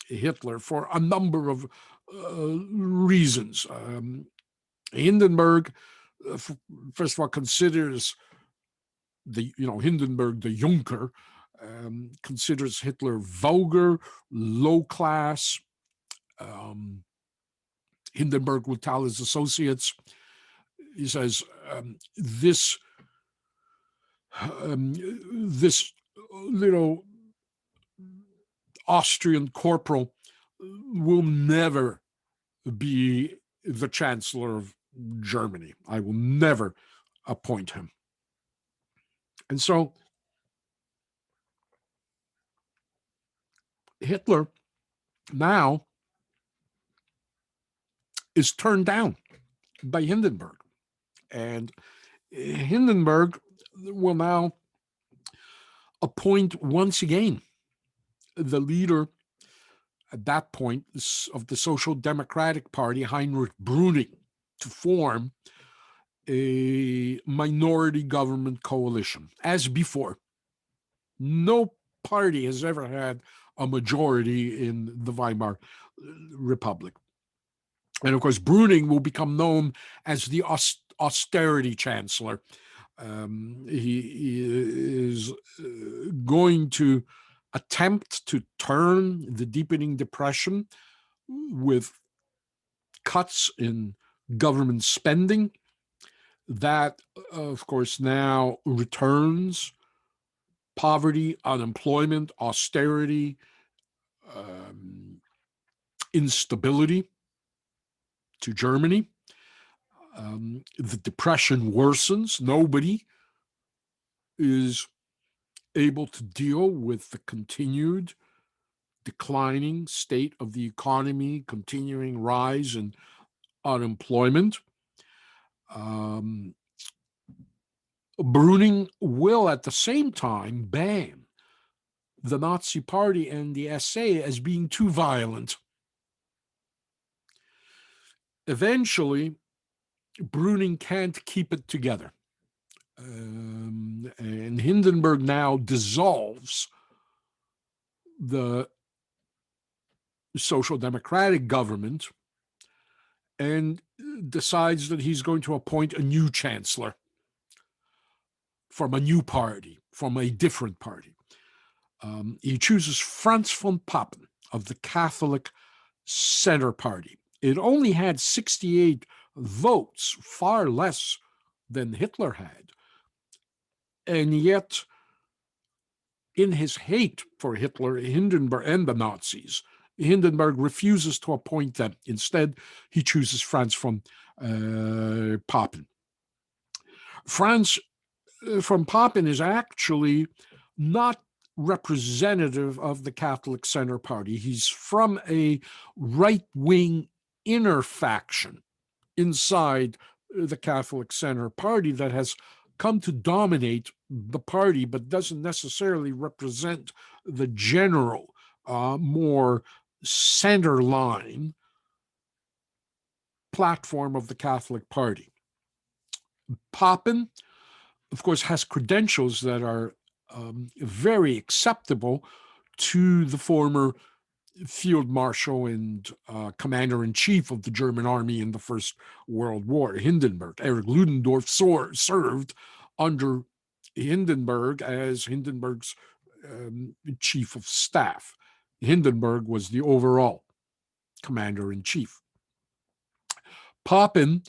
Hitler for a number of reasons. Hindenburg, first of all, considers Hindenburg the Junker, considers Hitler vulgar, low class. Hindenburg would tell his associates, he says, this little Austrian corporal will never be the chancellor of Germany. I will never appoint him. And so Hitler now is turned down by Hindenburg. And Hindenburg will now appoint once again the leader at that point of the Social Democratic Party, Heinrich Brüning, to form a minority government coalition. As before, no party has ever had a majority in the Weimar Republic. And of course, Brüning will become known as the austerity chancellor. He is going to attempt to turn the deepening depression with cuts in government spending. That, of course, now returns poverty, unemployment, austerity, instability to Germany. The depression worsens. Nobody is able to deal with the continued declining state of the economy, continuing rise in unemployment. Brüning will at the same time ban the Nazi Party and the SA as being too violent. Eventually, Brüning can't keep it together. And Hindenburg now dissolves the Social Democratic government and decides that he's going to appoint a new chancellor from a new party, from a different party. He chooses Franz von Papen of the Catholic Center Party. It only had 68 votes, far less than Hitler had. And yet, in his hate for Hitler, Hindenburg, and the Nazis, Hindenburg refuses to appoint them. Instead, he chooses Franz von Papen. Franz von Papen is actually not representative of the Catholic Center Party. He's from a right-wing inner faction inside the Catholic Center Party that has come to dominate the party, but doesn't necessarily represent the general, more center line platform of the Catholic Party. Papen, of course, has credentials that are very acceptable to the former field marshal and commander-in-chief of the German army in the First World War, Hindenburg. Erich Ludendorff served under Hindenburg as Hindenburg's chief of staff. Hindenburg was the overall commander-in-chief. Papen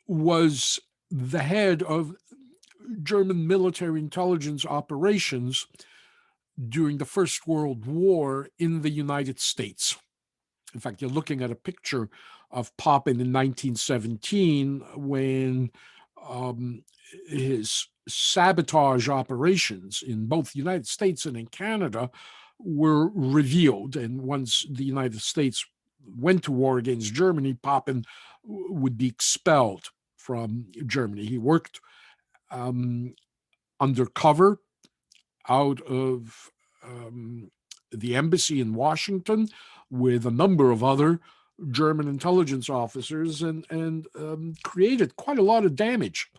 was the head of German military intelligence operations during the First World War in the United States. In fact, you're looking at a picture of Papen in 1917 when his sabotage operations in both the United States and in Canada were revealed. And once the United States went to war against Germany, Papen would be expelled from Germany. He worked undercover out of the embassy in Washington with a number of other German intelligence officers and created quite a lot of damage,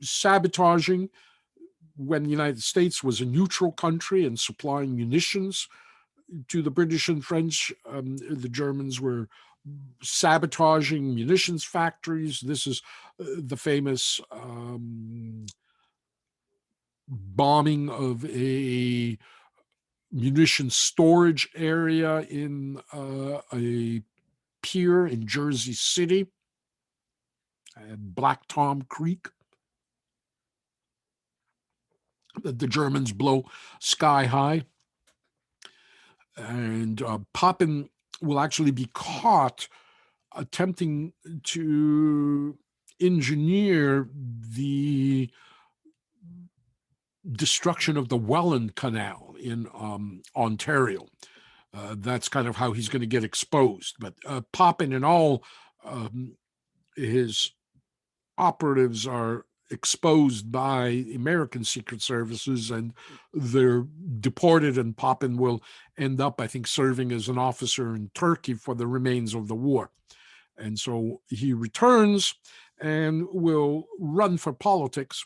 sabotaging when the United States was a neutral country and supplying munitions to the British and French. The Germans were sabotaging munitions factories. This is the famous bombing of a munition storage area in a pier in Jersey City, Black Tom Creek, that the Germans blow sky high. And Papen will actually be caught attempting to engineer the destruction of the Welland Canal in Ontario. That's kind of how he's going to get exposed. But Papen and all his operatives are exposed by American secret services, and they're deported, and Papen will end up, I think, serving as an officer in Turkey for the remains of the war. And so he returns and will run for politics,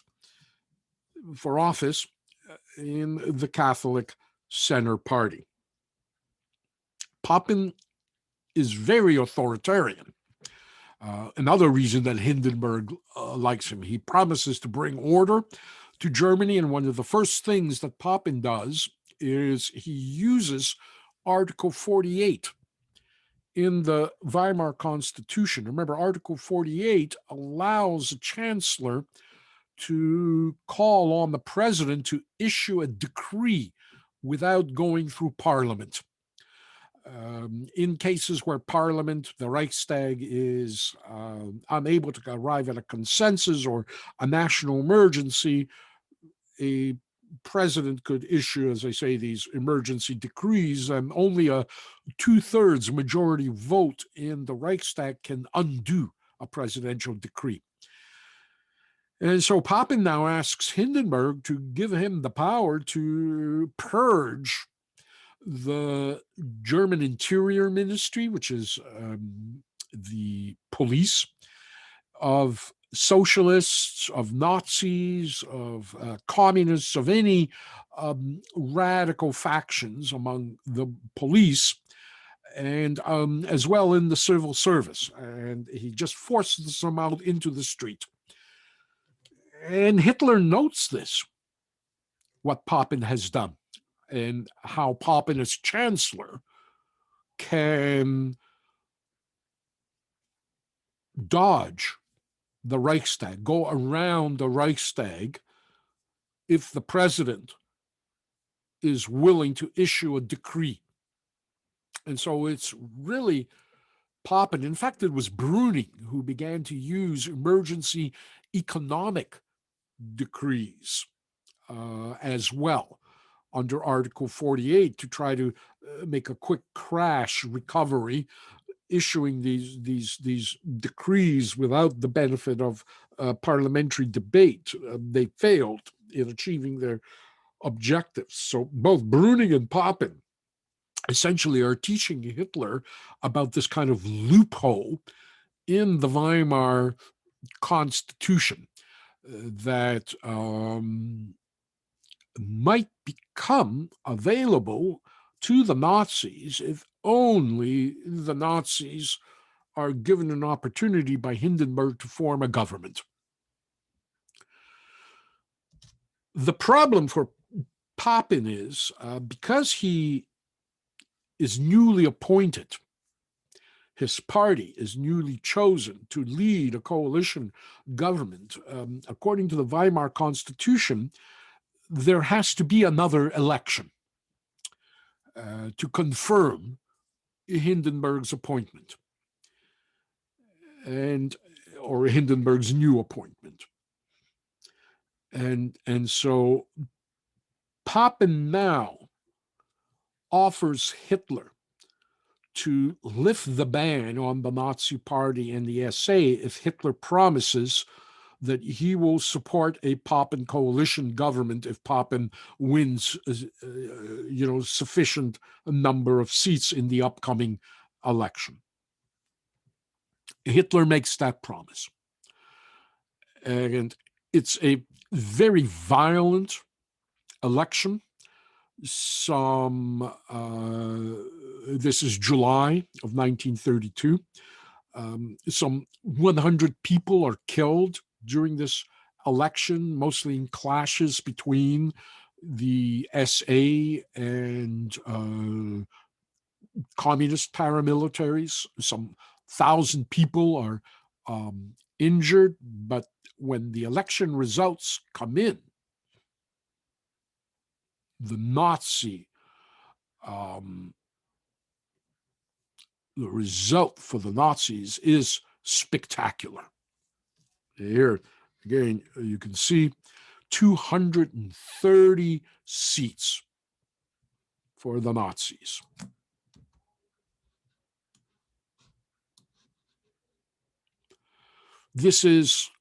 for office in the Catholic Center Party. Papen is very authoritarian. Another reason that Hindenburg likes him, he promises to bring order to Germany, and one of the first things that Papen does is he uses Article 48 in the Weimar Constitution. Remember, Article 48 allows a chancellor to call on the president to issue a decree without going through parliament. In cases where parliament, the Reichstag, is unable to arrive at a consensus or a national emergency, a president could issue, as I say, these emergency decrees, and only a 2/3 majority vote in the Reichstag can undo a presidential decree. And so Papen now asks Hindenburg to give him the power to purge the German Interior Ministry, which is the police, of socialists, of Nazis, of communists, of any radical factions among the police, and as well in the civil service. And he just forces them out into the street. And Hitler notes this, what Papen has done, and how Papen as chancellor can dodge the Reichstag, go around the Reichstag, if the president is willing to issue a decree. And so it's really Papen. In fact, it was Brüning who began to use emergency economic decrees as well under Article 48 to try to make a quick crash recovery, issuing these decrees without the benefit of parliamentary debate. They failed in achieving their objectives. So both Brüning and Papen essentially are teaching Hitler about this kind of loophole in the Weimar Constitution that might become available to the Nazis if only the Nazis are given an opportunity by Hindenburg to form a government. The problem for Papen is because he is newly appointed, his party is newly chosen to lead a coalition government, according to the Weimar Constitution, there has to be another election to confirm Hindenburg's appointment or Hindenburg's new appointment. And so Papen now offers Hitler to lift the ban on the Nazi Party and the SA if Hitler promises that he will support a Papen coalition government if Papen wins, sufficient number of seats in the upcoming election. Hitler makes that promise. And it's a very violent election. This is July of 1932. Some 100 people are killed during this election, mostly in clashes between the SA and communist paramilitaries. Some 1,000 people are injured, but when the election results come in, the result for the Nazis is spectacular. Here, again, you can see 230 seats for the Nazis. This is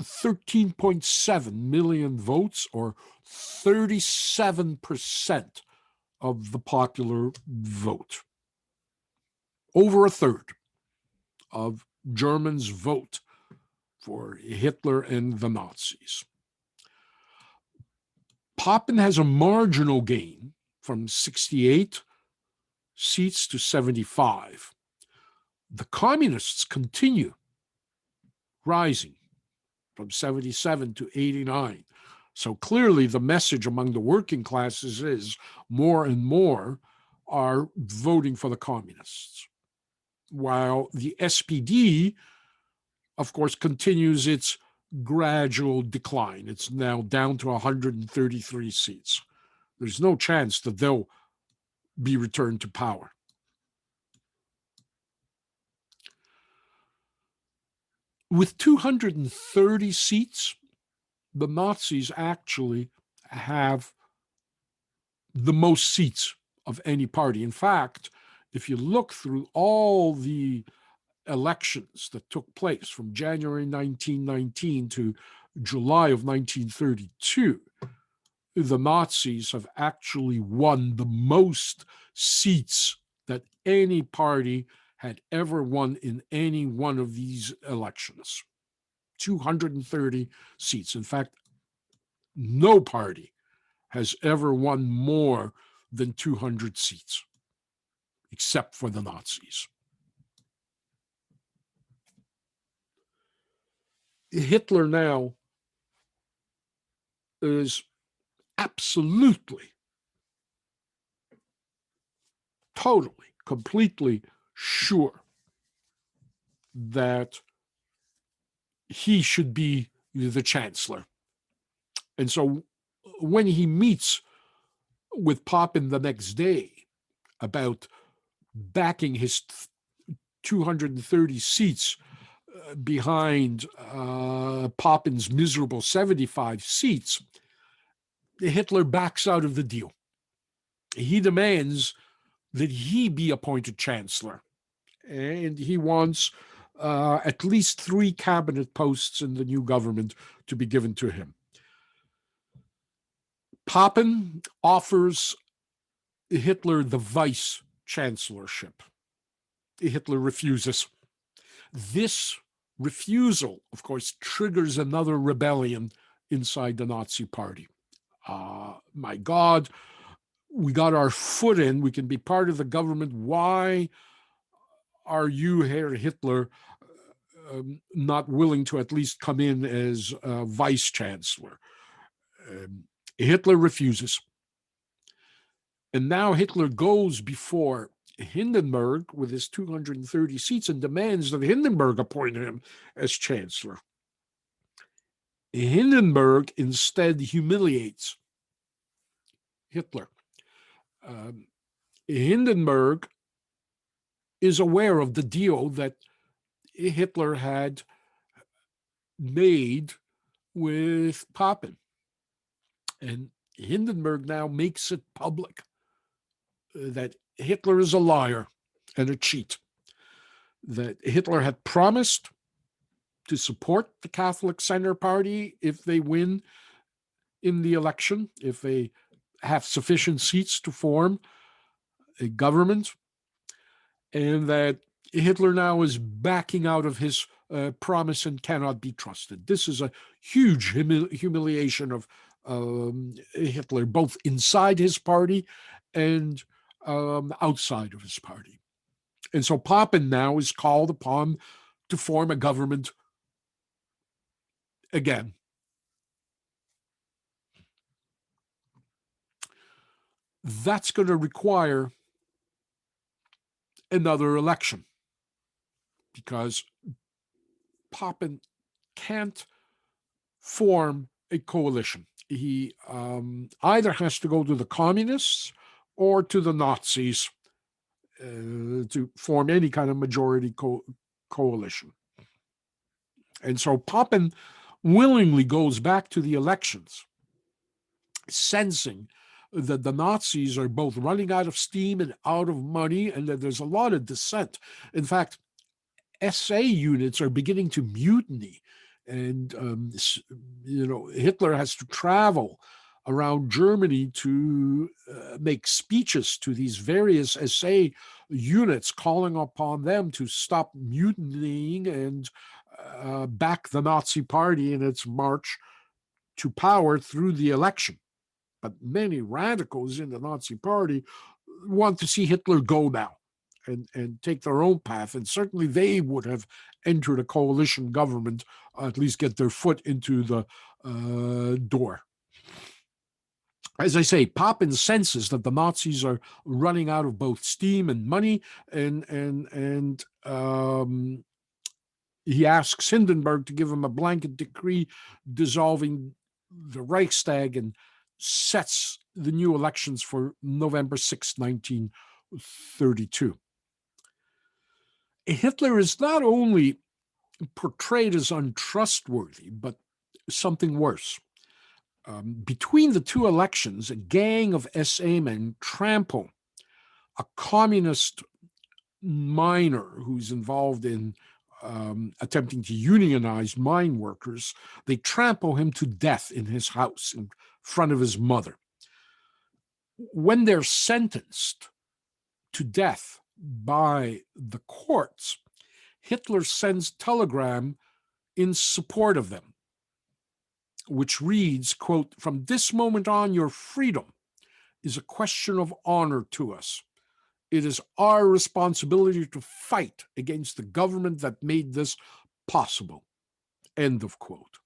13.7 million votes, or 37% of the popular vote. Over a third of Germans vote for Hitler and the Nazis. Papen has a marginal gain from 68 seats to 75. The communists continue rising from 77 to 89. So clearly the message among the working classes is more and more are voting for the communists. While the SPD, of course, continues its gradual decline. It's now down to 133 seats. There's no chance that they'll be returned to power. With 230 seats, the Nazis actually have the most seats of any party. In fact, if you look through all the elections that took place from January 1919 to July of 1932, the Nazis have actually won the most seats that any party had ever won in any one of these elections. 230 seats. In fact, no party has ever won more than 200 seats, except for the Nazis. Hitler now is absolutely, totally, completely sure that he should be the chancellor. And so when he meets with Papen the next day about backing his 230 seats behind Papen's miserable 75 seats, Hitler backs out of the deal. He demands that he be appointed chancellor, and he wants at least 3 cabinet posts in the new government to be given to him. Papen offers Hitler the vice chancellorship. Hitler refuses. This refusal, of course, triggers another rebellion inside the Nazi Party. My God, we got our foot in. We can be part of the government. Why are you, Herr Hitler, not willing to at least come in as vice chancellor? Hitler refuses. And now Hitler goes before Hindenburg with his 230 seats and demands that Hindenburg appoint him as chancellor. Hindenburg instead humiliates Hitler. Hindenburg is aware of the deal that Hitler had made with Papen. And Hindenburg now makes it public that Hitler is a liar and a cheat, that Hitler had promised to support the Catholic Center Party if they win in the election, if they have sufficient seats to form a government, and that Hitler now is backing out of his promise and cannot be trusted. This is a huge humiliation of Hitler, both inside his party and outside of his party. And so Papen now is called upon to form a government again. That's going to require another election because Papen can't form a coalition. He either has to go to the communists or to the Nazis to form any kind of majority coalition. And so Papen willingly goes back to the elections, sensing that the Nazis are both running out of steam and out of money, and that there's a lot of dissent. In fact, SA units are beginning to mutiny, and Hitler has to travel around Germany to make speeches to these various SA units, calling upon them to stop mutinying and back the Nazi Party in its march to power through the election. But many radicals in the Nazi Party want to see Hitler go now and take their own path. And certainly they would have entered a coalition government, at least get their foot into the door. As I say, Papen senses that the Nazis are running out of both steam and money, and he asks Hindenburg to give him a blanket decree dissolving the Reichstag and sets the new elections for November 6, 1932. Hitler is not only portrayed as untrustworthy, but something worse. Between the two elections, a gang of SA men trample a communist miner who's involved in attempting to unionize mine workers. They trample him to death in his house in front of his mother. When they're sentenced to death by the courts, Hitler sends a telegram in support of them, which reads, quote, "From this moment on, your freedom is a question of honor to us. It is our responsibility to fight against the government that made this possible." End of quote.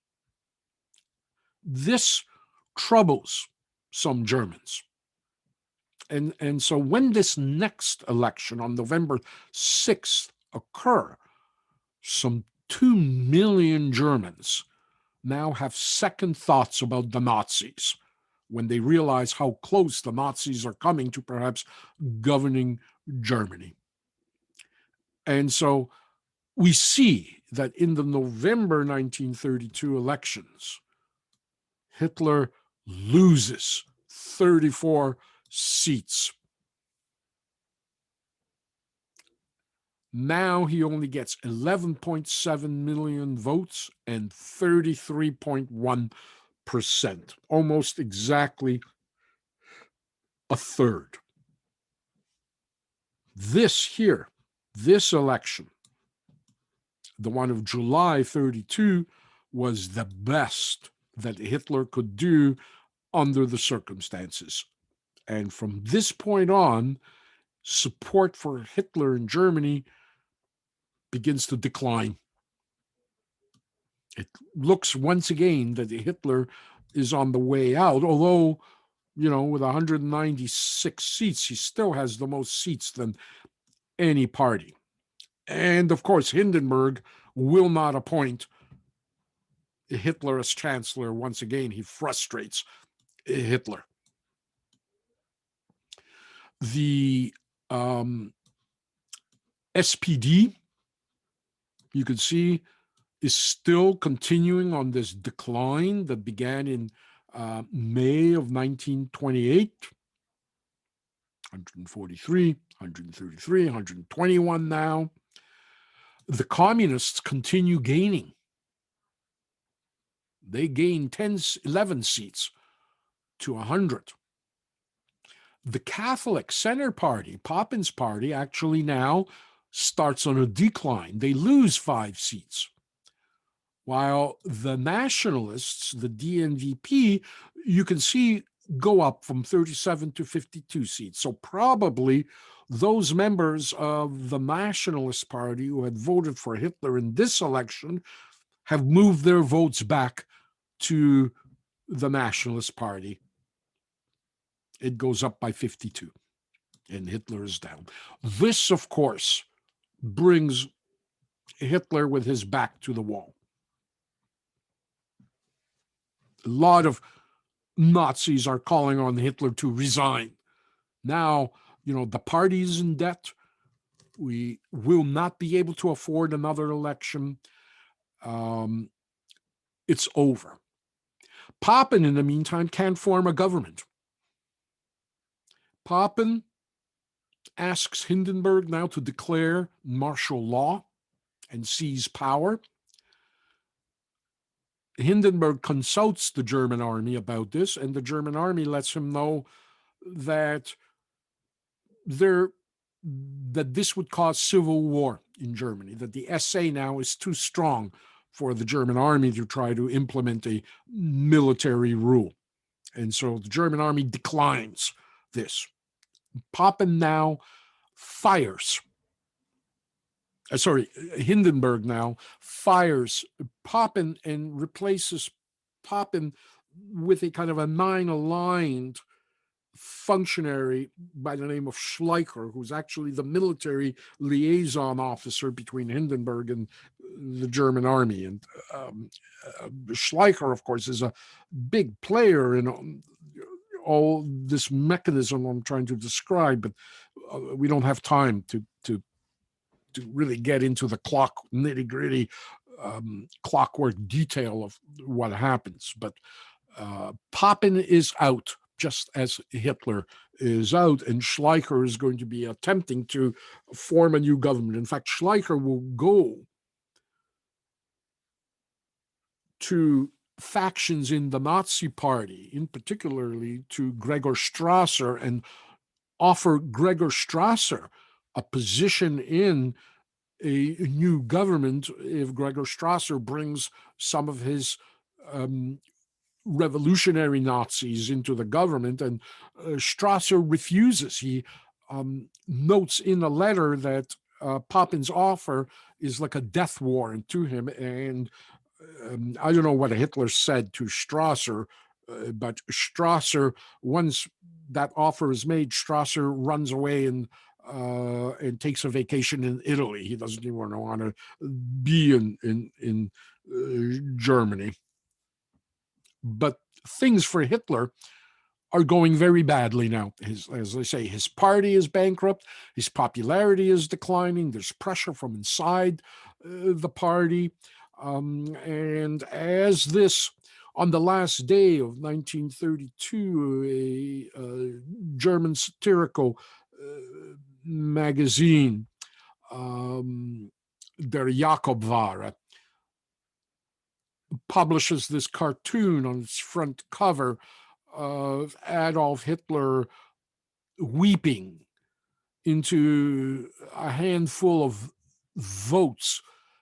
This troubles some Germans. And so when this next election on November 6th occur, some 2 million Germans now have second thoughts about the Nazis when they realize how close the Nazis are coming to perhaps governing Germany. And so we see that in the November 1932 elections, Hitler loses 34 seats. Now he only gets 11.7 million votes and 33.1%, almost exactly a third. This election, the one of July 32, was the best that Hitler could do under the circumstances. And from this point on, support for Hitler in Germany begins to decline. It looks once again that Hitler is on the way out, although with 196 seats, he still has the most seats than any party. And of course, Hindenburg will not appoint Hitler as chancellor. Once again, he frustrates Hitler. The SPD, you can see, is still continuing on this decline that began in May of 1928. 143, 133, 121 now. The communists continue gaining. They gain 11 seats to 100. The Catholic Center Party, Papen's party, actually now starts on a decline. They lose 5 seats. While the nationalists, the DNVP, you can see go up from 37 to 52 seats. So probably those members of the Nationalist Party who had voted for Hitler in this election have moved their votes back to the Nationalist Party. It goes up by 52, and Hitler is down. This, of course, brings Hitler with his back to the wall. A lot of Nazis are calling on Hitler to resign. Now, the party is in debt. We will not be able to afford another election. It's over. Papen, in the meantime, can't form a government. Papen asks Hindenburg now to declare martial law and seize power. Hindenburg consults the German army about this, and the German army lets him know that this would cause civil war in Germany, that the SA now is too strong for the German army to try to implement a military rule. And so the German army declines this. Papen now fires. Hindenburg now fires Papen and replaces Papen with a kind of a nine-aligned functionary by the name of Schleicher, who's actually the military liaison officer between Hindenburg and the German army. And Schleicher, of course, is a big player in all this mechanism I'm trying to describe, but we don't have time to really get into the nitty-gritty clockwork detail of what happens. But Papen is out, just as Hitler is out, and Schleicher is going to be attempting to form a new government. In fact, Schleicher will go to factions in the Nazi Party, in particularly to Gregor Strasser, and offer Gregor Strasser a position in a new government if Gregor Strasser brings some of his revolutionary Nazis into the government. And Strasser refuses. He notes in a letter that Papen's offer is like a death warrant to him. And I don't know what Hitler said to Strasser, but Strasser, once that offer is made, Strasser runs away and takes a vacation in Italy. He doesn't even want to be in Germany. But things for Hitler are going very badly now. As I say, his party is bankrupt. His popularity is declining. There's pressure from inside the party. And as this, on the last day of 1932, a German satirical magazine, Der Jakobware, publishes this cartoon on its front cover of Adolf Hitler weeping into a handful of votes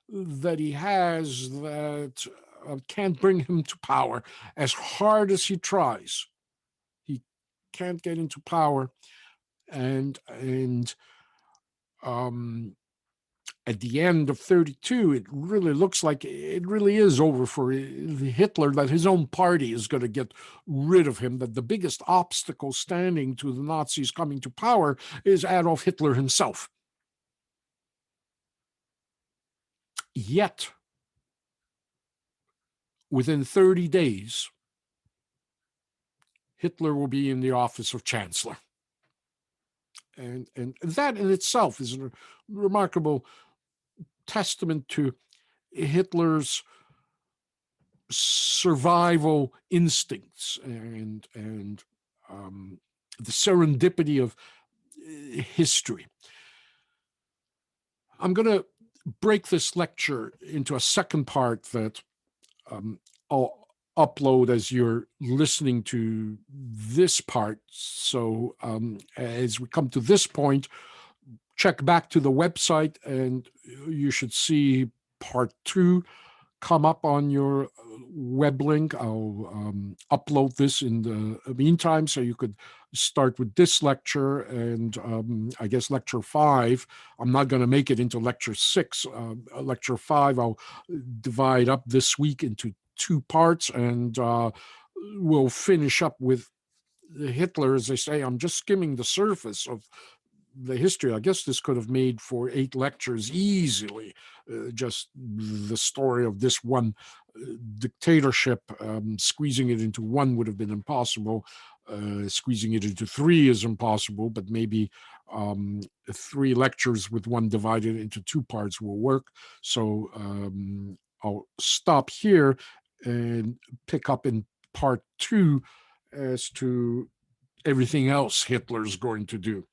that he has that can't bring him to power. As hard as he tries, he can't get into power. And at the end of 32, it really looks like it really is over for Hitler, that his own party is going to get rid of him, that the biggest obstacle standing to the Nazis coming to power is Adolf Hitler himself. Yet, within 30 days, Hitler will be in the office of Chancellor. And that in itself is a remarkable testament to Hitler's survival instincts and the serendipity of history. I'm going to break this lecture into a second part that I'll upload as you're listening to this part. So as we come to this point, check back to the website and you should see part 2 come up on your web link. I'll upload this in the meantime, so you could start with this lecture and I guess lecture 5. I'm not going to make it into lecture 6. Lecture 5 I'll divide up this week into 2 parts, and we'll finish up with Hitler. As they say, I'm just skimming the surface of the history. I guess this could have made for 8 lectures easily. Just the story of this one dictatorship, squeezing it into 1 would have been impossible. Squeezing it into 3 is impossible, but maybe 3 lectures with 1 divided into 2 parts will work. So I'll stop here and pick up in part 2 as to everything else Hitler's going to do.